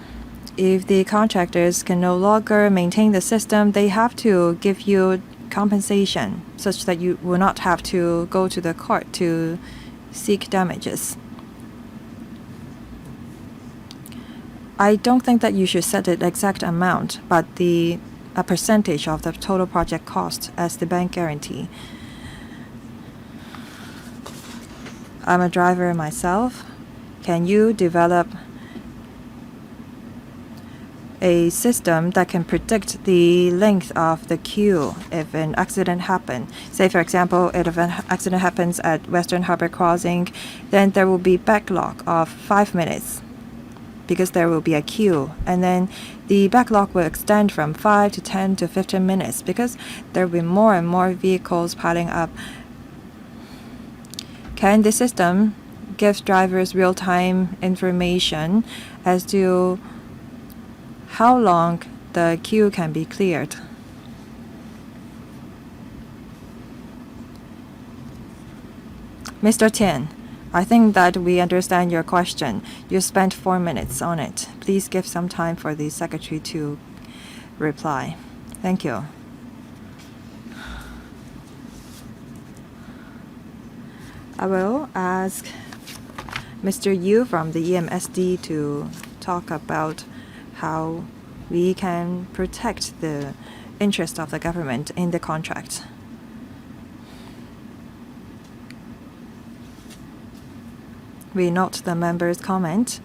if the contractors can no longer maintain the system, they have to give you compensation such that you will not have to go to the court to seek damages. I don't think that you should set an exact amount, but a percentage of the total project cost as the bank guarantee. I'm a driver myself. Can you develop a system that can predict the length of the queue if an accident happens? Say, for example, if an accident happens at Western Harbor Crossing, then there will be backlog of 5 minutes because there will be a queue. And then the backlog will extend from 5 to 10 to 15 minutes because there will be more and more vehicles piling up. Can the system give drivers real-time information as to how long the queue can be cleared? Mr. Tian, I think that we understand your question. You spent 4 minutes on it. Please give some time for the secretary to reply. Thank you. I will ask Mr. Yu from the EMSD to talk about how we can protect the interest of the government in the contract. We note the member's comment.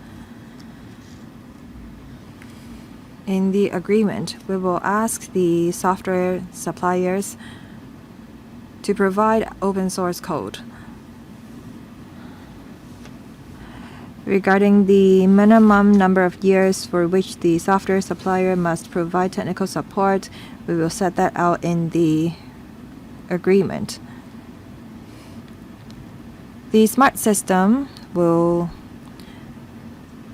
In the agreement, we will ask the software suppliers to provide open source code. Regarding the minimum number of years for which the software supplier must provide technical support, we will set that out in the agreement. The smart system will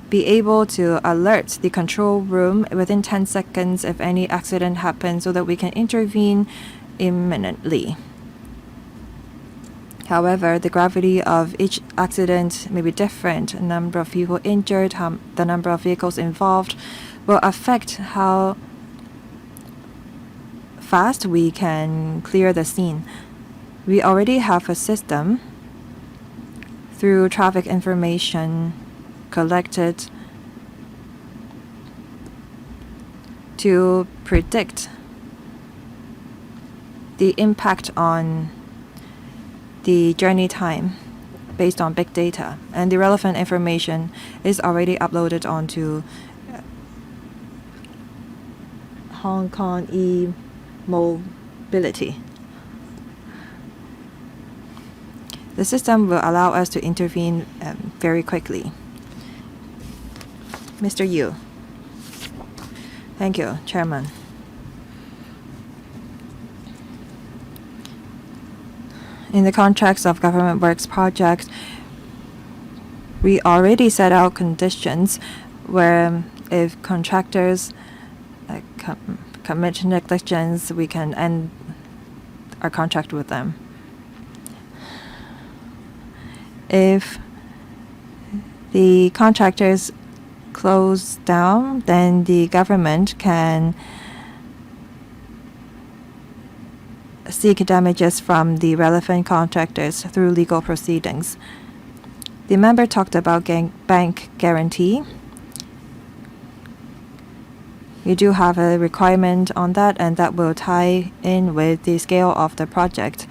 be able to alert the control room within 10 seconds if any accident happens so that we can intervene imminently. However, the gravity of each accident may be different. The number of people injured, the number of vehicles involved will affect how fast we can clear the scene. We already have a system through traffic information collected to predict the impact on the journey time based on big data, and the relevant information is already uploaded onto Hong Kong e-mobility. The system will allow us to intervene very quickly. Mr. Yu. Thank you, Chairman. In the contracts of government works project, we already set out conditions where if contractors commit negligence, we can end our contract with them. If the contractors close down, then the government can seek damages from the relevant contractors through legal proceedings. The member talked about bank guarantee. You do have a requirement on that, and that will tie in with the scale of the project.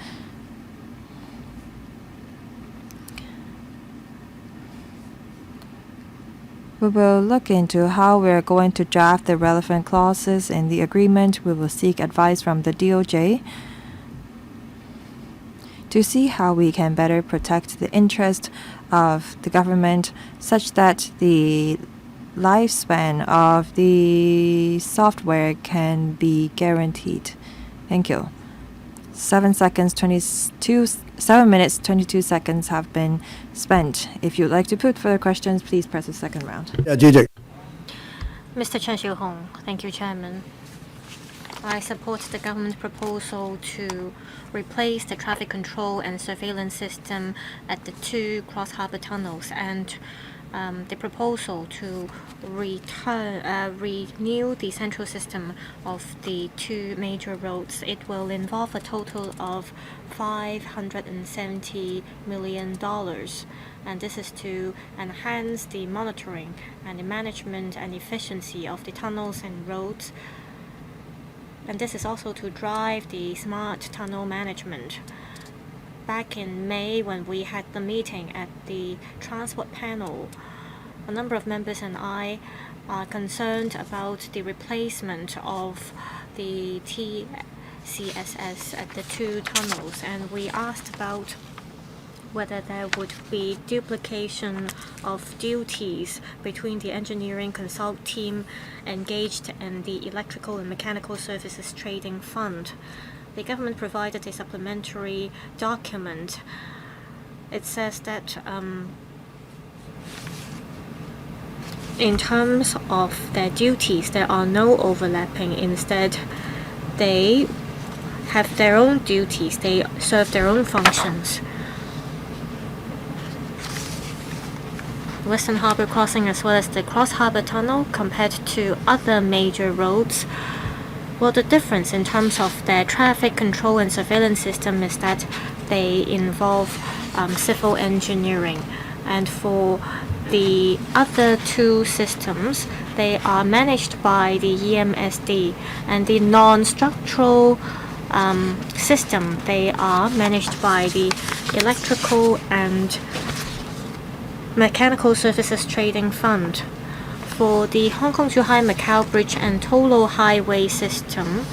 We will look into how we are going to draft the relevant clauses in the agreement. We will seek advice from the DOJ to see how we can better protect the interest of the government such that the lifespan of the software can be guaranteed. Thank you. 7 minutes, 22 seconds have been spent. If you'd like to put further questions, please press the second round. Mr. Chen Xiuhong. Thank you, Chairman. I support the government proposal to replace the traffic control and surveillance system at the 2 cross-harbor tunnels and the proposal to renew the central system of the 2 major roads. It will involve a total of $570 million. And this is to enhance the monitoring and the management and efficiency of the tunnels and roads. And this is also to drive the smart tunnel management. Back in May, when we had the meeting at the transport panel, a number of members and I are concerned about the replacement of the TCSS at the 2 tunnels, and we asked about whether there would be duplication of duties between the engineering consult team engaged in the electrical and mechanical services trading fund. The government provided a supplementary document. It says that in terms of their duties, there are no overlapping. Instead, they have their own duties. They serve their own functions. Western Harbour Crossing as well as the Cross Harbour Tunnel compared to other major roads. Well, the difference in terms of their traffic control and surveillance system is that they involve civil engineering. And for the other 2 systems, they are managed by the EMSD. And the non-structural system, they are managed by the electrical and Mechanical Services Trading Fund. For the Hong Kong-Zhuhai Macau Bridge and Tolo Highway system,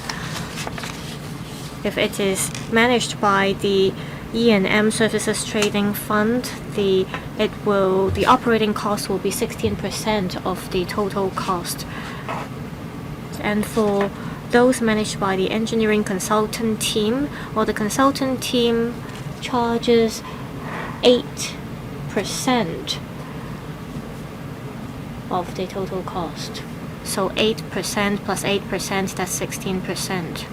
if it is managed by the E&M Services Trading Fund, the operating cost will be 16% of the total cost. And for those managed by the engineering consultant team, or the consultant team charges 8% of the total cost. So 8% plus 8%, that's 16%.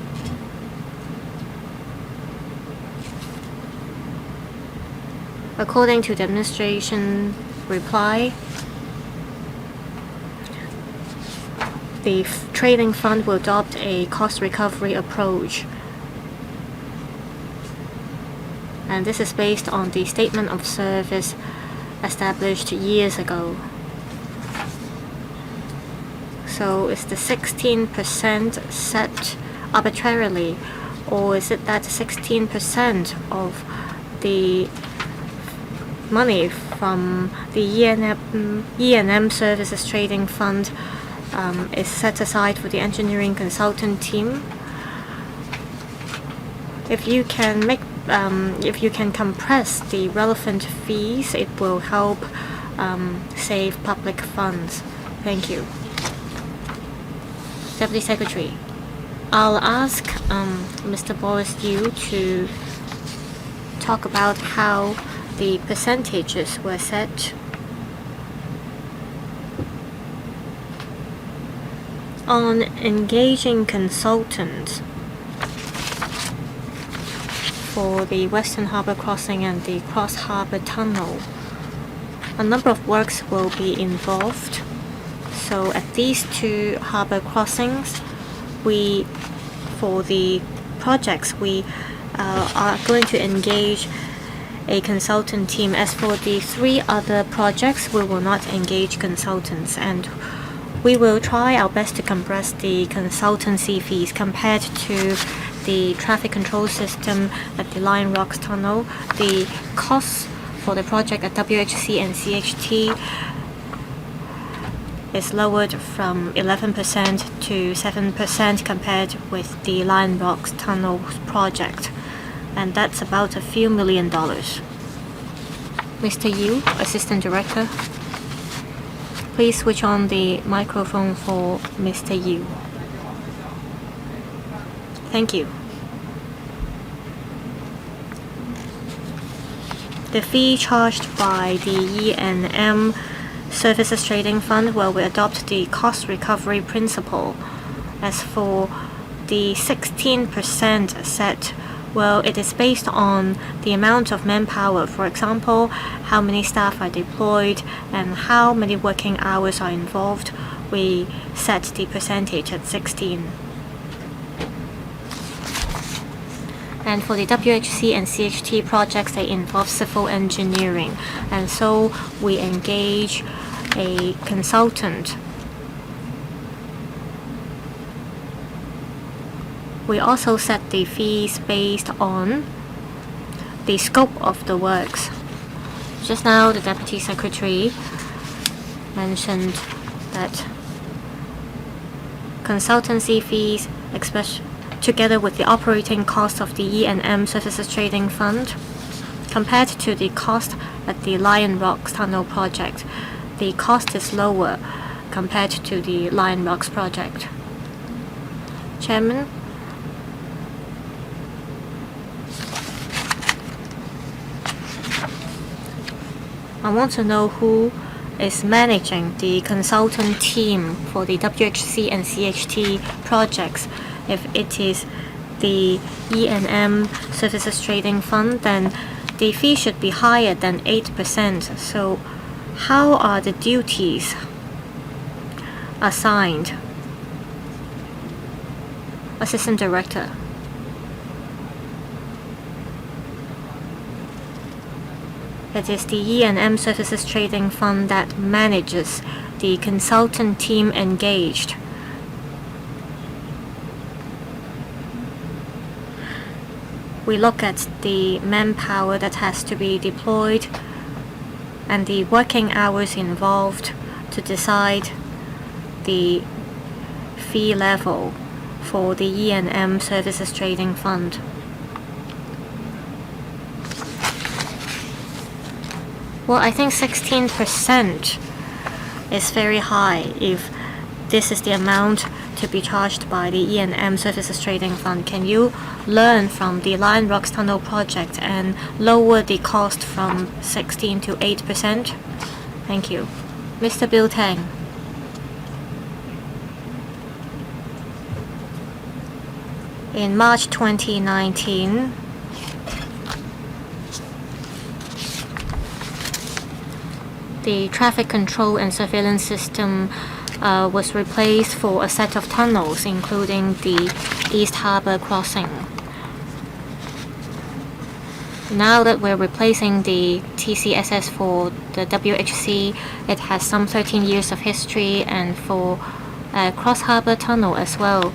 According to the administration reply, the trading fund will adopt a cost recovery approach. And this is based on the statement of service established years ago. So is the 16% set arbitrarily, or is it that 16% of the money from the E&M Services Trading Fund is set aside for the engineering consultant team? If you can compress the relevant fees, it will help save public funds. Thank you. Deputy Secretary, I'll ask Mr. Boris Yu to talk about how the percentages were set. On engaging consultants for the Western Harbour Crossing and the Cross Harbour Tunnel, a number of works will be involved. So at these 2 harbour crossings, for the projects, we are going to engage a consultant team. As for the 3 other projects, we will not engage consultants, and we will try our best to compress the consultancy fees compared to the traffic control system at the Lion Rocks Tunnel. The costs for the project at WHC and CHT is lowered from 11% to 7% compared with the Lion Rocks Tunnel project, and that's about a few $1 million. Mr. Yu, Assistant Director, please switch on the microphone for Mr. Yu. Thank you. The fee charged by the E&M Services Trading Fund, well, we adopt the cost recovery principle. As for the 16% set, well, it is based on the amount of manpower. For example, how many staff are deployed and how many working hours are involved. We set the percentage at 16. And for the WHC and CHT projects, they involve civil engineering. And so we engage a consultant. We also set the fees based on the scope of the works. Just now, the Deputy Secretary mentioned that consultancy fees, especially together with the operating cost of the E&M Services Trading Fund, compared to the cost at the Lion Rocks Tunnel project, the cost is lower compared to the Lion Rocks project. Chairman, I want to know who is managing the consultant team for the WHC and CHT projects. If it is the E&M Services Trading Fund, then the fee should be higher than 8%. So how are the duties assigned? Assistant Director. It is the E&M Services Trading Fund that manages the consultant team engaged. We look at the manpower that has to be deployed and the working hours involved to decide the fee level for the E&M Services Trading Fund. Well, I think 16% is very high if this is the amount to be charged by the E&M Services Trading Fund. Can you learn from the Lion Rocks Tunnel project and lower the cost from 16 to 8%? Thank you. Mr. Bill Tang. In March 2019, the traffic control and surveillance system was replaced for a set of tunnels, including the East Harbour crossing. Now that we're replacing the TCSS for the WHC, it has some 13 years of history, and for Cross Harbour Tunnel as well.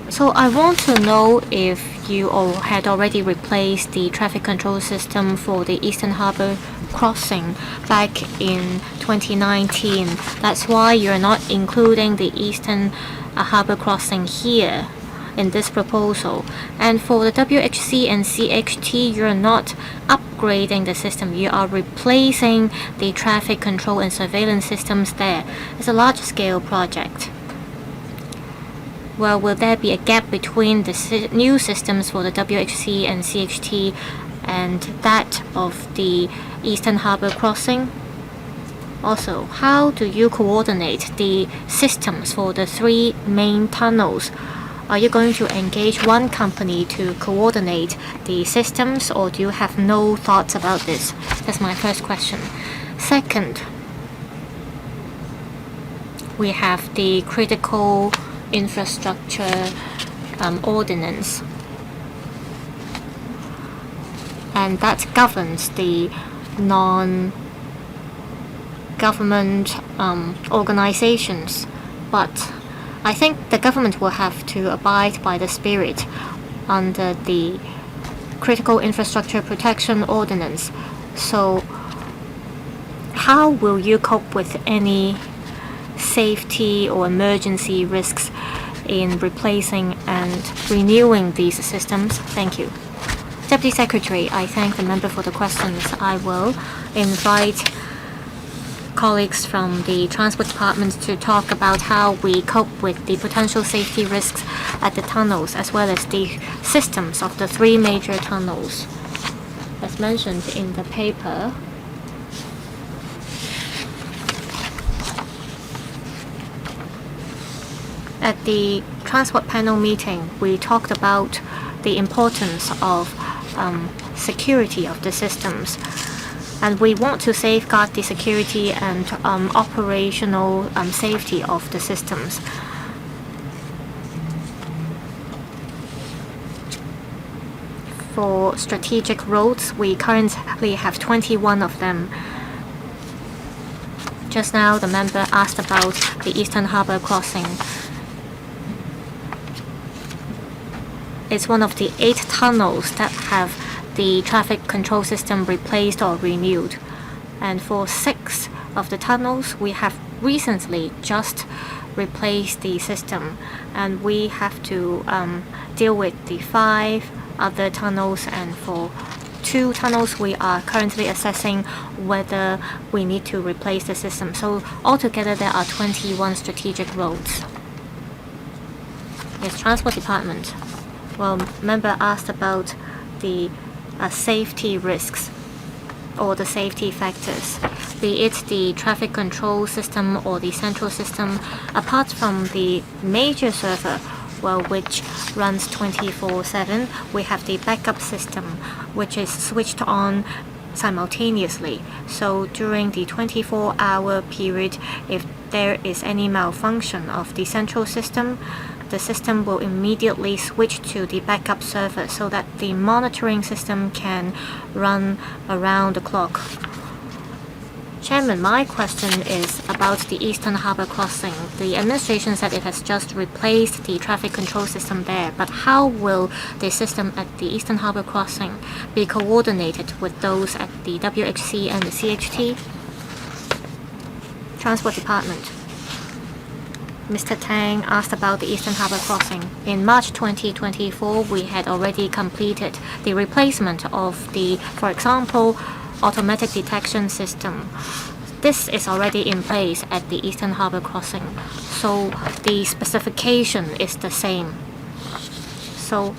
So I want to know if you all had already replaced the traffic control system for the Eastern Harbour crossing back in 2019. That's why you're not including the Eastern Harbour crossing here in this proposal. And for the WHC and CHT, you're not upgrading the system. You are replacing the traffic control and surveillance systems there. It's a large-scale project. Well, will there be a gap between the new systems for the WHC and CHT and that of the Eastern Harbour crossing? Also, how do you coordinate the systems for the three main tunnels? Are you going to engage one company to coordinate the systems, or do you have no thoughts about this? That's my first question. Second, we have the critical infrastructure ordinance, and that governs the non-government organizations. But I think the government will have to abide by the spirit under the Critical Infrastructure Protection Ordinance. So how will you cope with any safety or emergency risks in replacing and renewing these systems? Thank you. Deputy Secretary, I thank the member for the questions. I will invite colleagues from the Transport Department to talk about how we cope with the potential safety risks at the tunnels, as well as the systems of the three major tunnels. As mentioned in the paper, At the transport panel meeting, we talked about the importance of security of the systems. And we want to safeguard the security and operational safety of the systems. For strategic roads, we currently have 21 of them. Just now, the member asked about the Eastern Harbour crossing. It's one of the 8 tunnels that have the traffic control system replaced or renewed. And for 6 of the tunnels, we have recently just replaced the system. And we have to deal with the 5 other tunnels, and for 2 tunnels we are currently assessing whether we need to replace the system. So altogether there are 21 strategic roads. Yes, Transport Department. Well, member asked about the safety risks or the safety factors, be it the traffic control system or the central system. Apart from the major server, well, which runs 24/7, we have the backup system, which is switched on simultaneously. So during the 24-hour period, if there is any malfunction of the central system, the system will immediately switch to the backup server so that the monitoring system can run around the clock. Chairman, my question is about the Eastern Harbour crossing. The administration said it has just replaced the traffic control system there, but how will the system at the Eastern Harbour crossing be coordinated with those at the WHC and the CHT? Transport Department. Mr. Tang asked about the Eastern Harbour crossing. In March 2024, we had already completed the replacement of the, for example, automatic detection system. This is already in place at the Eastern Harbour crossing, so the specification is the same. So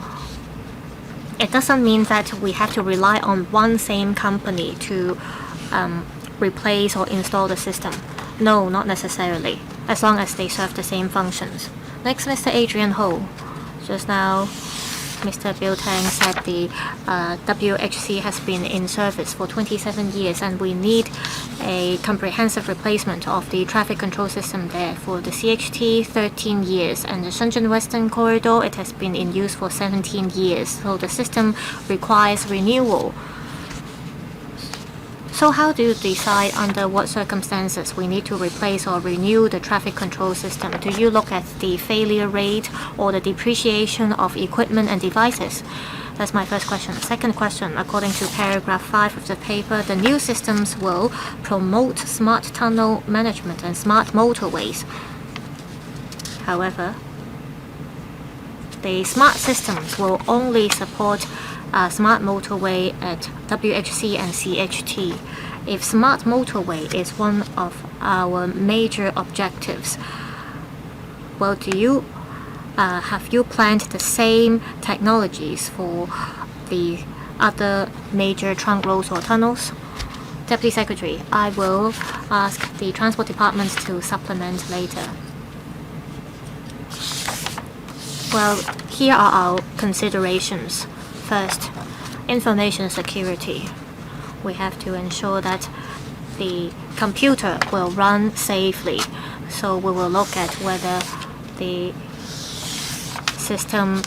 it doesn't mean that we have to rely on one same company to replace or install the system. No, not necessarily, as long as they serve the same functions. Next, Mr. Adrian Ho. Just now, Mr. Bill Tang said the WHC has been in service for 27 years and we need a comprehensive replacement of the traffic control system there. For the CHT, 13 years, and the Shenzhen Western Corridor, it has been in use for 17 years. So the system requires renewal. So how do you decide under what circumstances we need to replace or renew the traffic control system? Do you look at the failure rate or the depreciation of equipment and devices? That's my first question. Second question, according to paragraph 5 of the paper, the new systems will promote smart tunnel management and smart motorways. However, the smart systems will only support smart motorway at WHC and CHT. If smart motorway is one of our major objectives, well, have you planned the same technologies for the other major trunk roads or tunnels? Deputy Secretary, I will ask the Transport Department to supplement later. Well, here are our considerations. First, information security. We have to ensure that the computer will run safely. So we will look at whether the system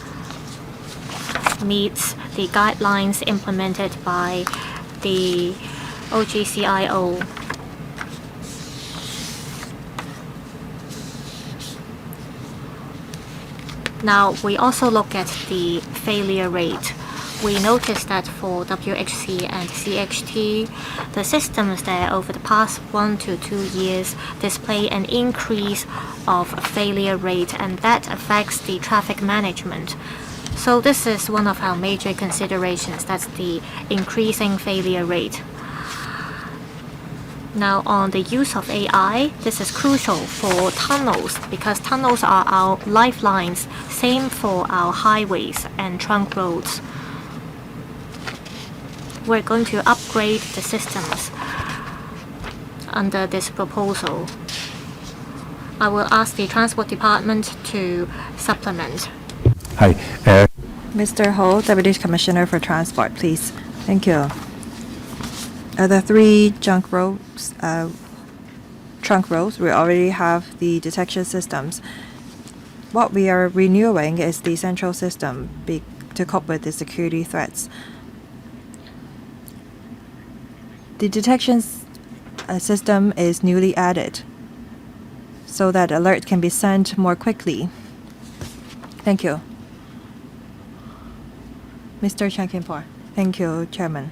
meets the guidelines implemented by the OGCIO. Now, we also look at the failure rate. We noticed that for WHC and CHT, the systems there over the past 1 to 2 years display an increase of failure rate, and that affects the traffic management. So this is one of our major considerations, that's the increasing failure rate. Now, on the use of AI, this is crucial for tunnels because tunnels are our lifelines, same for our highways and trunk roads. We're going to upgrade the systems under this proposal. I will ask the Transport Department to supplement. Hi. Mr. Ho, Deputy Commissioner for Transport, please. Thank you. The three trunk roads, we already have the detection systems. What we are renewing is the central system to cope with the security threats. The detection system is newly added so that alert can be sent more quickly. Thank you. Mr. Chan Kim-por. Thank you, Chairman.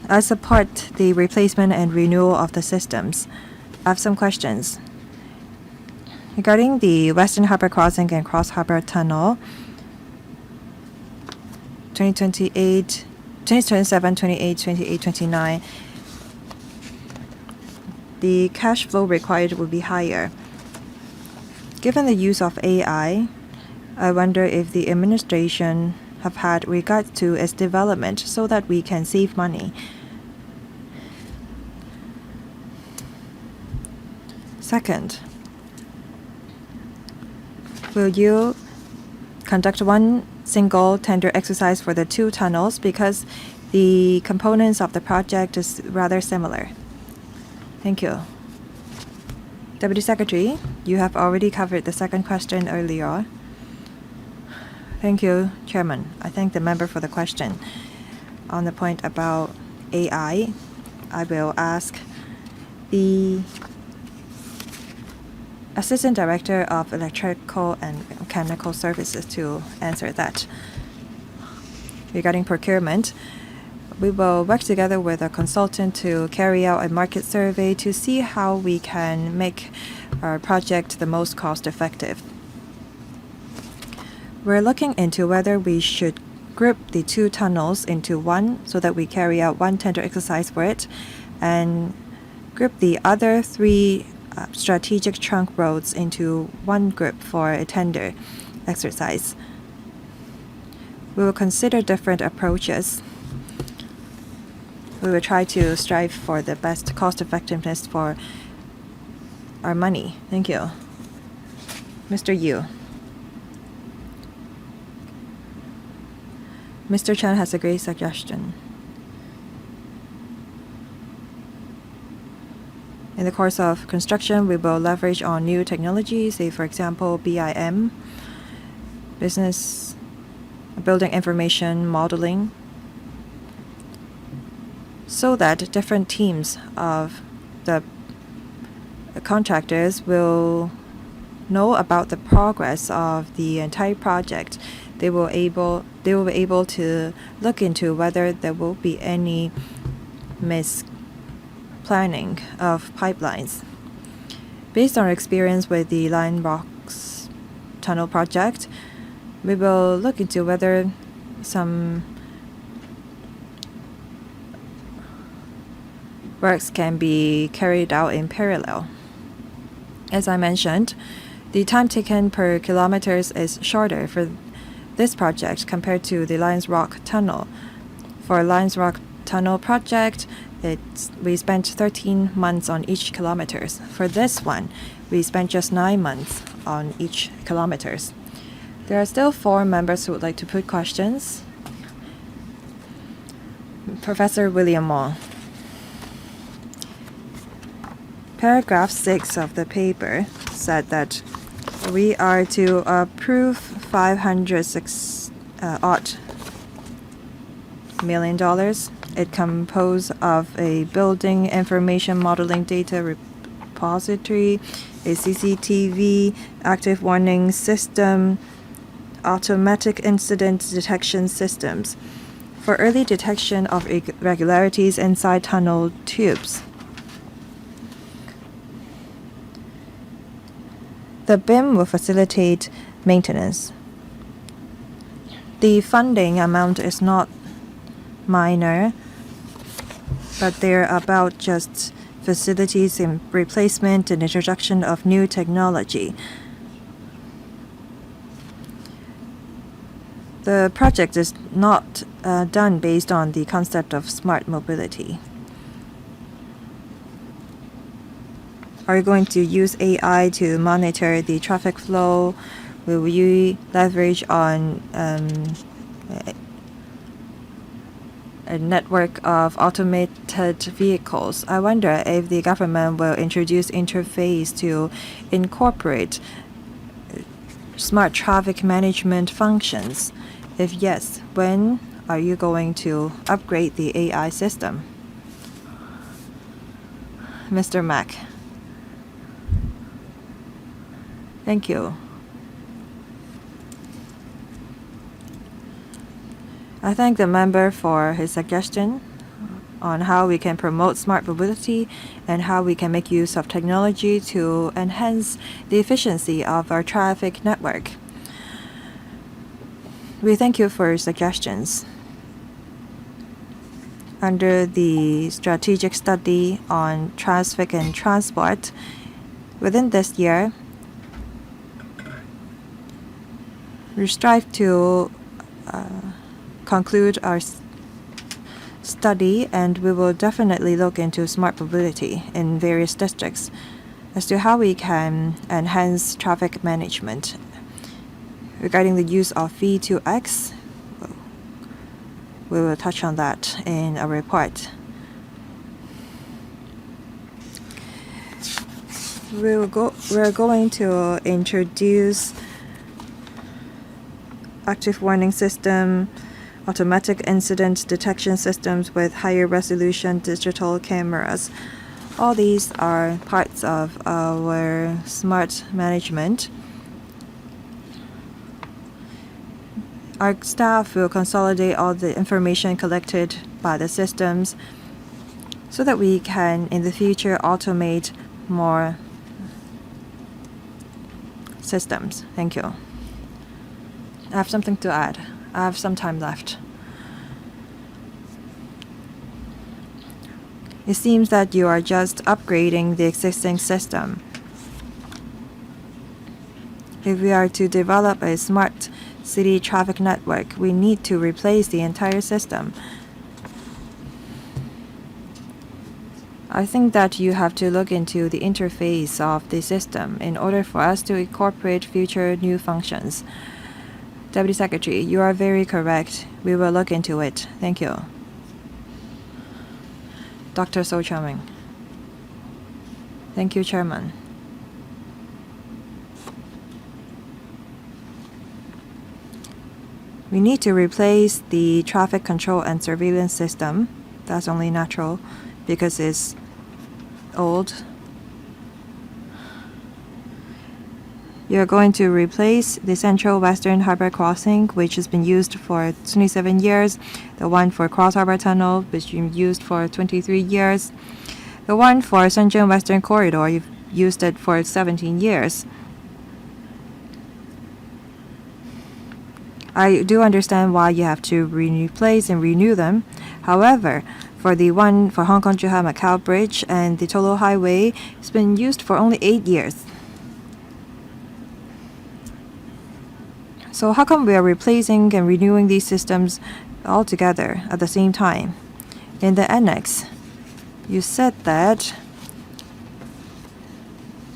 I support the replacement and renewal of the systems. I have some questions. Regarding the Western Harbour Crossing and Cross Harbour Tunnel, 2028, 2027, 28, 28, 29, the cash flow required will be higher. Given the use of AI, I wonder if the administration have had regard to its development so that we can save money. Second, will you conduct one single tender exercise for the two tunnels because the components of the project is rather similar? Thank you. Deputy Secretary, you have already covered the second question earlier. Thank you, Chairman. I thank the member for the question. On the point about AI, I will ask the Assistant Director of Electrical and Mechanical Services to answer that. Regarding procurement, we will work together with a consultant to carry out a market survey to see how we can make our project the most cost-effective. We're looking into whether we should group the two tunnels into one so that we carry out one tender exercise for it and group the other three strategic trunk roads into one group for a tender exercise. We will consider different approaches. We will try to strive for the best cost effectiveness for our money. Thank you. Mr. Yu. Mr. Chan has a great suggestion. In the course of construction, we will leverage on new technologies, say for example BIM, building information modeling, so that different teams of the contractors will know about the progress of the entire project. They will be able to look into whether there will be any misplanning of pipelines. Based on our experience with the Lion Rocks tunnel project, we will look into whether some works can be carried out in parallel. As I mentioned, the time taken per kilometers is shorter for this project compared to the Lions Rock Tunnel. For Lions Rock Tunnel project, we spent 13 months on each kilometers. For this one, we spent just 9 months on each kilometers. There are still 4 members who would like to put questions. Professor William Wong. Paragraph 6 of the paper said that we are to approve $506 million. It composed of a building information modeling data repository, a CCTV, active warning system, automatic incident detection systems for early detection of irregularities inside tunnel tubes. The BIM will facilitate maintenance. The funding amount is not minor, but they're about just facilities in replacement and introduction of new technology. The project is not done based on the concept of smart mobility. Are you going to use AI to monitor the traffic flow? Will you leverage on a network of automated vehicles? I wonder if the government will introduce interface to incorporate smart traffic management functions. If yes, when are you going to upgrade the AI system? Mr. Mack. Thank you. I thank the member for his suggestion on how we can promote smart mobility and how we can make use of technology to enhance the efficiency of our traffic network. We thank you for your suggestions. Under the strategic study on traffic and transport, within this year, we strive to conclude our study, and we will definitely look into smart mobility in various districts as to how we can enhance traffic management. Regarding the use of V2X, we will touch on that in a report. We're going to introduce active warning system, automatic incident detection systems with higher resolution digital cameras. All these are parts of our smart management. Our staff will consolidate all the information collected by the systems so that we can, in the future, automate more systems. Thank you. I have something to add. I have some time left. It seems that you are just upgrading the existing system. If we are to develop a smart city traffic network, we need to replace the entire system. I think that you have to look into the interface of the system in order for us to incorporate future new functions. Deputy Secretary, you are very correct. We will look into it. Thank you. Dr. So Chang. Thank you, Chairman. We need to replace the traffic control and surveillance system. That's only natural because it's old. You're going to replace the Central Western Harbor Crossing, which has been used for 27 years, the one for Cross Harbor Tunnel, which has been used for 23 years, the one for Shenzhen Western Corridor, you've used it for 17 years. I do understand why you have to replace and renew them. However, for the one for Hong Kong-Zhuhai-Macau Bridge and the Tolo Highway, it's been used for only 8 years. So how come we are replacing and renewing these systems all together at the same time? In the annex, you said that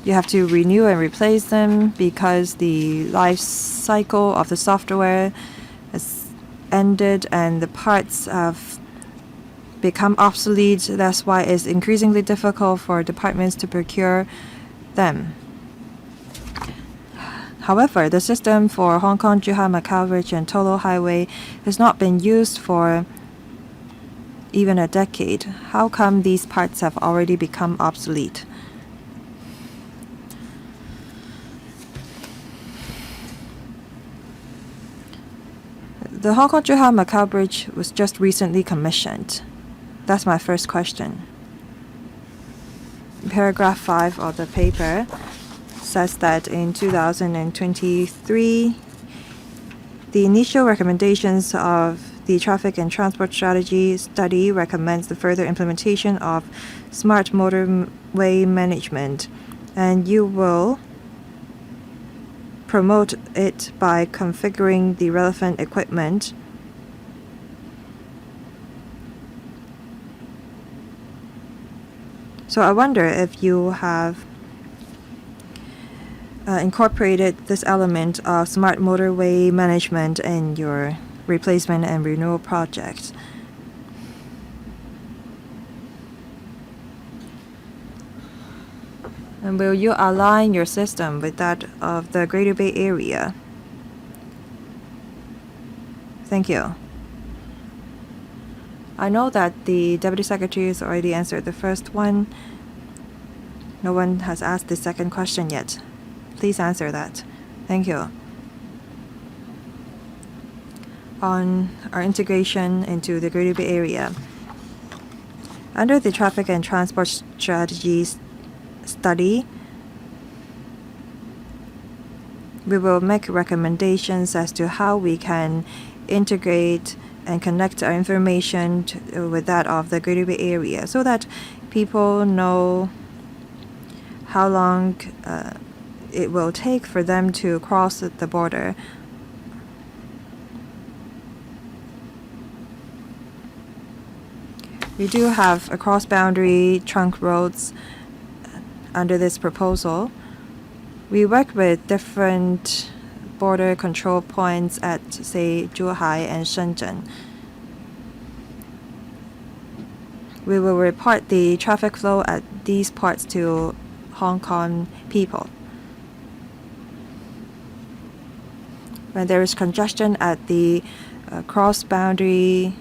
you have to renew and replace them because the life cycle of the software has ended and the parts have become obsolete. That's why it's increasingly difficult for departments to procure them. However, the system for Hong Kong-Zhuhai-Macau Bridge and Tolo Highway has not been used for even a decade. How come these parts have already become obsolete? The Hong Kong-Zhuhai-Macau Bridge was just recently commissioned. That's my first question. Paragraph 5 of the paper says that in 2023, the initial recommendations of the Traffic and Transport Strategy study recommends the further implementation of smart motorway management, and you will promote it by configuring the relevant equipment. So I wonder if you have incorporated this element of smart motorway management in your replacement and renewal project. And will you align your system with that of the Greater Bay Area? Thank you. I know that the Deputy Secretary has already answered the first one. No one has asked the second question yet. Please answer that. Thank you. On our integration into the Greater Bay Area. Under the Traffic and Transport Strategies study, we will make recommendations as to how we can integrate and connect our information with that of the Greater Bay Area so that people know how long it will take for them to cross the border. We do have cross-boundary trunk roads under this proposal. We work with different border control points at, say, Zhuhai and Shenzhen. We will report the traffic flow at these ports to Hong Kong people. When there is congestion at the cross-boundary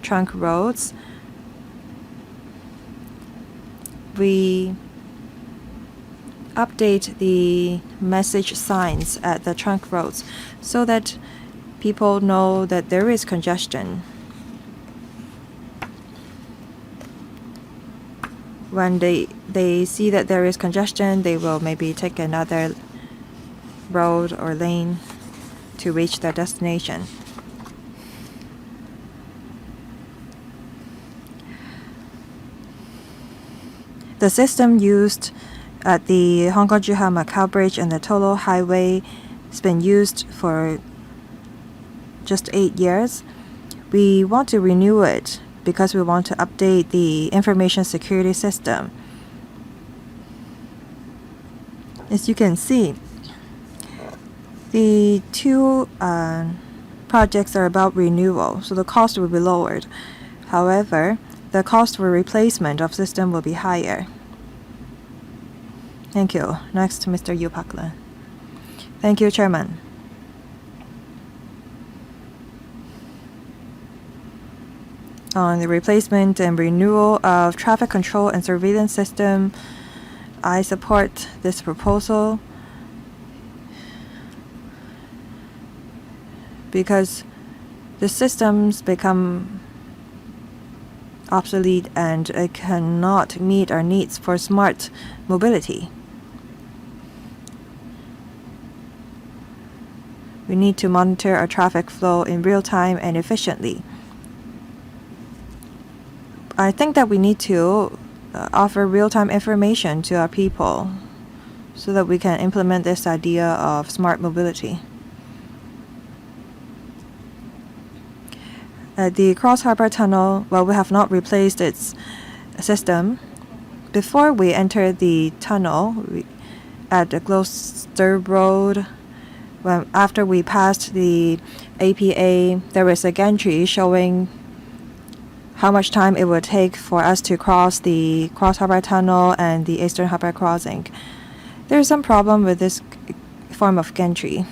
trunk roads, we update the message signs at the trunk roads so that people know that there is congestion. When they see that there is congestion, they will maybe take another road or lane to reach their destination. The system used at the Hong Kong-Zhuhai-Macau Bridge and the Tolo Highway has been used for just 8 years. We want to renew it because we want to update the information security system. As you can see, the two projects are about renewal, so the cost will be lowered. However, the cost for replacement of system will be higher. Thank you. Next, Mr. Yu Pak-lan. Thank you, Chairman. On the replacement and renewal of traffic control and surveillance system, I support this proposal because the systems become obsolete and it cannot meet our needs for smart mobility. We need to monitor our traffic flow in real time and efficiently. I think that we need to offer real-time information to our people so that we can implement this idea of smart mobility. At the Cross Harbour Tunnel, well, we have not replaced its system. Before we enter the tunnel at the Gloucester Road, after we passed the APA, there is a gantry showing how much time it would take for us to cross the Cross Harbour Tunnel and the Eastern Harbour Crossing. There is some problem with this form of gantry.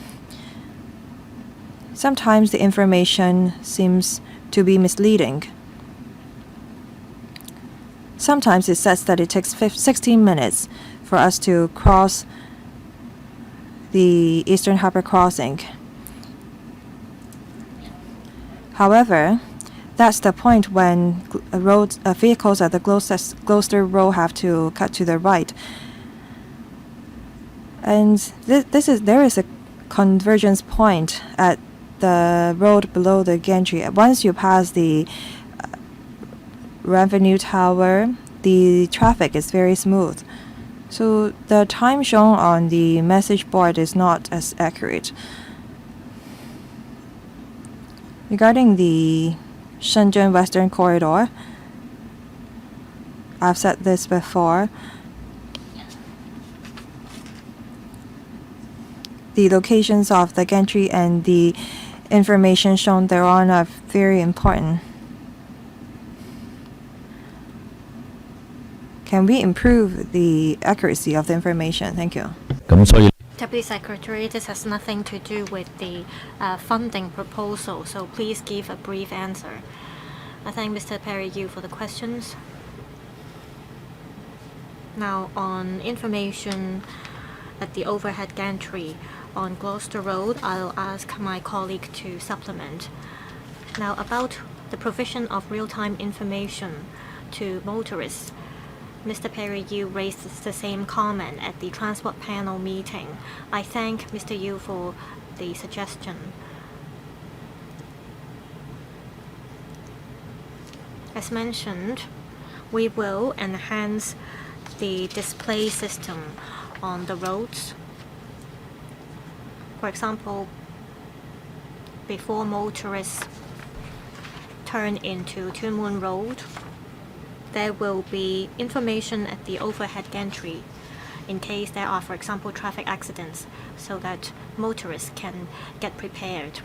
Sometimes the information seems to be misleading. Sometimes it says that it takes 16 minutes for us to cross the Eastern Harbour Crossing. However, that's the point when vehicles at the Gloucester Road have to cut to the right. And there is a convergence point at the road below the gantry. Once you pass the Revenue Tower, the traffic is very smooth. So the time shown on the message board is not as accurate. Regarding the Shenzhen Western Corridor, I've said this before. the locations of the gantry and the information shown thereon are very important. Can we improve the accuracy of the information? Thank you. Deputy Secretary, this has nothing to do with the funding proposal, so please give a brief answer. I thank Mr. Perry Yu for the questions. Now, on information at the overhead gantry on Gloucester Road, I'll ask my colleague to supplement. Now, about the provision of real-time information to motorists, Mr. Perry Yu raised the same comment at the transport panel meeting. I thank Mr. Yu for the suggestion. As mentioned, we will enhance the display system on the roads. For example, before motorists turn into Tuen Mun Road, there will be information at the overhead gantry in case there are, for example, traffic accidents, so that motorists can get prepared.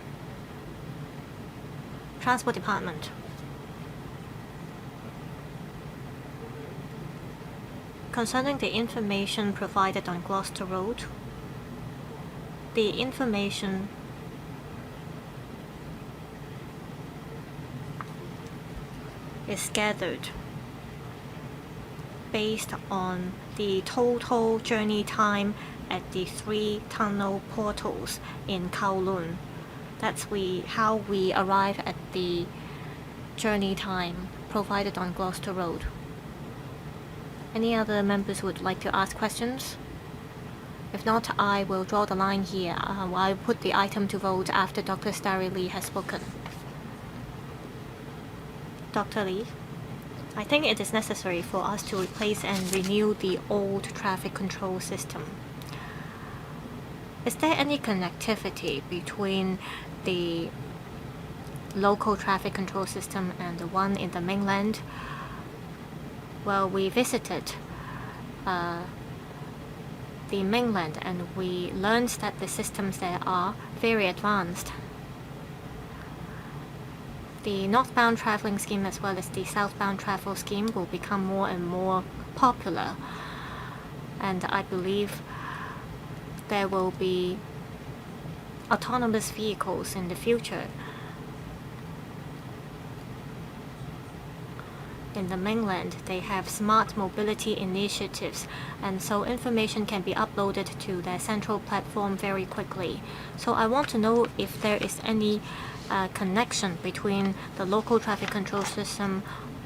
Transport Department. Concerning the information provided on Gloucester Road, the information is gathered based on the total journey time at the 3 tunnel portals in Kowloon. That's how we arrive at the journey time provided on Gloucester Road. Any other members would like to ask questions? If not, I will draw the line here. I'll put the item to vote after Dr. Starry Lee has spoken. Dr. Lee? I think it is necessary for us to replace and renew the old traffic control system. Is there any connectivity between the local traffic control system and the one in the mainland? Well, we visited the mainland and we learned that the systems there are very advanced. The northbound traveling scheme as well as the southbound travel scheme will become more and more popular, and I believe there will be autonomous vehicles in the future. In the mainland, they have smart mobility initiatives, and so information can be uploaded to their central platform very quickly. So I want to know if there is any connection between the local traffic control system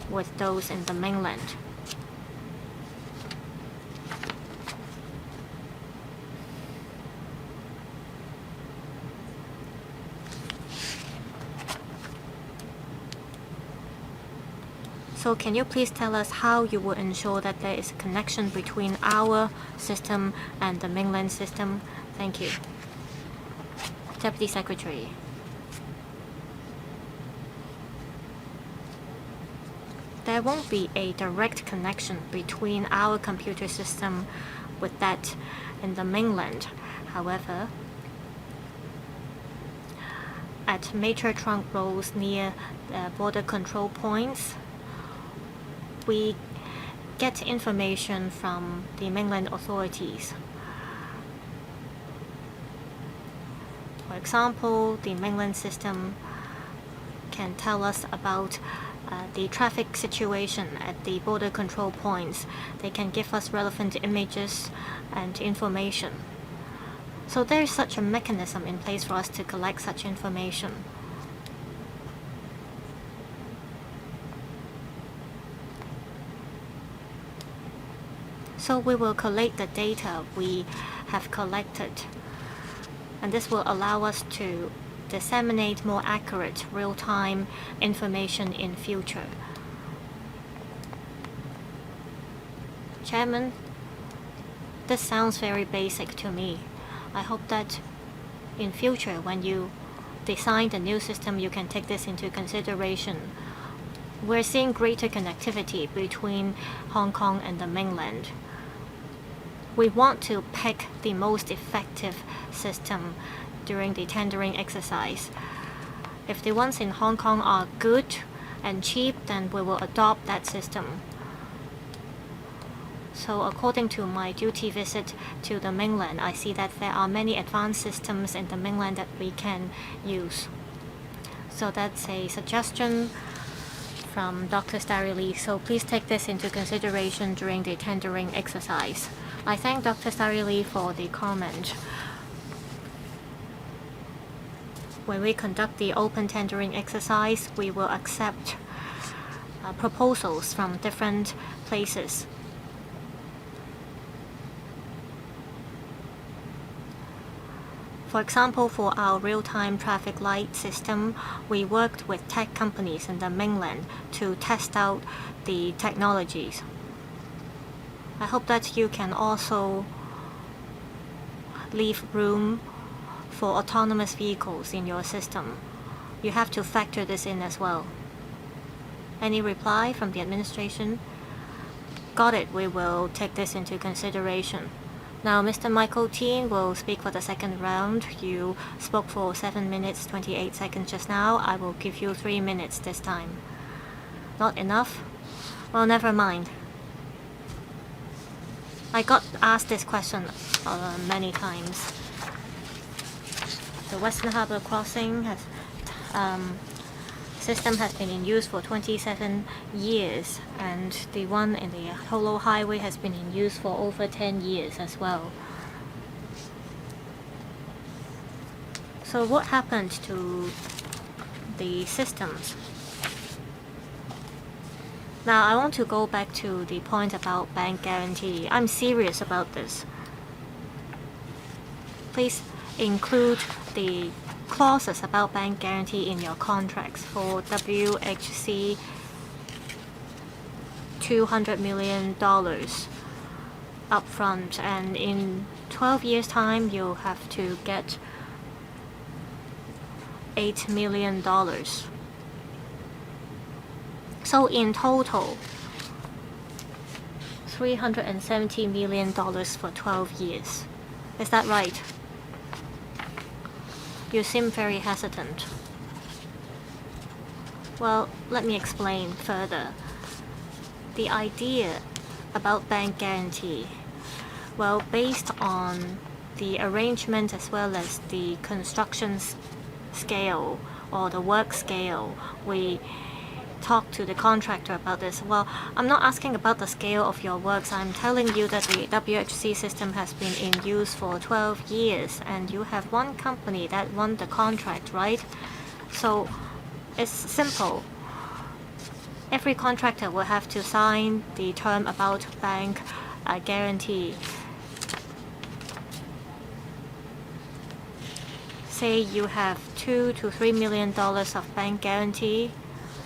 with those in the mainland. So can you please tell us how you will ensure that there is a connection between our system and the mainland system? Thank you. Deputy Secretary. There won't be a direct connection between our computer system with that in the mainland. However, at major trunk roads near the border control points, we get information from the mainland authorities. For example, the mainland system can tell us about the traffic situation at the border control points. They can give us relevant images and information. So there is such a mechanism in place for us to collect such information. So we will collate the data we have collected, and this will allow us to disseminate more accurate real-time information in future. Chairman, this sounds very basic to me. I hope that in future, when you design the new system, you can take this into consideration. We're seeing greater connectivity between Hong Kong and the mainland. We want to pick the most effective system during the tendering exercise. If the ones in Hong Kong are good and cheap, then we will adopt that system. So according to my duty visit to the mainland, I see that there are many advanced systems in the mainland that we can use. So that's a suggestion from Dr. Starry Lee. So please take this into consideration during the tendering exercise. I thank Dr. Starry Lee for the comment. When we conduct the open tendering exercise, we will accept proposals from different places. For example, for our real-time traffic light system, we worked with tech companies in the mainland to test out the technologies. I hope that you can also leave room for autonomous vehicles in your system. You have to factor this in as well. Any reply from the administration? Got it, we will take this into consideration. Now, Mr. Michael Teen will speak for the second round. You spoke for 7 minutes, 28 seconds just now. I will give you 3 minutes this time. Not enough? Well, never mind. I got asked this question many times. The Western Harbour Crossing system has been in use for 27 years, and the one in the Holo Highway has been in use for over 10 years as well. So what happened to the systems? Now I want to go back to the point about bank guarantee. I'm serious about this. Please include the clauses about bank guarantee in your contracts. For WHC, $200 million upfront, and in 12 years time you'll have to get $8 million. So in total, $370 million for 12 years. Is that right? You seem very hesitant. Well, let me explain further. The idea about bank guarantee, well, based on the arrangement as well as the construction scale or the work scale, we talk to the contractor about this. Well, I'm not asking about the scale of your works. I'm telling you that the WHC system has been in use for 12 years and you have one company that won the contract, right? So it's simple. Every contractor will have to sign the term about bank guarantee. Say you have $2 to $3 million of bank guarantee.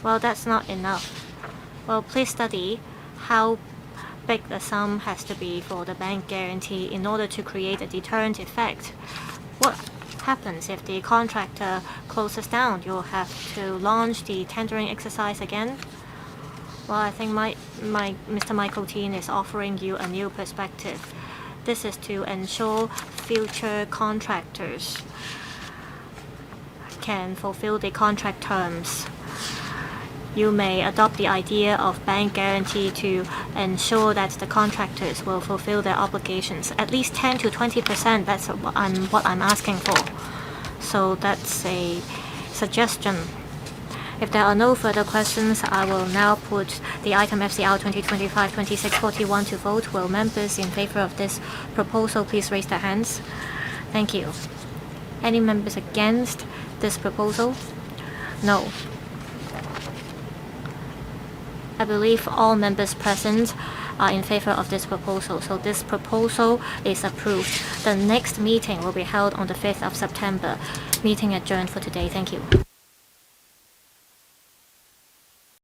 Well, that's not enough. Well, please study how big the sum has to be for the bank guarantee in order to create a deterrent effect. What happens if the contractor closes down? You'll have to launch the tendering exercise again. Well, I think Mr. Michael Teen is offering you a new perspective. This is to ensure future contractors can fulfill the contract terms. You may adopt the idea of bank guarantee to ensure that the contractors will fulfill their obligations. At least 10 to 20%, that's what I'm asking for. So that's a suggestion. If there are no further questions, I will now put the item FCR 2025-2641 to vote. Will members in favor of this proposal please raise their hands? Thank you. Any members against this proposal? No. I believe all members present are in favor of this proposal, so this proposal is approved. The next meeting will be held on the 5th of September. Meeting adjourned for today. Thank you.